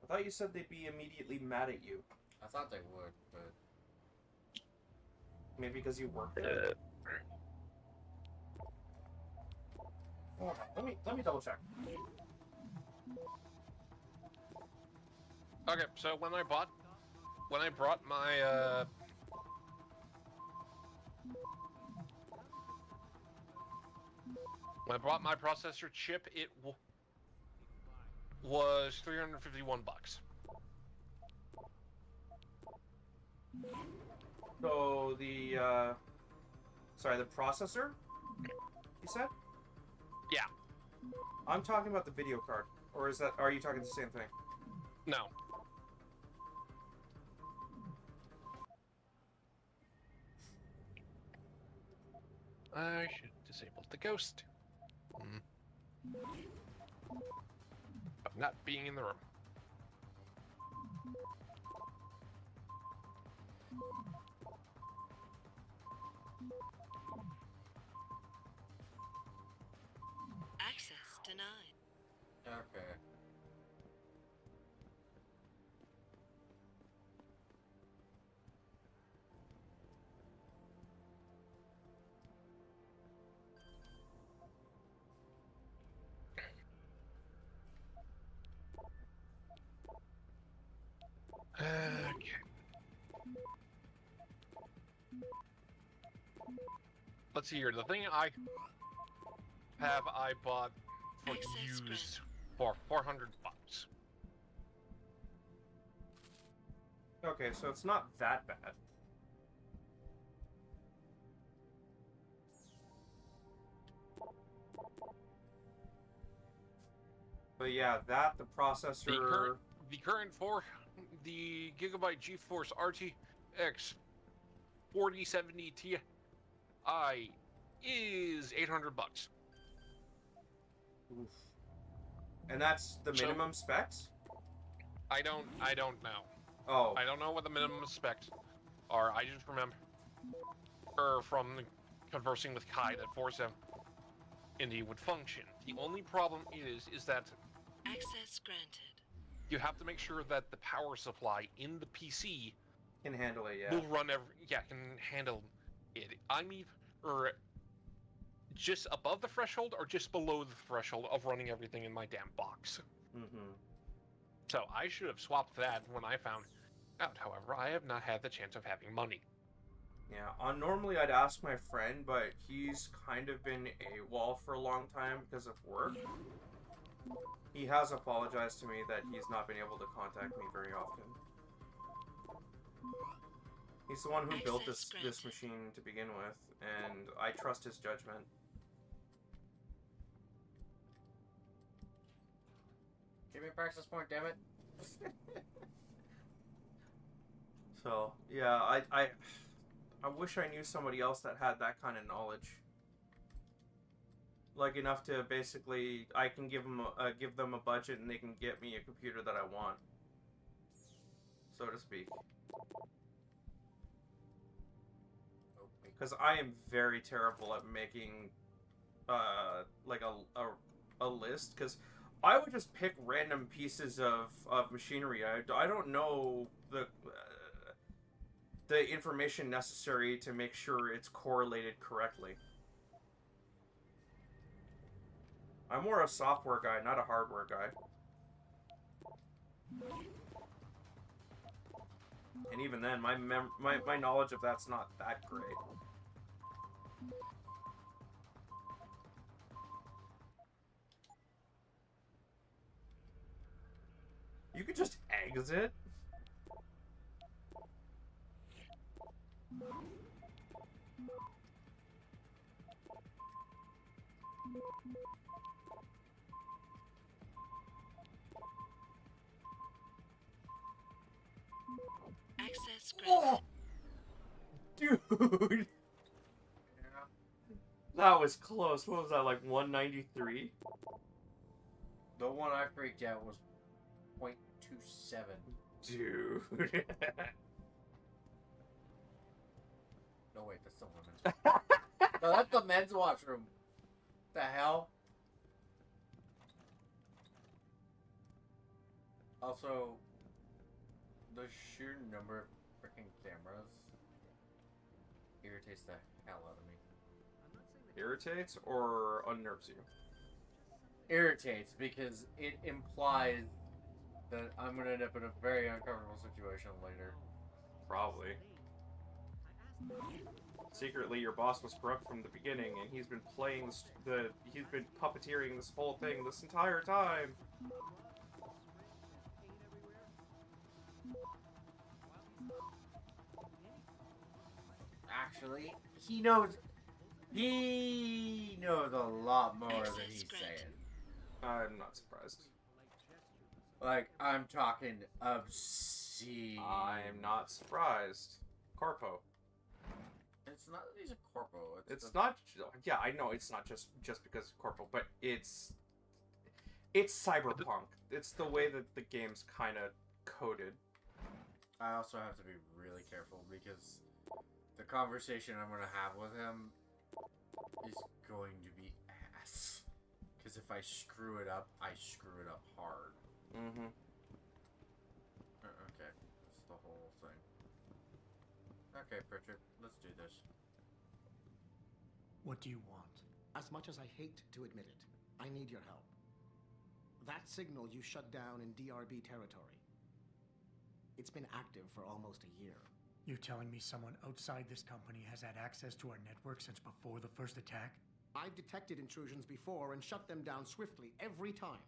Speaker 15: I thought you said they'd be immediately mad at you.
Speaker 1: I thought they would, but
Speaker 15: maybe because you work there. Hold on, let me double check.
Speaker 3: Okay, so when I brought my when I brought my processor chip, it was $351.
Speaker 15: So the sorry, the processor? You said?
Speaker 3: Yeah.
Speaker 15: I'm talking about the video card, or are you talking the same thing?
Speaker 3: No. I should disable the ghost. Of not being in the room.
Speaker 16: Access denied.
Speaker 1: okay.
Speaker 3: Okay. Let's see here. The thing I bought for used for $400.
Speaker 15: Okay, so it's not that bad. But yeah, the processor...
Speaker 3: The current the Gigabyte GeForce RTX 4070 Ti is $800.
Speaker 15: Oof. And that's the minimum specs?
Speaker 3: I don't know.
Speaker 15: Oh.
Speaker 3: I don't know what the minimum specs are. I just remember from conversing with Kai that 470 would function. The only problem is that
Speaker 16: access granted.
Speaker 3: You have to make sure that the power supply in the PC
Speaker 15: can handle it, yeah.
Speaker 3: Will run can handle it. I'm either just above the threshold or just below the threshold of running everything in my damn box.
Speaker 15: Mm-hmm.
Speaker 3: So I should have swapped that when I found out. However, I have not had the chance of having money.
Speaker 15: Yeah, normally I'd ask my friend, but he's kind of been AWOL for a long time because of work. He has apologized to me that he's not been able to contact me very often. He's the one who built this machine to begin with, and I trust his judgment.
Speaker 1: Give me a praxis point, damn it.
Speaker 15: So, yeah, I wish I knew somebody else that had that kind of knowledge. Like enough to basically, I can give them a budget and they can get me a computer that I want, so to speak. Because I am very terrible at making, like a list. Because I would just pick random pieces of machinery. I don't know the information necessary to make sure it's correlated correctly. I'm more a software guy, not a hardware guy. And even then, my knowledge of that's not that great. You could just exit.
Speaker 16: Access granted.
Speaker 15: Dude! That was close. What was that, like 193?
Speaker 1: The one I freaked out was 0.27.
Speaker 15: Dude.
Speaker 1: No, wait, that's the women's washroom. No, that's the men's washroom. The hell? Also, the sheer number of freaking cameras irritates the hell out of me.
Speaker 15: Irritates or unnerves you?
Speaker 1: Irritates because it implies that I'm gonna end up in a very uncomfortable situation later.
Speaker 15: Probably. Secretly, your boss was corrupt from the beginning, and he's been playing he's been puppeteering this whole thing this entire time.
Speaker 1: Actually, he knows a lot more than he's saying.
Speaker 15: I'm not surprised.
Speaker 1: Like, I'm talking obscene.
Speaker 15: I'm not surprised. Corpo.
Speaker 1: It's not that he's a corpo.
Speaker 15: It's not. Yeah, I know it's not just because of corpo, but it's cyberpunk. It's the way that the game's kind of coded.
Speaker 1: I also have to be really careful because the conversation I'm going to have with him is going to be ass. Because if I screw it up, I screw it up hard.
Speaker 15: Mm-hmm.
Speaker 1: Okay, that's the whole thing. Okay, Pritchard, let's do this.
Speaker 5: What do you want?
Speaker 4: As much as I hate to admit it, I need your help. That signal you shut down in DRB territory. It's been active for almost a year.
Speaker 5: You're telling me someone outside this company has had access to our network since before the first attack?
Speaker 4: I've detected intrusions before and shut them down swiftly every time.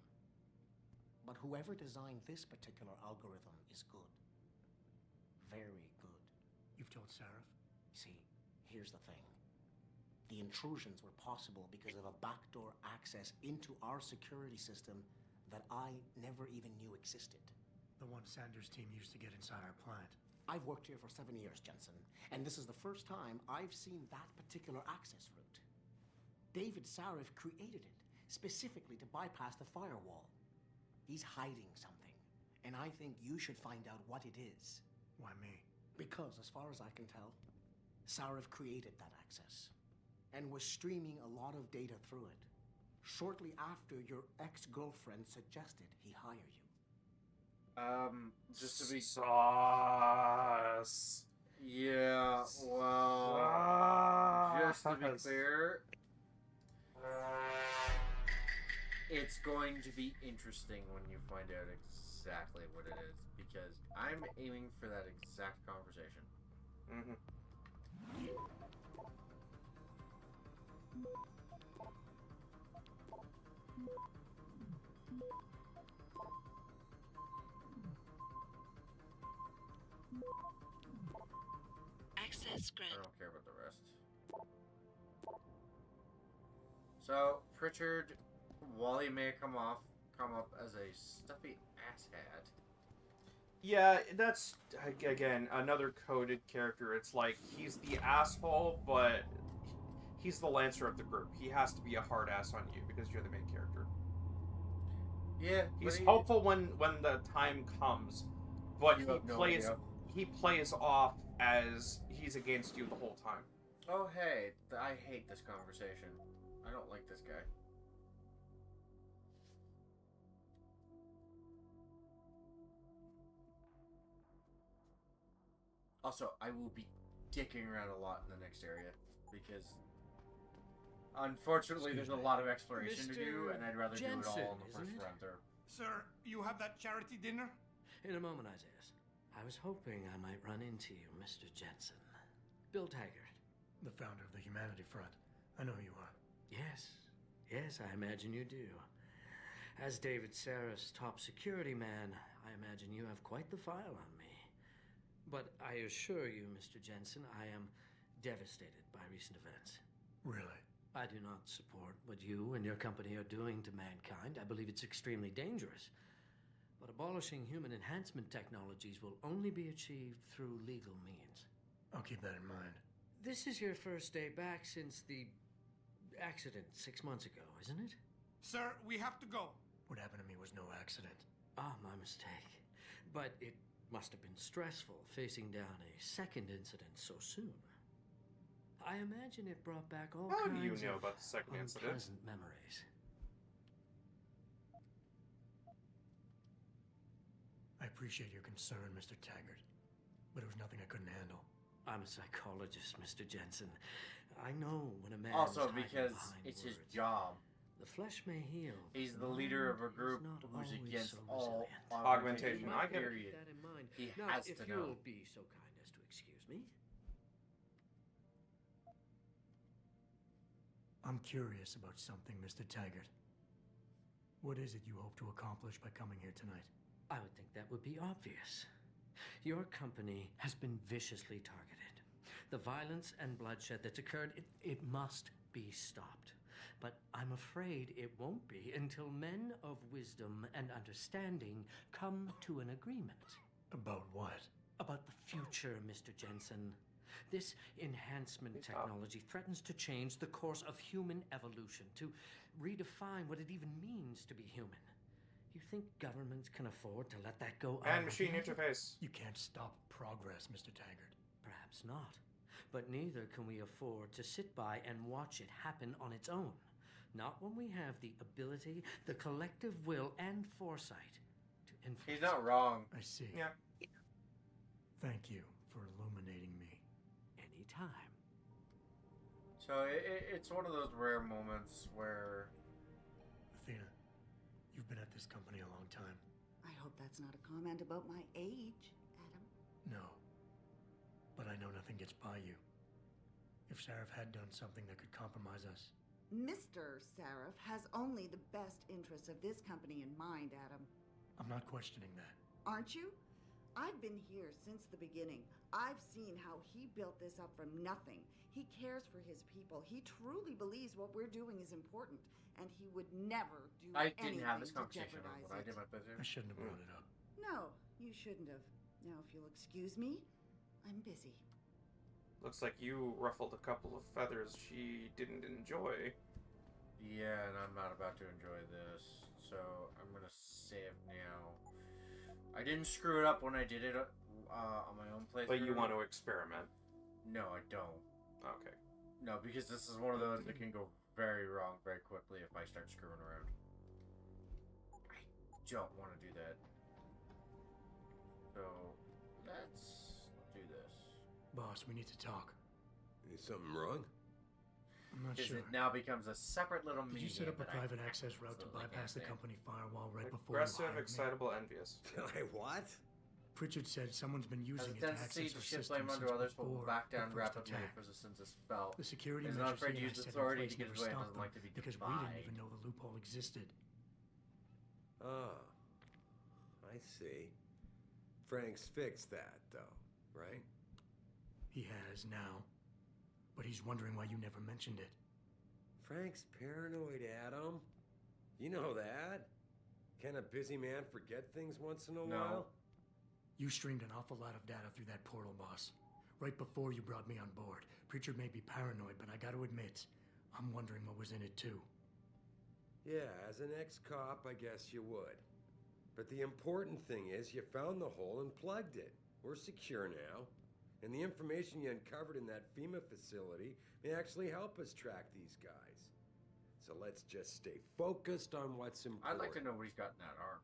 Speaker 4: But whoever designed this particular algorithm is good. Very good.
Speaker 5: You've told Sarah?
Speaker 4: See, here's the thing. The intrusions were possible because of a backdoor access into our security system that I never even knew existed.
Speaker 5: The one Sanders' team used to get inside our plant.
Speaker 4: I've worked here for 7 years, Jensen, and this is the first time I've seen that particular access route. David Sarif created it specifically to bypass the firewall. He's hiding something, and I think you should find out what it is.
Speaker 5: Why me?
Speaker 4: Because, as far as I can tell, Sarif created that access and was streaming a lot of data through it shortly after your ex-girlfriend suggested he hire you.
Speaker 1: Just to be
Speaker 15: sauce.
Speaker 1: Yeah, well, just to be clear, it's going to be interesting when you find out exactly what it is, because I'm aiming for that exact conversation.
Speaker 15: Mm-hmm.
Speaker 16: Access
Speaker 1: I
Speaker 16: granted.
Speaker 1: don't care about the rest. So, Pritchard, while he may come up as a stuffy asshat.
Speaker 15: Yeah, that's, again, another coded character. It's like, he's the asshole, but he's the lancer of the group. He has to be a hard ass on you because you're the main character.
Speaker 1: Yeah,
Speaker 15: he's hopeful when the time comes, but he plays off as he's against you the whole time.
Speaker 1: Oh, hey, I hate this conversation. I don't like this guy. Also, I will be dicking around a lot in the next area, because unfortunately there's a lot of exploration to do, and I'd rather do it all in the first run through.
Speaker 14: Sir, you have that charity dinner?
Speaker 10: In a moment, Isaiah. I was hoping I might run into you, Mr. Jensen. Bill Taggart.
Speaker 5: The founder of the Humanity Front. I know who you are.
Speaker 10: Yes, I imagine you do. As David Sarah's top security man, I imagine you have quite the file on me. But I assure you, Mr. Jensen, I am devastated by recent events.
Speaker 5: Really?
Speaker 10: I do not support what you and your company are doing to mankind. I believe it's extremely dangerous. But abolishing human enhancement technologies will only be achieved through legal means.
Speaker 5: I'll keep that in mind.
Speaker 10: This is your first day back since the accident 6 months ago, isn't it?
Speaker 14: Sir, we have to go.
Speaker 5: What happened to me was no accident.
Speaker 10: Ah, my mistake. But it must have been stressful facing down a second incident so soon. I imagine it brought back all
Speaker 15: How
Speaker 10: kinds
Speaker 15: do you know
Speaker 10: of
Speaker 15: about the second incident?
Speaker 10: unpleasant memories.
Speaker 5: appreciate your concern, Mr. Taggart, but it was nothing I couldn't handle.
Speaker 10: I'm a psychologist, Mr. Jensen. I know when a man
Speaker 1: Also,
Speaker 10: is hiding
Speaker 1: because
Speaker 10: behind
Speaker 1: it's
Speaker 10: words.
Speaker 1: his job.
Speaker 10: The flesh may heal.
Speaker 1: He's the
Speaker 10: but
Speaker 1: leader of a
Speaker 10: mind
Speaker 1: group
Speaker 10: is not
Speaker 1: who's
Speaker 10: always
Speaker 1: against
Speaker 10: so
Speaker 1: all
Speaker 10: resilient.
Speaker 15: Augmentation.
Speaker 10: You
Speaker 15: I
Speaker 10: might
Speaker 15: get it.
Speaker 10: wanna keep that in mind.
Speaker 1: He
Speaker 10: now,
Speaker 1: has
Speaker 10: if
Speaker 1: to
Speaker 10: you'll
Speaker 1: know.
Speaker 10: be so kind as to excuse me.
Speaker 5: I'm curious about something, Mr. Taggart. What is it you hope to accomplish by coming here tonight?
Speaker 10: I would think that would be obvious. Your company has been viciously targeted. The violence and bloodshed that's occurred, it must be stopped. But I'm afraid it won't be until men of wisdom and understanding come to an agreement.
Speaker 5: About what?
Speaker 10: About the future, Mr. Jensen. This enhancement technology threatens to change the course of human evolution, to redefine what it even means to be human. You think governments can afford to let that go
Speaker 15: Man-machine
Speaker 10: unregulated?
Speaker 15: interface.
Speaker 5: You can't stop progress, Mr. Taggart.
Speaker 10: Perhaps not. But neither can we afford to sit by and watch it happen on its own. Not when we have the ability, the collective will, and foresight to influence.
Speaker 1: He's not wrong.
Speaker 5: I see.
Speaker 15: Yeah.
Speaker 5: Thank you for illuminating me.
Speaker 10: Anytime.
Speaker 1: So it's one of those rare moments where...
Speaker 5: Athena, you've been at this company a long time.
Speaker 21: I hope that's not a comment about my age, Adam.
Speaker 5: No. But I know nothing gets by you. If Sarif had done something that could compromise us...
Speaker 21: Mr. Sarif has only the best interests of this company in mind, Adam.
Speaker 5: I'm not questioning that.
Speaker 21: Aren't you? I've been here since the beginning. I've seen how he built this up from nothing. He cares for his people. He truly believes what we're doing is important, and he would never do
Speaker 1: I
Speaker 21: anything
Speaker 1: didn't have this
Speaker 21: to
Speaker 1: conversation
Speaker 21: jeopardize
Speaker 1: when I
Speaker 21: it.
Speaker 1: did my business.
Speaker 5: I shouldn't have brought it up.
Speaker 21: No, you shouldn't have. Now, if you'll excuse me, I'm busy.
Speaker 15: Looks like you ruffled a couple of feathers she didn't enjoy.
Speaker 1: Yeah, and I'm not about to enjoy this, so I'm gonna save now. I didn't screw it up when I did it on my own playthrough.
Speaker 15: But you want to experiment.
Speaker 1: No, I don't.
Speaker 15: Okay.
Speaker 1: No, because this is one of those that can go very wrong very quickly if I start screwing around. I don't want to do that. So, let's do this.
Speaker 5: Boss, we need to talk.
Speaker 12: Is something wrong?
Speaker 5: I'm not
Speaker 1: Because
Speaker 5: sure.
Speaker 1: it now becomes a separate little
Speaker 5: Did
Speaker 1: mini
Speaker 5: you set up a
Speaker 1: game that I
Speaker 5: private access route to
Speaker 1: absolutely
Speaker 5: bypass the
Speaker 1: can't
Speaker 5: company firewall right before
Speaker 15: Aggressive,
Speaker 5: you hired me?
Speaker 15: excitable, envious.
Speaker 12: What?
Speaker 5: Pritchard said someone's been
Speaker 1: Has
Speaker 5: using
Speaker 1: a
Speaker 5: it to
Speaker 1: tendency
Speaker 5: access
Speaker 1: to
Speaker 5: our
Speaker 1: shift
Speaker 5: system
Speaker 1: blame onto
Speaker 5: since
Speaker 1: others, but will
Speaker 5: before
Speaker 1: back
Speaker 5: the
Speaker 1: down
Speaker 5: first
Speaker 1: rapidly
Speaker 5: attack.
Speaker 1: if resistance is felt.
Speaker 5: The security
Speaker 1: Is
Speaker 5: measures
Speaker 1: not afraid to
Speaker 5: he and
Speaker 1: use
Speaker 5: I set in
Speaker 1: authority
Speaker 5: place
Speaker 1: to get
Speaker 5: never
Speaker 1: his way and
Speaker 5: stopped
Speaker 1: doesn't
Speaker 5: them
Speaker 1: like to be
Speaker 5: because we
Speaker 1: defied.
Speaker 5: didn't even know the loophole existed.
Speaker 12: Ah, I see. Frank's fixed that, though, right?
Speaker 5: He has now. But he's wondering why you never mentioned it.
Speaker 12: Frank's paranoid, Adam. You know that. Can a busy man forget things once in a while?
Speaker 5: You streamed an awful lot of data through that portal, boss. Right before you brought me on board. Pritchard may be paranoid, but I gotta admit, I'm wondering what was in it too.
Speaker 12: Yeah, as an ex-cop, I guess you would. But the important thing is you found the hole and plugged it. We're secure now. And the information you uncovered in that FEMA facility may actually help us track these guys. So let's just stay focused on what's important.
Speaker 1: I'd like to know what he's got in that arm.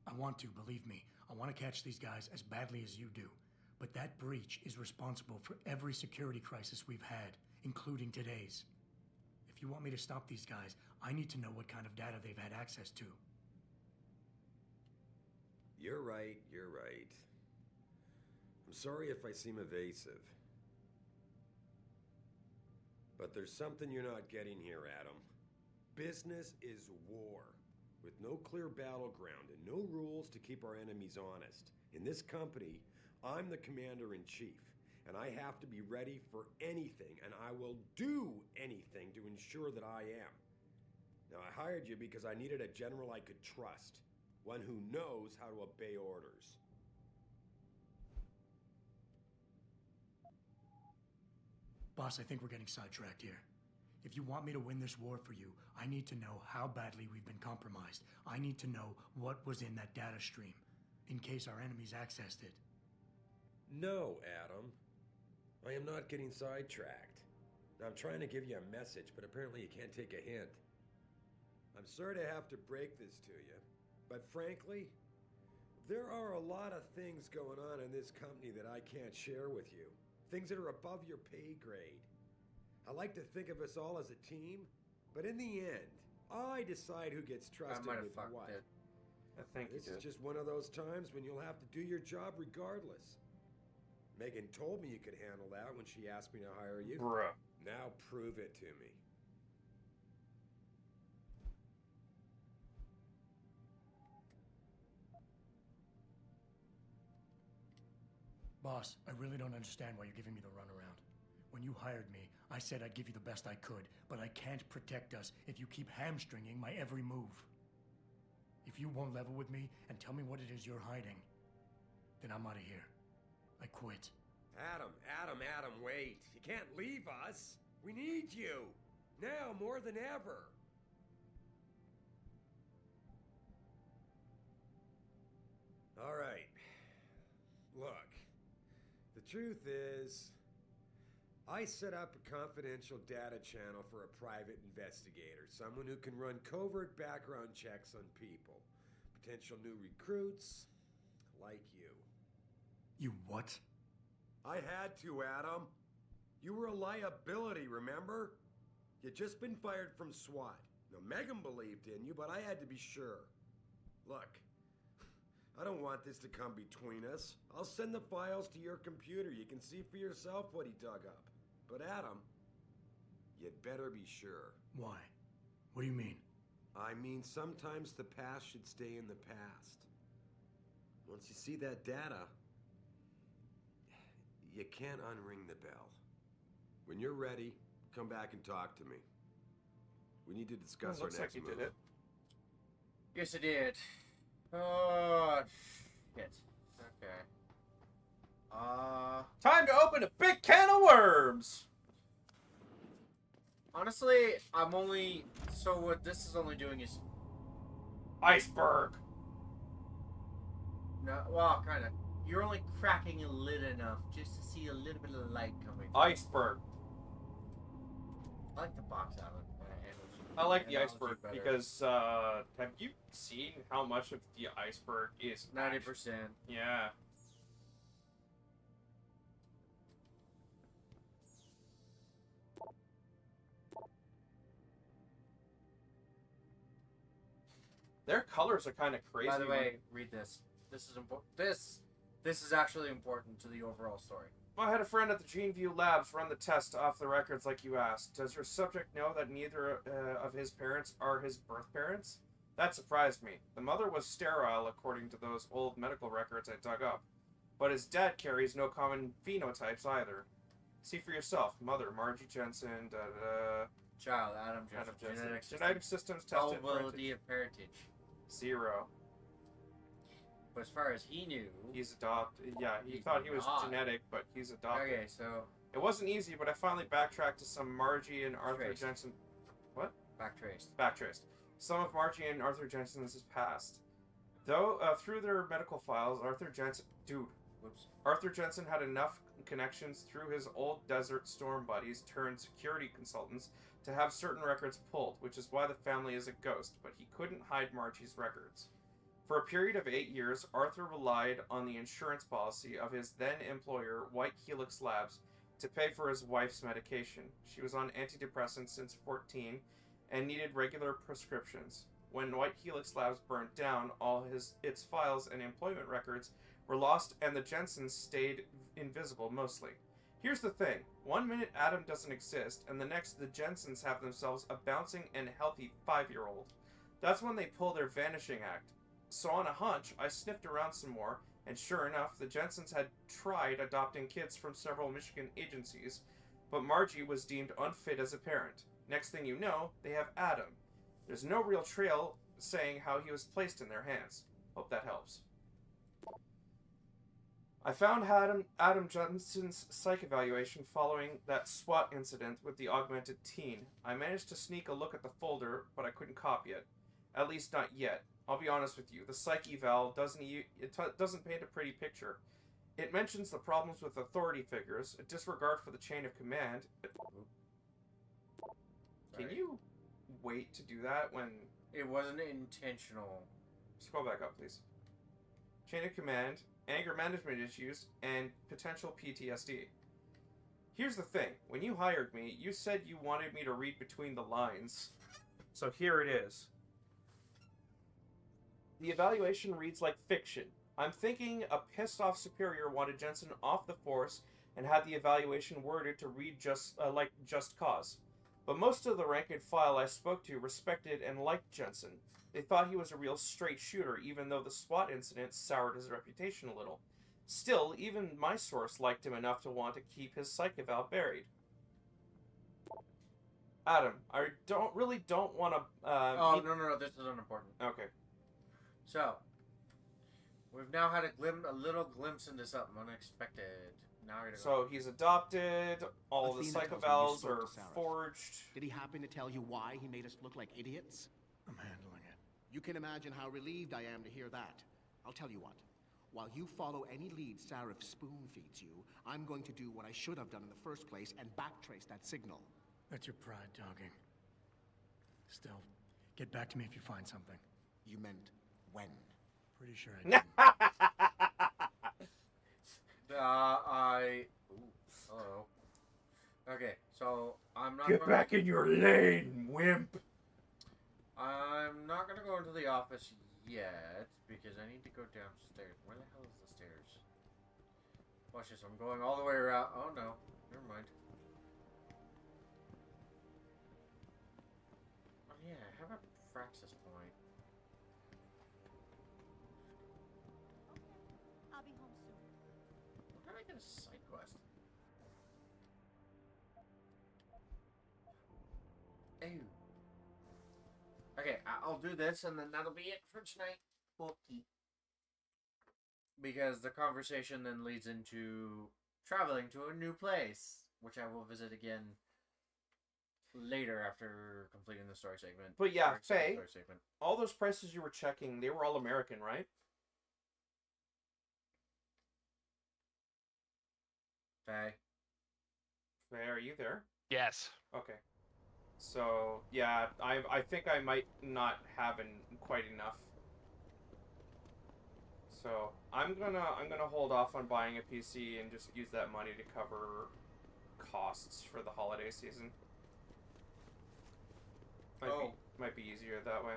Speaker 5: I want to, believe me. I want to catch these guys as badly as you do. But that breach is responsible for every security crisis we've had, including today's. If you want me to stop these guys, I need to know what kind of data they've had access to.
Speaker 12: You're right, you're right. I'm sorry if I seem evasive. But there's something you're not getting here, Adam. Business is war, with no clear battleground and no rules to keep our enemies honest. In this company, I'm the commander-in-chief, and I have to be ready for anything, and I will do anything to ensure that I am. Now, I hired you because I needed a general I could trust, one who knows how to obey orders.
Speaker 5: Boss, I think we're getting sidetracked here. If you want me to win this war for you, I need to know how badly we've been compromised. I need to know what was in that data stream, in case our enemies accessed it.
Speaker 12: No, Adam. I am not getting sidetracked. I'm trying to give you a message, but apparently you can't take a hint. I'm sorry to have to break this to you, but frankly, there are a lot of things going on in this company that I can't share with you. Things that are above your pay grade. I like to think of us all as a team, but in the end, I decide who gets trusted with what.
Speaker 15: I think
Speaker 12: this is just one of those times when you'll have to do your job regardless. Megan told me you could handle that when she asked me to hire you.
Speaker 15: Bruh.
Speaker 12: Now prove it to me.
Speaker 5: Boss, I really don't understand why you're giving me the runaround. When you hired me, I said I'd give you the best I could, but I can't protect us if you keep hamstringing my every move. If you won't level with me and tell me what it is you're hiding, then I'm out of here. I quit.
Speaker 12: Adam, wait. You can't leave us. We need you. Now more than ever. All right. Look, the truth is, I set up a confidential data channel for a private investigator, someone who can run covert background checks on people, potential new recruits, like you.
Speaker 5: You what?
Speaker 12: I had to, Adam. You were a liability, remember? You'd just been fired from SWAT. Now, Megan believed in you, but I had to be sure. Look, I don't want this to come between us. I'll send the files to your computer. You can see for yourself what he dug up. But Adam, you'd better be sure.
Speaker 5: Why? What do you mean?
Speaker 12: I mean, sometimes the past should stay in the past. Once you see that data, you can't unring the bell. When you're ready, come back and talk to me. We need to discuss our next move.
Speaker 15: Did it.
Speaker 1: Yes, it did. Oh, shit. Okay.
Speaker 15: Time to open a big can of worms!
Speaker 1: Honestly, I'm only... So what this is only doing is...
Speaker 15: Iceberg!
Speaker 1: No, well, kind of. You're only cracking a lid enough just to see a little bit of light coming through.
Speaker 15: Iceberg.
Speaker 1: I like the box out.
Speaker 15: I like the iceberg because, have you seen how much of the iceberg is
Speaker 1: 90%.
Speaker 15: Yeah. Their colors are kind of crazy.
Speaker 1: By the way, read this. This is important. This is actually important to the overall story.
Speaker 15: I had a friend at the GeneView Labs run the test off the records like you asked. Does your subject know that neither of his parents are his birth parents? That surprised me. The mother was sterile according to those old medical records I dug up. But his dad carries no common phenotypes either. See for yourself. Mother, Margie Jensen,
Speaker 1: Child, Adam Jensen.
Speaker 15: Genetic systems tested.
Speaker 1: Probability of parentage.
Speaker 15: 0.
Speaker 1: But as far as he knew...
Speaker 15: He's adopted. Yeah, he thought he was genetic, but he's adopted.
Speaker 1: Okay, so...
Speaker 15: It wasn't easy, but I finally backtracked to some Margie and Arthur Jensen... What?
Speaker 1: Backtraced.
Speaker 15: Some of Margie and Arthur Jensen's past. Though, through their medical files, Arthur Jensen... Dude.
Speaker 1: Whoops.
Speaker 15: Arthur Jensen had enough connections through his old Desert Storm buddies turned security consultants to have certain records pulled, which is why the family is a ghost, but he couldn't hide Margie's records. For a period of 8 years, Arthur relied on the insurance policy of his then-employer, White Helix Labs, to pay for his wife's medication. She was on antidepressants since 14 and needed regular prescriptions. When White Helix Labs burnt down, all its files and employment records were lost, and the Jensens stayed invisible mostly. Here's the thing. 1 minute Adam doesn't exist, and the next the Jensens have themselves a bouncing and healthy 5-year-old. That's when they pull their vanishing act. So on a hunch, I sniffed around some more, and sure enough, the Jensens had tried adopting kids from several Michigan agencies, but Margie was deemed unfit as a parent. Next thing you know, they have Adam. There's no real trail saying how he was placed in their hands. Hope that helps. I found Adam Jensen's psych evaluation following that SWAT incident with the augmented teen. I managed to sneak a look at the folder, but I couldn't copy it. At least not yet. I'll be honest with you, the psych eval doesn't paint a pretty picture. It mentions the problems with authority figures, a disregard for the chain of command, Can you wait to do that when...
Speaker 1: It wasn't intentional.
Speaker 15: Scroll back up, please. Chain of command, anger management issues, and potential PTSD. Here's the thing. When you hired me, you said you wanted me to read between the lines. So here it is. The evaluation reads like fiction. I'm thinking a pissed-off superior wanted Jensen off the force and had the evaluation worded to read like just cause. But most of the rank and file I spoke to respected and liked Jensen. They thought he was a real straight shooter, even though the SWAT incident soured his reputation a little. Still, even my source liked him enough to want to keep his psych eval buried. Adam, I don't want to...
Speaker 1: oh, no, this is unimportant.
Speaker 15: Okay.
Speaker 1: So, we've now had a little glimpse into something unexpected. Now you're
Speaker 4: So
Speaker 15: he's adopted, all the
Speaker 4: Athena
Speaker 15: psych
Speaker 4: tells me
Speaker 15: evals
Speaker 4: you spoke
Speaker 15: are
Speaker 4: to Sarah.
Speaker 15: forged.
Speaker 4: Did he happen to tell you why he made us look like idiots?
Speaker 5: I'm handling it.
Speaker 4: You can imagine how relieved I am to hear that. I'll tell you what. While you follow any lead Sarif spoon-feeds you, I'm going to do what I should have done in the first place and backtrace that signal.
Speaker 5: That's your pride talking. Still, get back to me if you find something.
Speaker 4: You meant when?
Speaker 5: Pretty sure I did.
Speaker 1: Hello. Okay, so I'm not
Speaker 15: Get back in your lane, wimp!
Speaker 1: I'm not gonna go into the office yet, because I need to go downstairs. Where the hell is the stairs? Watch this, I'm going all the way around. Oh no, never mind. Oh yeah, how about Fraxis Point?
Speaker 7: I'll be home soon.
Speaker 1: How did I get a side quest? Ew. Okay, I'll do this, and then that'll be it for tonight. Okay. Because the conversation then leads into traveling to a new place, which I will visit again later after completing the story segment.
Speaker 15: But yeah,
Speaker 1: Or
Speaker 15: Faye,
Speaker 1: story segment.
Speaker 15: all those prices you were checking, they were all American, right?
Speaker 1: Faye.
Speaker 15: Faye, are you there?
Speaker 3: Yes.
Speaker 15: Okay. So, yeah, I think I might not have quite enough. So, I'm gonna hold off on buying a PC and just use that money to cover costs for the holiday season. Might be easier that way.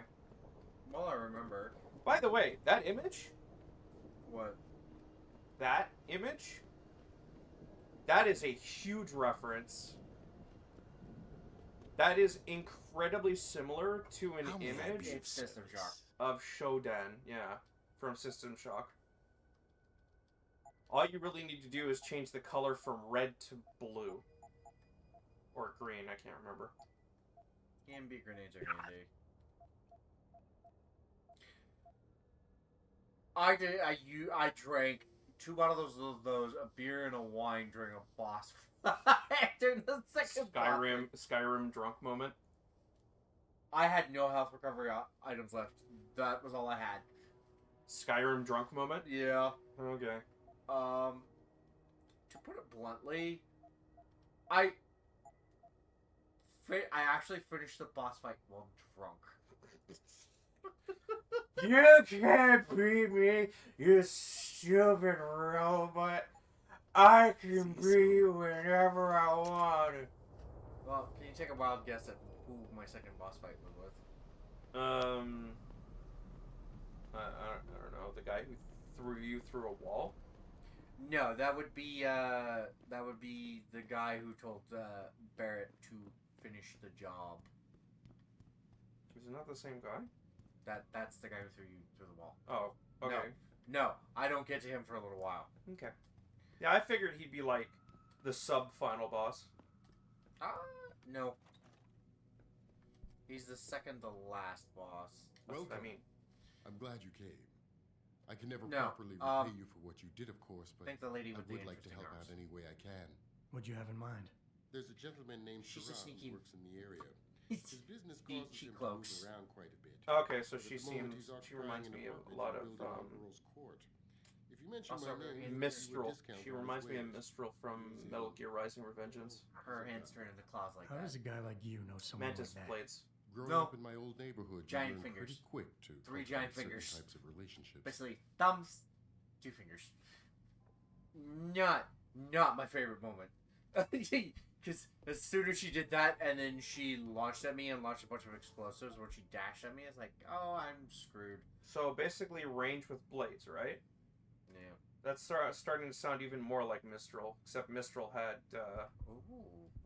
Speaker 1: Well, I remember.
Speaker 15: By the way, that image?
Speaker 1: What?
Speaker 15: That image? That is a huge reference. That is incredibly similar to an image
Speaker 1: System Shock.
Speaker 15: of Shodan, yeah, from System Shock. All you really need to do is change the color from red to blue. Or green, I can't remember.
Speaker 1: EMB grenades are handy. I drank 2 bottles of those, a beer and a wine during a boss fight. During the second
Speaker 15: Skyrim drunk moment.
Speaker 1: I had no health recovery items left. That was all I had.
Speaker 15: Skyrim drunk moment?
Speaker 1: Yeah.
Speaker 15: Okay.
Speaker 1: To put it bluntly, I actually finished the boss fight while drunk.
Speaker 15: You can't beat me, you stupid robot. I can beat you whenever I want.
Speaker 1: Well, can you take a wild guess at who my second boss fight was with?
Speaker 15: I don't know. The guy who threw you through a wall?
Speaker 1: No, that would be the guy who told Barrett to finish the job.
Speaker 15: Is it not the same guy?
Speaker 1: That's the guy who threw you through the wall.
Speaker 15: Oh, okay.
Speaker 1: No, I don't get to him for a little while.
Speaker 15: Okay. Yeah, I figured he'd be like the sub-final boss.
Speaker 1: No. He's the second to last boss. That's
Speaker 17: Welcome.
Speaker 1: what I mean.
Speaker 17: I'm glad you came. I can never
Speaker 1: No,
Speaker 17: properly repay you for what you did, of course, but
Speaker 1: think the lady with
Speaker 17: I
Speaker 1: the
Speaker 17: would like to help
Speaker 1: interesting
Speaker 17: out any way I can.
Speaker 5: What'd you have in mind?
Speaker 17: There's a gentleman named
Speaker 1: She's a
Speaker 17: Sarah
Speaker 1: sneaky-
Speaker 17: who works in the area. His business causes
Speaker 1: she
Speaker 17: him
Speaker 1: cloaks.
Speaker 17: to move around quite a bit.
Speaker 15: Okay, so
Speaker 17: But at
Speaker 15: she
Speaker 17: the moment,
Speaker 15: seems
Speaker 17: he's
Speaker 15: she reminds
Speaker 17: occupying
Speaker 15: me
Speaker 17: an
Speaker 15: of a lot of
Speaker 17: apartment in the building on Earl's Court. If If you mention
Speaker 1: Also,
Speaker 17: my
Speaker 1: her
Speaker 17: name,
Speaker 1: hands-
Speaker 17: you
Speaker 15: Mistral.
Speaker 17: get a discount
Speaker 15: She
Speaker 17: on his
Speaker 15: reminds me of
Speaker 17: wares.
Speaker 15: Mistral from Metal Gear Rising: Revengeance.
Speaker 1: Her hands turn into claws like
Speaker 5: How
Speaker 1: that.
Speaker 5: does a guy like you know someone
Speaker 15: Mantis
Speaker 5: like that?
Speaker 15: blades.
Speaker 17: Growing
Speaker 1: No.
Speaker 17: up in my old neighborhood,
Speaker 1: Giant
Speaker 17: you learn
Speaker 1: fingers.
Speaker 17: pretty quick to
Speaker 1: 3 giant
Speaker 17: cultivate
Speaker 1: fingers.
Speaker 17: certain types of relationships.
Speaker 1: Basically, thumbs, 2 fingers. Not my favorite moment. Because as soon as she did that, and then she launched at me and launched a bunch of explosives when she dashed at me, it's like, oh, I'm screwed.
Speaker 15: So basically, range with blades, right?
Speaker 1: Yeah.
Speaker 15: That's starting to sound even more like Mistral, except Mistral had.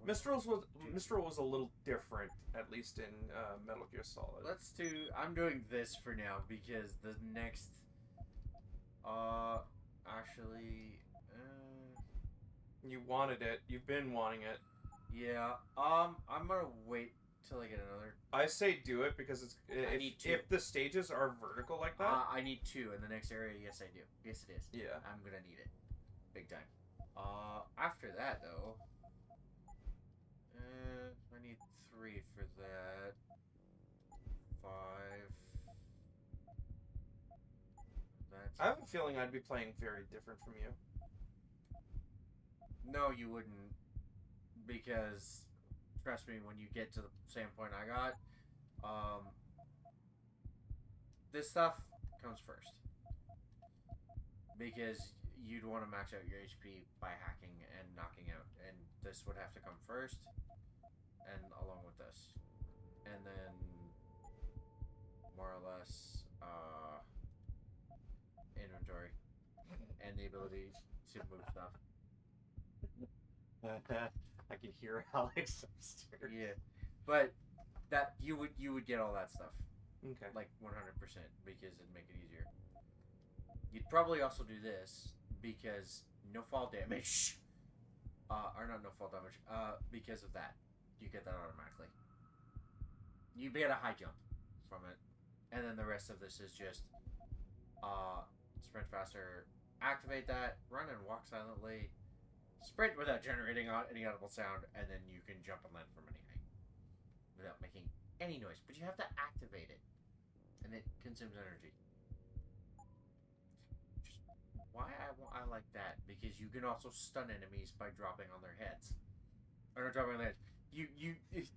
Speaker 15: Mistral was a little different, at least in Metal Gear Solid.
Speaker 1: I'm doing this for now because the next. Actually.
Speaker 15: You wanted it. You've been wanting it.
Speaker 1: Yeah. I'm gonna wait till I get another.
Speaker 15: I say do it because it's.
Speaker 1: I need 2.
Speaker 15: If the stages are vertical like that.
Speaker 1: I need 2 in the next area. Yes, I do. Yes, it is.
Speaker 15: Yeah.
Speaker 1: I'm gonna need it, big time. After that though. I need 3 for that. 5. That's.
Speaker 15: I have a feeling I'd be playing very different from you.
Speaker 1: No, you wouldn't. Because, trust me, when you get to the same point I got, this stuff comes first. Because you'd want to max out your HP by hacking and knocking out. And this would have to come first, and along with this. And then, more or less, inventory. And the ability to move stuff.
Speaker 15: I can hear Alex upstairs.
Speaker 1: Yeah, but that you would get all that stuff.
Speaker 15: Okay.
Speaker 1: Like 100% because it'd make it easier. You'd probably also do this because no fall damage. Or not no fall damage. Because of that, you get that automatically. You get a high jump from it, and then the rest of this is just sprint faster, activate that, run and walk silently. Sprint without generating any audible sound, and then you can jump and land from any height without making any noise. But you have to activate it, and it consumes energy. Just why I like that because you can also stun enemies by dropping on their heads. Or not dropping on their heads.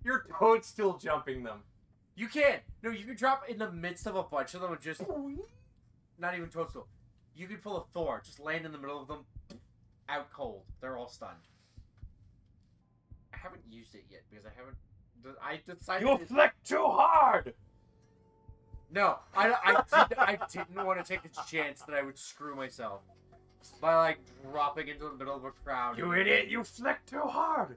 Speaker 15: You're toad still jumping them.
Speaker 1: You can. No, you can drop in the midst of a bunch of them and just not even toadstool. You could pull a Thor, just land in the middle of them. Out cold. They're all stunned. I haven't used it yet because I decided.
Speaker 15: You flick too hard.
Speaker 1: No, I didn't want to take the chance that I would screw myself by like dropping into the middle of a crowd.
Speaker 15: You idiot! You flick too hard.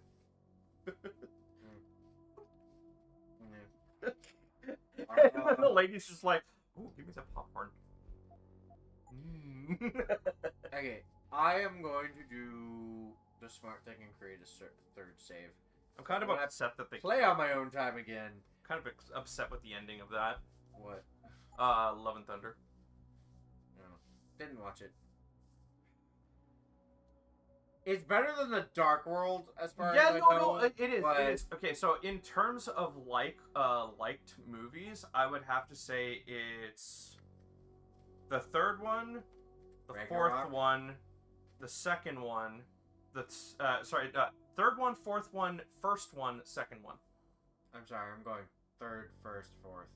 Speaker 15: And then the lady's just like, "Ooh, give me some popcorn."
Speaker 1: Okay. I am going to do the smart thing and create a third save.
Speaker 15: I'm kind of upset that they
Speaker 1: play on my own time again.
Speaker 15: Kind of upset with the ending of that.
Speaker 1: What?
Speaker 15: Love and Thunder.
Speaker 1: No, didn't watch it. It's better than the Dark World as far as I know.
Speaker 15: It is. It is. Okay, so in terms of liked movies, I would have to say it's the third one, the
Speaker 1: Ragnarok?
Speaker 15: fourth one. The second one, third one, fourth one, first one, second one.
Speaker 1: I'm sorry, I'm going third, first, fourth.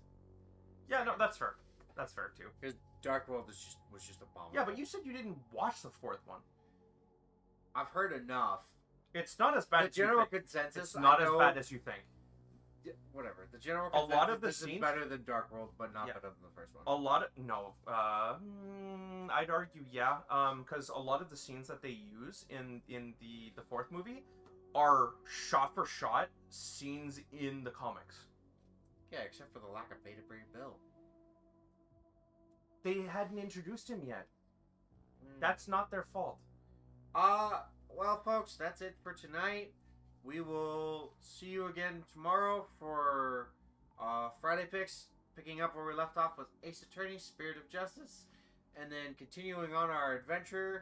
Speaker 15: Yeah, no, that's fair. That's fair too.
Speaker 1: Because Dark World was just a bomb.
Speaker 15: Yeah, but you said you didn't watch the fourth one.
Speaker 1: I've heard enough.
Speaker 15: It's not as bad.
Speaker 1: The
Speaker 15: as you
Speaker 1: general
Speaker 15: think.
Speaker 1: consensus.
Speaker 15: It's not
Speaker 1: I
Speaker 15: as
Speaker 1: know,
Speaker 15: bad as you think.
Speaker 1: Whatever. The general
Speaker 15: A
Speaker 1: consensus.
Speaker 15: lot of the
Speaker 1: this
Speaker 15: scenes
Speaker 1: is better than Dark World, but not better than the first one.
Speaker 15: A lot of I'd argue because a lot of the scenes that they use in the fourth movie are shot for shot scenes in the comics.
Speaker 1: Yeah, except for the lack of Beta Bill.
Speaker 15: They hadn't introduced him yet. That's not their fault.
Speaker 1: Well, folks, that's it for tonight. We will see you again tomorrow for Friday Picks, picking up where we left off with Ace Attorney, Spirit of Justice, and then continuing on our adventure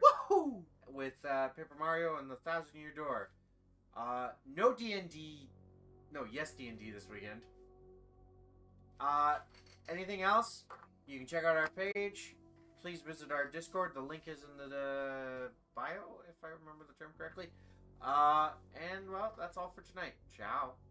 Speaker 1: with Paper Mario and the Thousand Year Door. No D&D, no, yes D&D this weekend. Anything else? You can check out our page, please visit our Discord. The link is in the bio, if I remember the term correctly. And, well, that's all for tonight. Ciao.